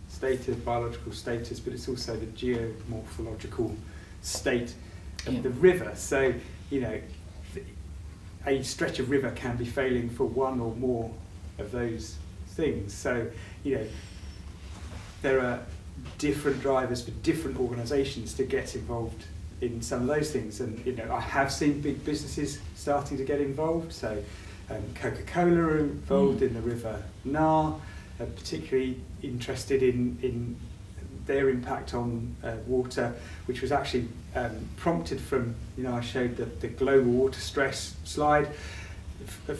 Speaker 8: status, biological status, but it's also the geomorphological state of the river. So, you know, a stretch of river can be failing for one or more of those things. So, you know, there are different drivers for different organisations to get involved in some of those things. And, you know, I have seen big businesses starting to get involved. So Coca-Cola are involved in the River Nar, particularly interested in their impact on water, which was actually prompted from, you know, I showed the global water stress slide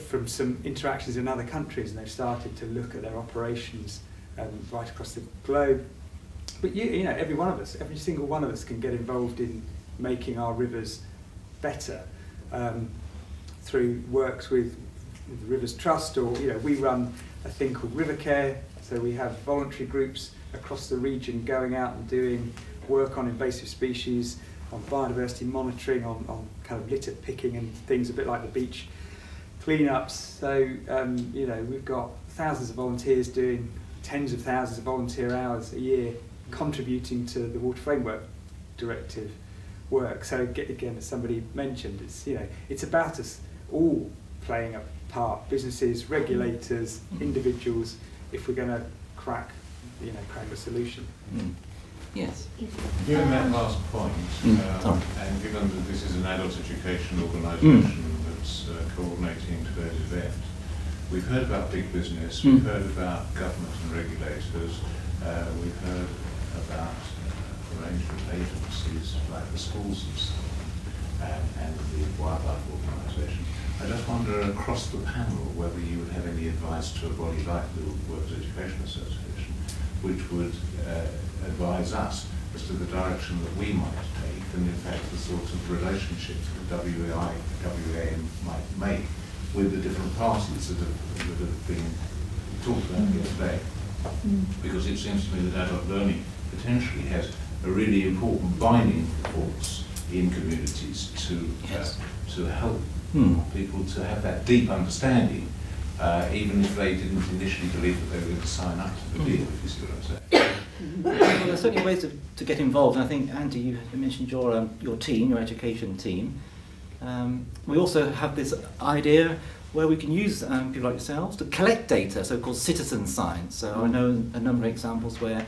Speaker 8: from some interactions in other countries, and they've started to look at their operations right across the globe. But you know, every single one of us can get involved in making our rivers better through works with the Rivers Trust, or, you know, we run a thing called River Care, so we have voluntary groups across the region going out and doing work on invasive species, on biodiversity monitoring, on kind of litter picking and things, a bit like the beach cleanups. So you know, we've got thousands of volunteers doing tens of thousands of volunteer hours a year contributing to the Water Framework Directive work. So again, as somebody mentioned, it's, you know, it's about us all playing a part, businesses, regulators, individuals, if we're going to crack a solution.
Speaker 15: Yes.
Speaker 20: Given that last point, and given that this is an adult education organisation that's coordinating today's event, we've heard about big business, we've heard about government and regulators, we've heard about a range of agencies like the school system and the wildlife organisation. I just wonder, across the panel, whether you would have any advice to a body like the Workers' Education Association, which would advise us as to the direction that we might take, and in fact the sorts of relationships that WAM might make with the different parties that have been talked about here today. Because it seems to me that adult learning potentially has a really important binding force in communities to help people to have that deep understanding, even if they didn't initially believe that they were going to sign up to the deal, if you see what I'm saying.
Speaker 15: Well, there are certainly ways to get involved. And I think, Andy, you mentioned your team, your education team. We also have this idea where we can use people like yourselves to collect data, so-called citizen science. So I know a number of examples where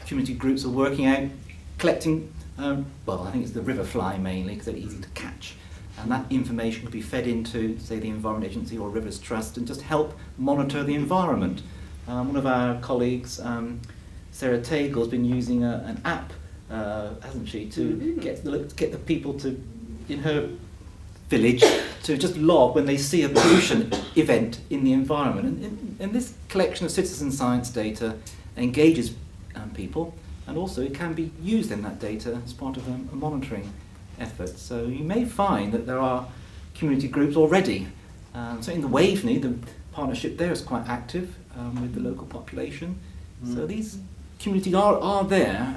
Speaker 15: community groups are working out, collecting, well, I think it's the river fly mainly, because they're easy to catch. And that information could be fed into, say, the Environment Agency or Rivers Trust, and just help monitor the environment. One of our colleagues, Sarah Tagle, has been using an app, hasn't she, to get the people to, in her village, to just log when they see a pollution event in the environment. And this collection of citizen science data engages people, and also it can be used in that data as part of a monitoring effort. So you may find that there are community groups already. So in the Waveney, the partnership there is quite active with the local population. So these communities are there,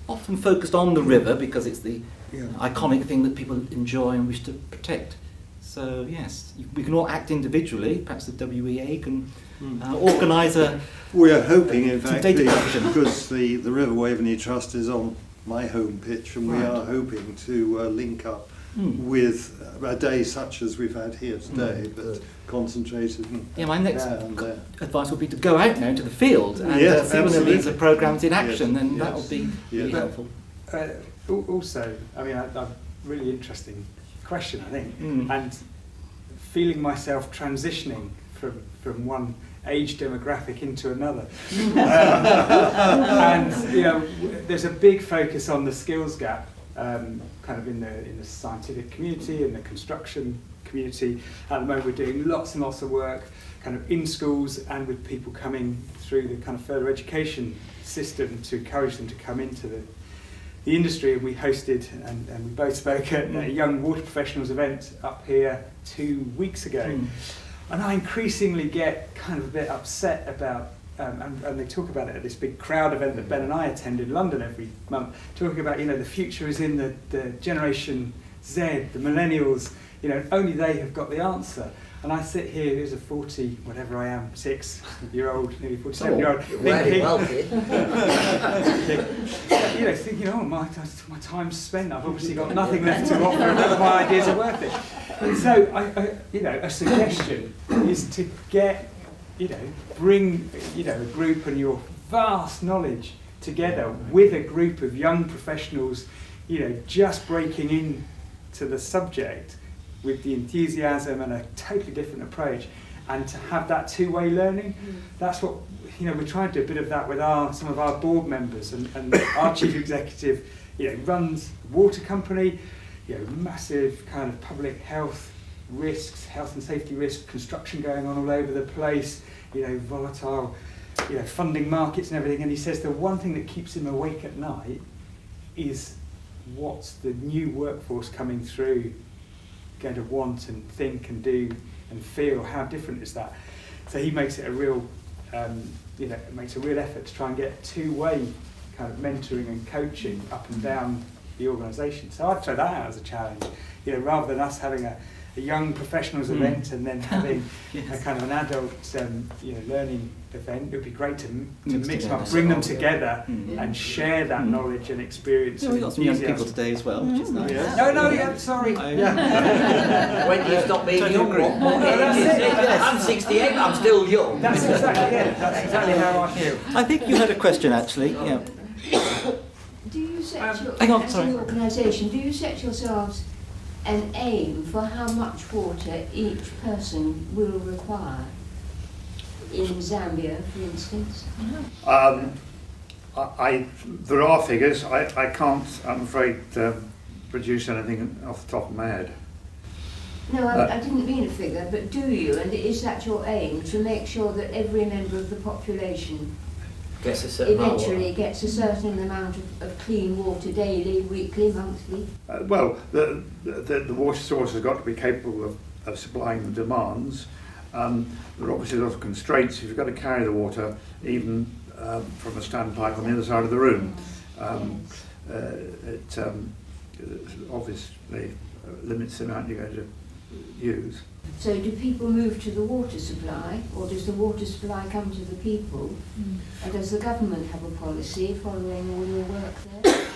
Speaker 15: often focused on the river because it's the iconic thing that people enjoy and wish to protect. So yes, we can all act individually. Perhaps the WEA can organise a
Speaker 21: We are hoping, in fact,
Speaker 15: data collection.
Speaker 21: because the River Waveney Trust is on my home pitch, and we are hoping to link up with a day such as we've had here today, but concentrated.
Speaker 15: My next advice would be to go out now to the field and see when these are programmes in action, then that would be really helpful.
Speaker 8: Also, I mean, a really interesting question, I think, and feeling myself transitioning from one age demographic into another. And you know, there's a big focus on the skills gap, kind of in the scientific community, in the construction community. At the moment, we're doing lots and lots of work, kind of in schools and with people coming through the kind of further education system to encourage them to come into the industry. And we hosted and we both spoke at a young water professionals event up here 2 weeks ago. And I increasingly get kind of a bit upset about, and they talk about it at this big crowd event that Ben and I attend in London every month, talking about, you know, the future is in the Generation Z, the millennials, you know, only they have got the answer. And I sit here as a 40, whatever I am, 6-year-old, nearly 47-year-old,
Speaker 11: very wealthy.
Speaker 8: Thinking, oh, my time's spent. I've obviously got nothing left to offer, and none of my ideas are worth it. And so, a suggestion is to bring, a group and your vast knowledge together with a group of young professionals, just breaking into the subject with the enthusiasm and a totally different approach, and to have that two-way learning. That's what, we're trying to do a bit of that with some of our board members, and our chief executive, runs a water company, massive kind of public health risks, health and safety risks, construction going on all over the place, volatile, funding markets and everything. And he says the one thing that keeps him awake at night is what's the new workforce coming through going to want and think and do and feel. How different is that? So he makes it a real, makes a real effort to try and get two-way kind of mentoring and coaching up and down the organisation. So I'd throw that out as a challenge. Rather than us having a young professionals event and then having a kind of an adult, learning event, it would be great to mix them up, bring them together and share that knowledge and experience.
Speaker 15: Yeah, we've got some young people today as well, which is nice.
Speaker 8: Sorry.
Speaker 11: When do you stop being young? I'm 68, I'm still young.
Speaker 8: That's exactly how I feel.
Speaker 15: I think you had a question, actually. Yeah.
Speaker 2: Do you set
Speaker 15: as an
Speaker 2: organisation, do you set yourselves an aim for how much water each person will require? In Zambia, for instance?
Speaker 10: There are figures. I can't, I'm afraid, produce anything off the top of my head.
Speaker 2: No, I didn't mean a figure, but do you? And is that your aim, to make sure that every member of the population
Speaker 11: gets a certain
Speaker 2: eventually gets a certain amount of clean water daily, weekly, monthly?
Speaker 10: The water source has got to be capable of supplying the demands. There are obviously a lot of constraints. If you've got to carry the water, even from a standpipe on the other side of the room, it obviously limits the amount you're going to use.
Speaker 2: So do people move to the water supply, or does the water supply come to the people? And does the government have a policy following all your work there?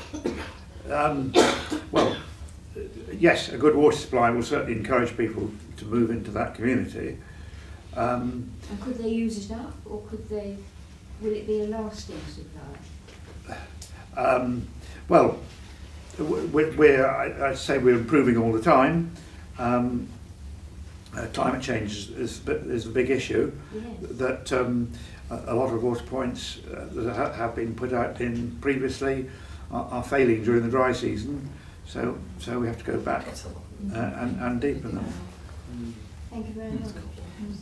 Speaker 10: Yes, a good water supply will certainly encourage people to move into that community.
Speaker 2: And could they use it up, or will it be a lasting supply? I'd say we're improving all the time. Climate change is a big issue. Yes. That a lot of water points that have been put out in previously are failing during the dry season. So we have to go back and deepen them. Thank you very much.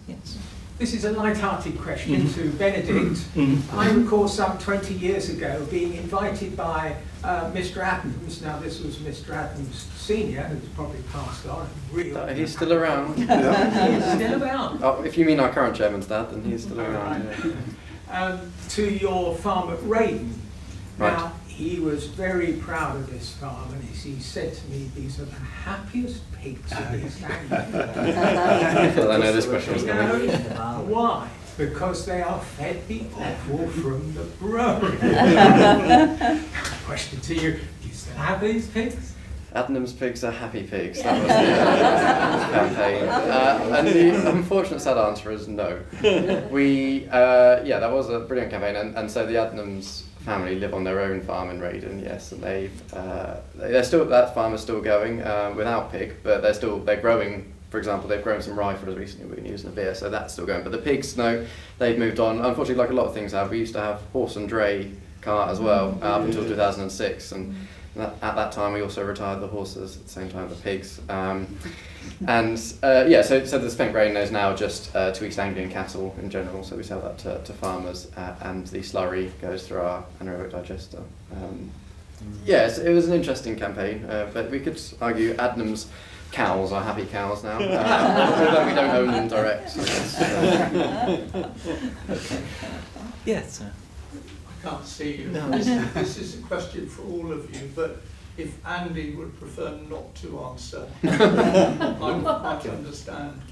Speaker 15: Yes.
Speaker 22: This is a light-hearted question to Benedict. I recall some 20 years ago being invited by Mr. Adnams. Now this was Mr. Adnams Senior, who's probably passed on.
Speaker 1: He's still around.
Speaker 22: He's still around.
Speaker 1: Oh, if you mean our current chairman's dad, then he's still around.
Speaker 22: Right. To your farm at Raiden.
Speaker 1: Right.
Speaker 22: Now, he was very proud of this farm, and he said to me, "These are the happiest pigs in East Anglia."
Speaker 1: I know this question was coming.
Speaker 22: Why? Because they are fed the offal from the brewery. Question to you: do you still have these pigs?
Speaker 1: Adnams pigs are happy pigs. That was the campaign. And the unfortunate sad answer is no. That was a brilliant campaign, and so the Adnams family live on their own farm in Raiden, yes, and that farm is still going without pig, but they're growing. For example, they've grown some rye for us recently. We've been using the beer, so that's still going. But the pigs, no, they've moved on. Unfortunately, like a lot of things have, we used to have horse and dray cart as well up until 2006, and at that time we also retired the horses at the same time the pigs. So the spent grain is now just to East Anglian cattle in general, so we sell that to farmers, and the slurry goes through our anaerobic digester. Yes, it was an interesting campaign, but we could argue Adnams cows are happy cows now, although we don't own them direct. So
Speaker 15: okay. Yes, sir.
Speaker 23: I can't see you.
Speaker 15: No.
Speaker 23: This is a question for all of you, but if Andy would prefer not to answer, I might understand.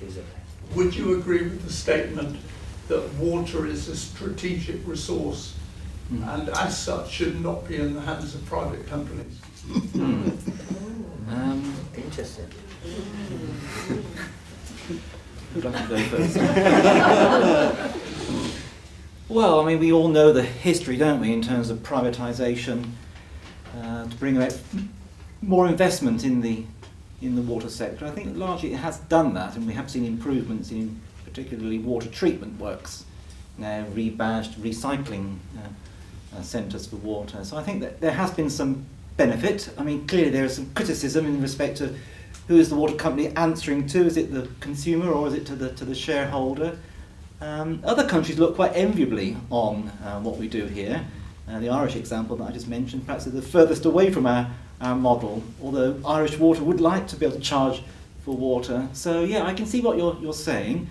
Speaker 22: would you agree with the statement that water is a strategic resource and as such should not be in the hands of private companies?
Speaker 11: Interesting.
Speaker 15: Who'd like to go first? Well, I mean, we all know the history, don't we, in terms of privatisation, to bring about more investment in the water sector. I think largely it has done that, and we have seen improvements in particularly water treatment works, now rebadged recycling centres for water. So I think that there has been some benefit. I mean, clearly there is some criticism in respect to who is the water company answering to? Is it the consumer or is it to the shareholder? Other countries look quite enviably on what we do here. The Irish example that I just mentioned perhaps is the furthest away from our model, although Irish Water would like to be able to charge for water. So yeah, I can see what you're saying.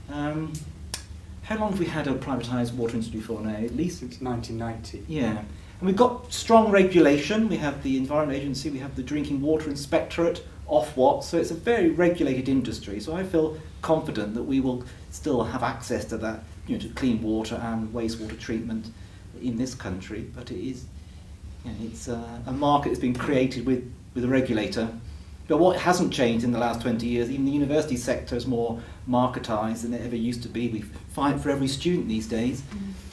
Speaker 15: How long have we had a privatised water industry for now? At least
Speaker 8: since 1990.
Speaker 15: Yeah. And we've got strong regulation. We have the Environment Agency, we have the Drinking Water Inspectorate, Ofwat, so it's a very regulated industry. So I feel confident that we will still have access to that, to clean water and wastewater treatment in this country. But it is, it's a market that's been created with a regulator. But what hasn't changed in the last 20 years, even the university sector is more marketised than it ever used to be. We fight for every student these days,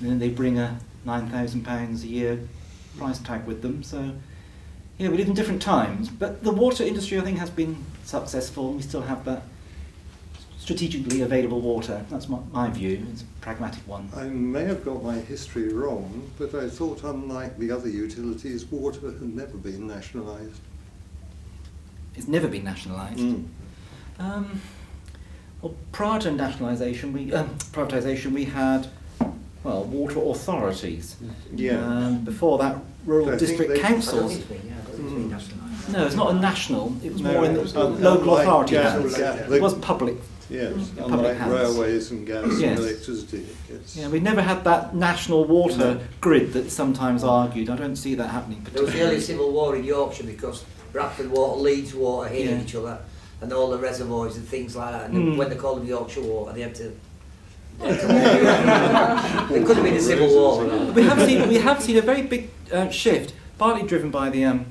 Speaker 15: and then they bring a £9,000 a year price tag with them. So yeah, we live in different times, but the water industry I think has been successful. We still have that strategically available water. That's my view. It's a pragmatic one.
Speaker 21: I may have got my history wrong, but I thought unlike the other utilities, water had never been nationalised.
Speaker 15: It's never been nationalised. Well, prior to nationalisation, privatisation, we had water authorities.
Speaker 21: Yeah.
Speaker 15: Before that, rural district councils. No, it's not a national. It was more in the local authority hands. It was public.
Speaker 21: Yes,
Speaker 15: public
Speaker 21: unlike
Speaker 15: hands.
Speaker 21: railways and gas and electricity.
Speaker 15: Yeah, we never had that national water grid that's sometimes argued. I don't see that happening
Speaker 11: There was
Speaker 15: particularly.
Speaker 11: the early civil war in Yorkshire because Bradford Water, Leeds Water hated each other, and all the reservoirs and things like that. And when they called them Yorkshire Water, they had to. It could have been a civil war.
Speaker 15: We have seen a very big shift, partly driven by the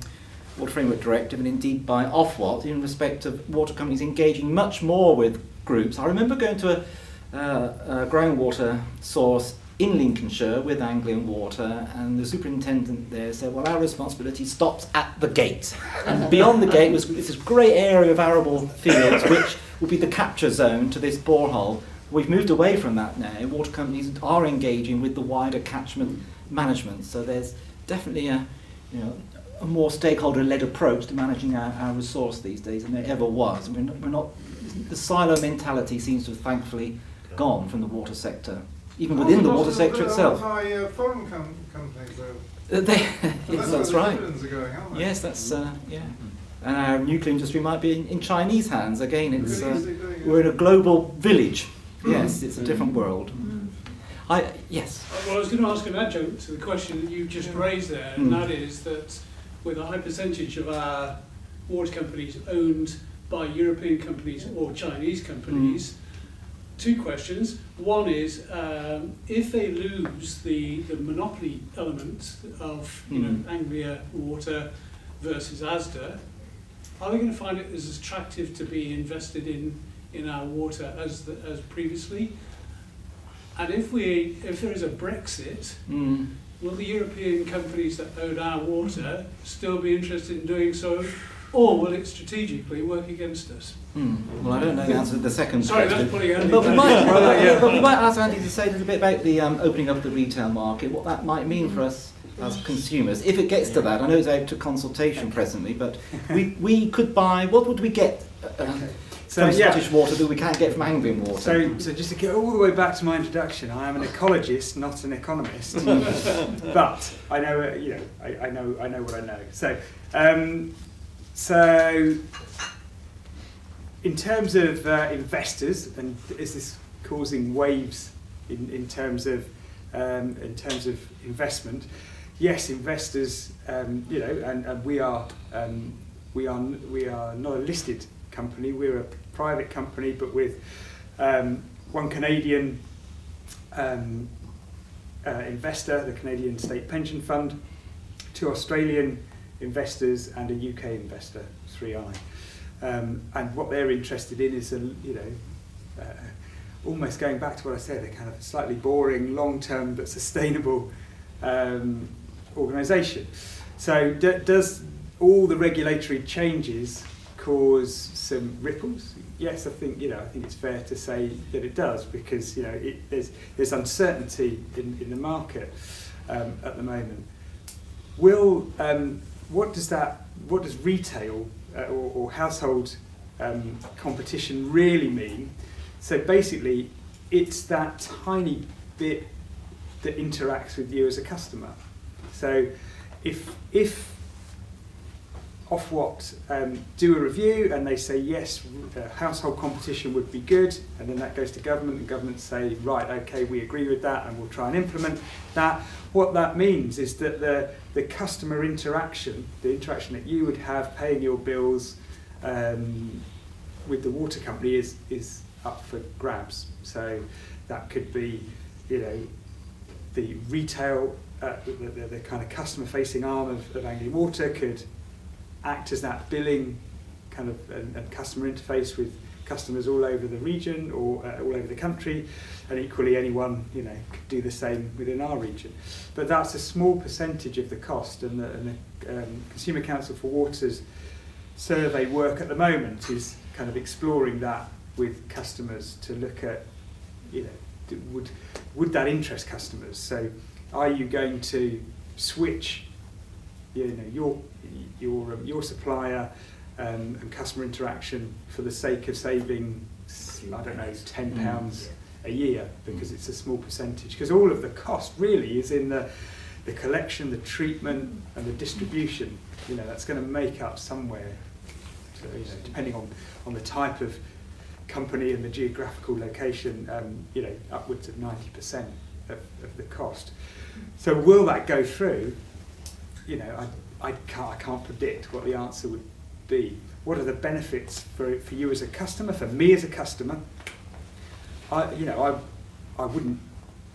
Speaker 15: Water Framework Directive and indeed by Ofwat in respect of water companies engaging much more with groups. I remember going to a groundwater source in Lincolnshire with Anglian Water, and the superintendent there said, well, our responsibility stops at the gate. And beyond the gate was this great area of arable fields, which would be the capture zone to this borehole. We've moved away from that now. Water companies are engaging with the wider catchment management, so there's definitely a more stakeholder-led approach to managing our resource these days than there ever was. We're not, the silo mentality seems to have thankfully gone from the water sector, even within the water sector itself.
Speaker 12: Foreign companies,
Speaker 15: Yes, that's right.
Speaker 12: Dividends are going, aren't they?
Speaker 15: Yes, that's yeah. And our nuclear industry might be in Chinese hands again. It's we're in a global village. Yes, it's a different world. Yes.
Speaker 12: Well, I was going to ask an adjunct to the question that you just raised there, and that is that with a high percentage of our water companies owned by European companies or Chinese companies, two questions. One is, if they lose the monopoly element of Anglia Water versus Asda, are they going to find it as attractive to be invested in our water as previously? And if there is a Brexit, will the European companies that own our water still be interested in doing so, or will it strategically work against us?
Speaker 15: Well, I don't know the answer to the second
Speaker 12: Sorry,
Speaker 15: question.
Speaker 12: that's putting Andy
Speaker 15: But we
Speaker 12: down.
Speaker 15: might ask Andy to say a little bit about the opening up the retail market, what that might mean for us as consumers, if it gets to that. I know it's out to consultation presently, but we could buy, what would we get from Scottish water that we can't get from Anglian water?
Speaker 8: So just to get all the way back to my introduction, I am an ecologist, not an economist, but I know I know what I know. So in terms of investors, and is this causing waves in terms of investment? Yes, investors, and we are not a listed company. We're a private company, but with one Canadian investor, the Canadian State Pension Fund, 2 Australian investors, and a UK investor, 3i. And what they're interested in is, almost going back to what I said, a kind of slightly boring, long-term but sustainable organisation. So does all the regulatory changes cause some ripples? Yes, I think it's fair to say that it does, because there's uncertainty in the market at the moment. What does retail or household competition really mean? So basically, it's that tiny bit that interacts with you as a customer. So if Ofwat do a review and they say yes, household competition would be good, and then that goes to government, and government say, right, okay, we agree with that and we'll try and implement that. What that means is that the customer interaction, the interaction that you would have paying your bills with the water company is up for grabs. So that could be, the retail, the kind of customer-facing arm of Anglian Water could act as that billing kind of and customer interface with customers all over the region or all over the country, and equally anyone could do the same within our region. But that's a small percentage of the cost, and the Consumer Council for Water's survey work at the moment is kind of exploring that with customers to look at, would that interest customers? So are you going to switch your supplier and customer interaction for the sake of saving, I don't know, £10 a year, because it's a small percentage? Because all of the cost really is in the collection, the treatment and the distribution. That's going to make up somewhere, depending on the type of company and the geographical location, upwards of 90% of the cost. So will that go through? I can't predict what the answer would be. What are the benefits for you as a customer, for me as a customer? I wouldn't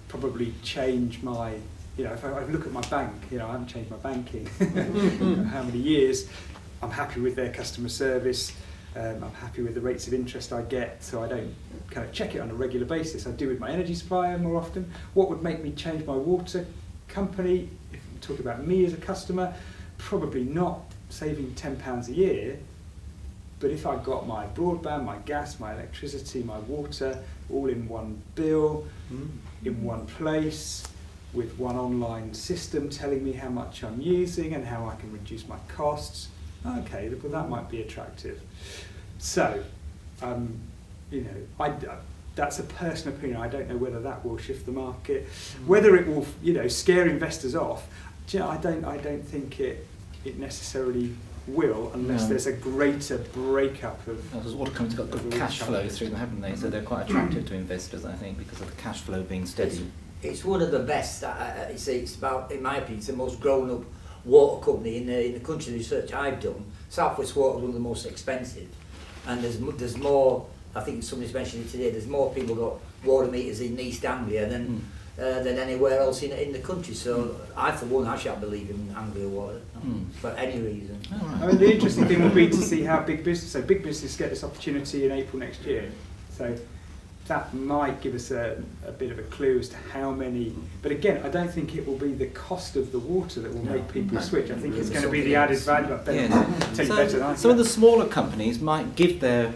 Speaker 8: probably change my, if I look at my bank, I haven't changed my banking how many years. I'm happy with their customer service. I'm happy with the rates of interest I get, so I don't kind of check it on a regular basis. I do with my energy supplier more often. What would make me change my water company? If we talk about me as a customer, probably not saving £10 a year, but if I got my broadband, my gas, my electricity, my water, all in one bill, in one place, with one online system telling me how much I'm using and how I can reduce my costs, okay, well that might be attractive. So, that's a personal opinion. I don't know whether that will shift the market, whether it will, scare investors off. I don't think it necessarily will, unless there's a greater breakup of.
Speaker 15: Because water companies got good cash flow through them, haven't they? So they're quite attractive to investors, I think, because of the cash flow being steady.
Speaker 11: It's one of the best. It's about, in my opinion, it's the most grown-up water company in the country. The research I've done, South West Water is one of the most expensive, and there's more. I think somebody's mentioned it today. There's more people got water meters in East Anglia than anywhere else in the country. So I, for one, I shan't believe in Anglia Water for any reason.
Speaker 8: I mean, the interesting thing will be to see how big business get this opportunity in April next year. So that might give us a bit of a clue as to how many. But again, I don't think it will be the cost of the water that will make people switch. I think it's going to be the added value. Tell you better than I
Speaker 15: some of the smaller companies might give their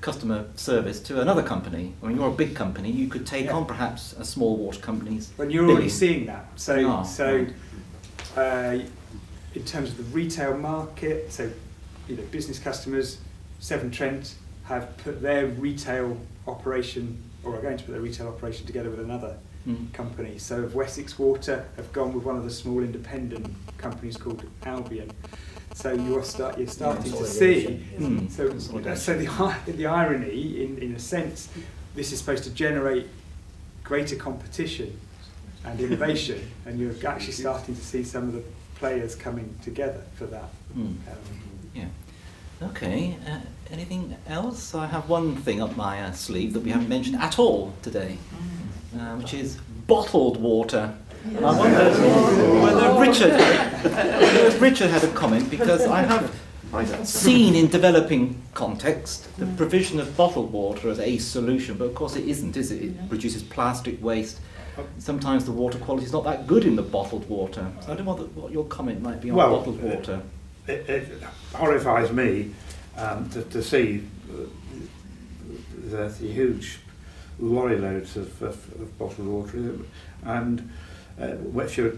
Speaker 15: customer service to another company. I mean, you're a big company, you could take on perhaps a small water company's
Speaker 8: When you're already seeing that. In terms of the retail market, business customers, Severn Trent have put their retail operation, or are going to put their retail operation together with another company. So of Wessex Water have gone with one of the small independent companies called Albion. So you're starting to see. So the irony, in a sense, this is supposed to generate greater competition and innovation, and you're actually starting to see some of the players coming together for that.
Speaker 15: Okay, anything else? I have one thing up my sleeve that we haven't mentioned at all today, which is bottled water. And I wonder whether Richard had a comment, because I've seen in developing context the provision of bottled water as a solution, but of course it isn't, is it? It produces plastic waste. Sometimes the water quality is not that good in the bottled water. So I don't know what your comment might be on bottled water.
Speaker 2: It horrifies me to see the huge lorry loads of bottled water, and if you're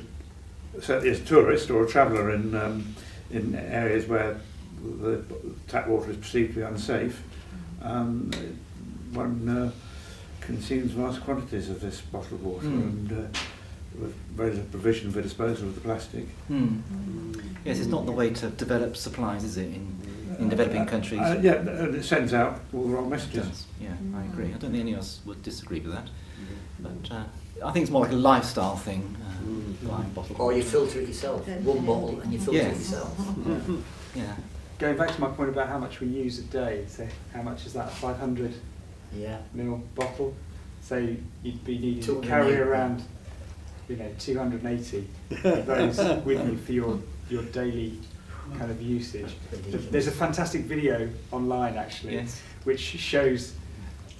Speaker 2: certainly as a tourist or a traveller in areas where the tap water is perceived to be unsafe, one consumes vast quantities of this bottled water, and with very little provision for disposal of the plastic.
Speaker 15: Yes, it's not the way to develop supplies, is it, in developing countries?
Speaker 2: Yeah, and it sends out all the wrong messages.
Speaker 15: Yeah, I agree. I don't think any of us would disagree with that. But I think it's more like a lifestyle thing, buying bottled water.
Speaker 11: Or you filter it yourself, one bottle, and you filter it yourself.
Speaker 15: Yeah.
Speaker 8: Going back to my point about how much we use a day, so how much is that, a 500 ml bottle? So you'd be needing to carry around, 280 of those with you for your daily kind of usage. There's a fantastic video online actually, which shows,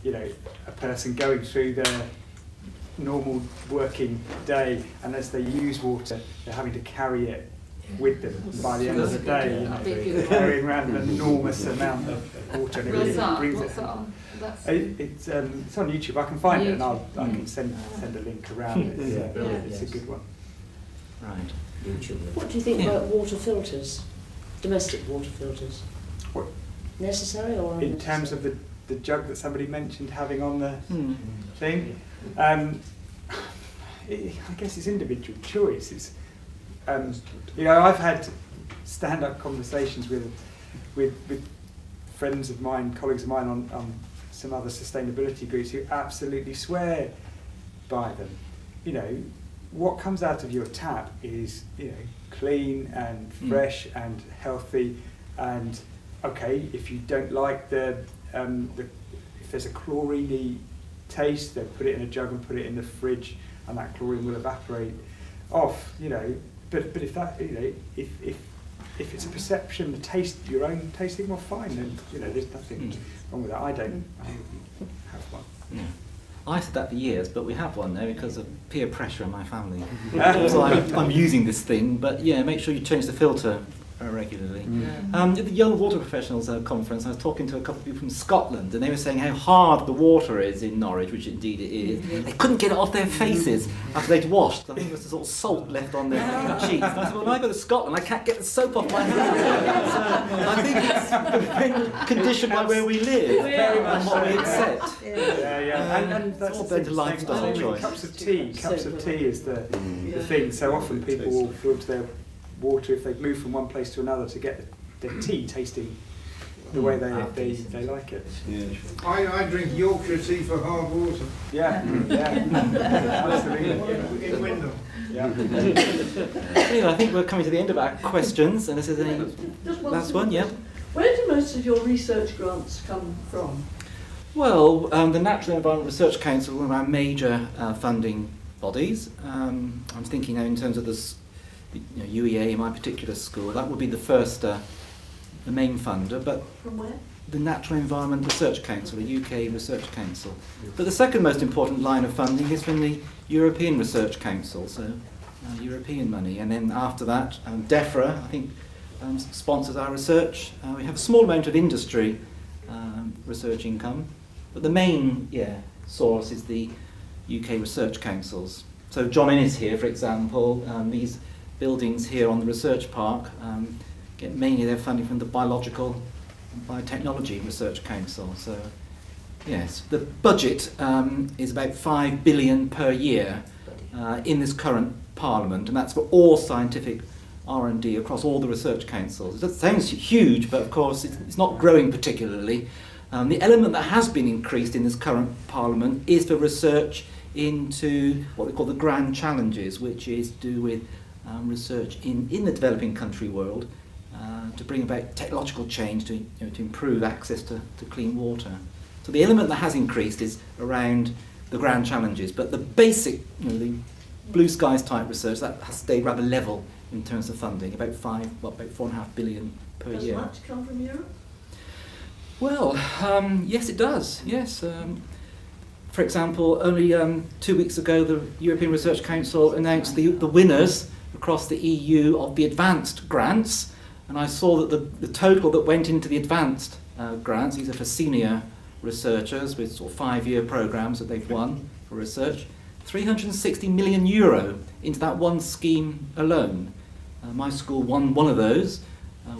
Speaker 8: a person going through their normal working day, and as they use water, they're having to carry it with them. And by the end of the day, they're carrying around an enormous amount of water, and it really brings it. It's on YouTube. I can find it, and I can send a link around it. It's a good one.
Speaker 15: Right.
Speaker 3: What do you think about water filters, domestic water filters?
Speaker 8: What?
Speaker 3: Necessary or unnecessary?
Speaker 8: In terms of the jug that somebody mentioned having on the thing, I guess it's individual choice. It's, I've had stand-up conversations with friends of mine, colleagues of mine on some other sustainability groups who absolutely swear by them. What comes out of your tap is, clean and fresh and healthy, and okay, if you don't like if there's a chlorine-y taste, then put it in a jug and put it in the fridge, and that chlorine will evaporate off, But if that, if it's a perception, the taste, your own tasting, well, fine, then there's nothing wrong with that. I don't have one.
Speaker 15: Yeah. I said that for years, but we have one now because of peer pressure in my family. So I'm using this thing, but yeah, make sure you change the filter regularly. At the Young Water Professionals conference, I was talking to a couple of people from Scotland, and they were saying how hard the water is in Norwich, which indeed it is. They couldn't get it off their faces after they'd washed. I think there was sort of salt left on their cheeks. And I said, well, when I go to Scotland, I can't get the soap off my hands. So I think it's conditioned by where we live and what we accept.
Speaker 8: And that's
Speaker 15: all down to lifestyle choice.
Speaker 8: Cups of tea is the thing. So often people will filter their water if they've moved from one place to another to get their tea tasting the way they like it.
Speaker 23: I drink Yorkshire tea for hard water.
Speaker 8: Absolutely.
Speaker 23: In Wyndham.
Speaker 15: Anyway, I think we're coming to the end of our questions, unless there's any last one.
Speaker 14: Where do most of your research grants come from?
Speaker 15: Well, the Natural Environment Research Council, one of our major funding bodies. I'm thinking now in terms of this. UEA, my particular school, that would be the first, the main funder. But
Speaker 14: from where?
Speaker 15: The Natural Environment Research Council, the UK Research Council. But the second most important line of funding is from the European Research Council, so European money. And then after that, DEFRA, I think, sponsors our research. We have a small amount of industry research income, but the main source is the UK Research Councils. So John Innes here, for example, these buildings here on the research park get mainly their funding from the Biological and Biotechnology Research Council. So yes, the budget is about 5 billion per year in this current Parliament, and that's for all scientific R&D across all the research councils. It sounds huge, but of course it's not growing particularly. The element that has been increased in this current Parliament is for research into what we call the grand challenges, which is to do with research in the developing country world, to bring about technological change to improve access to clean water. So the element that has increased is around the grand challenges, but the basic, the blue skies type research, that has stayed rather level in terms of funding, about 4.5 billion per year.
Speaker 14: Does much come from Europe?
Speaker 15: Well, yes, it does. Yes. For example, only 2 weeks ago, the European Research Council announced the winners across the EU of the advanced grants, and I saw that the total that went into the advanced grants, these are for senior researchers with sort of 5-year programmes that they've won for research, 360 million euro into that one scheme alone. My school won one of those,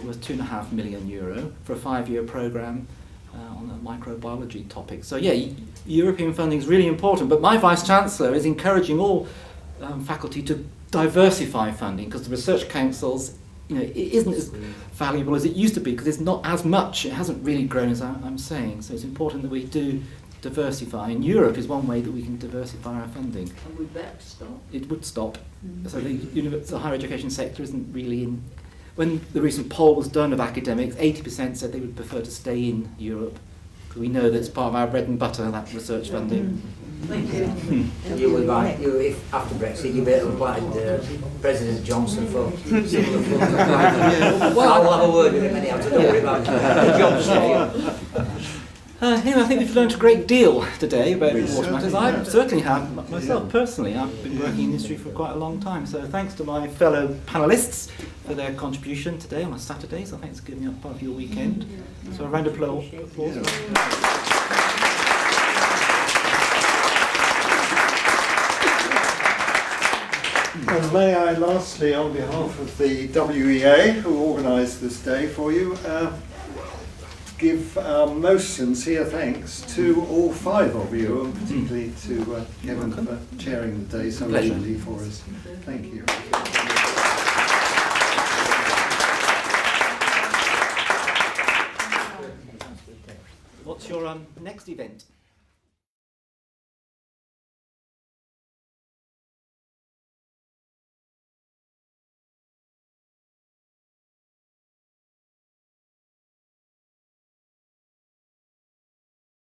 Speaker 15: worth 2.5 million euro for a 5-year programme on a microbiology topic. So yeah, European funding is really important, but my Vice-Chancellor is encouraging all faculty to diversify funding, because the research councils, it isn't as valuable as it used to be, because it's not as much, it hasn't really grown as I'm saying, so it's important that we do diversify, and Europe is one way that we can diversify our funding.
Speaker 14: And would that stop?
Speaker 15: It would stop. So the higher education sector isn't really in. When the recent poll was done of academics, 80% said they would prefer to stay in Europe, because we know that it's part of our bread and butter, that research funding.
Speaker 14: Thank you.
Speaker 11: You would like, if after Brexit, you better apply President Johnson for similar funds. Well, I'll have a word with him anyhow, so don't worry about Johnson.
Speaker 15: Anyway, I think we've learned a great deal today about water matters. I certainly have, myself personally. I've been working in the industry for quite a long time. So thanks to my fellow panellists for their contribution today on a Saturday. So thanks for giving up part of your weekend. So a round of applause.
Speaker 21: And may I lastly, on behalf of the WEA, who organised this day for you, give our most sincere thanks to all 5 of you, and particularly to Kevin for chairing the day so ably for us. Thank you.
Speaker 15: What's your next event?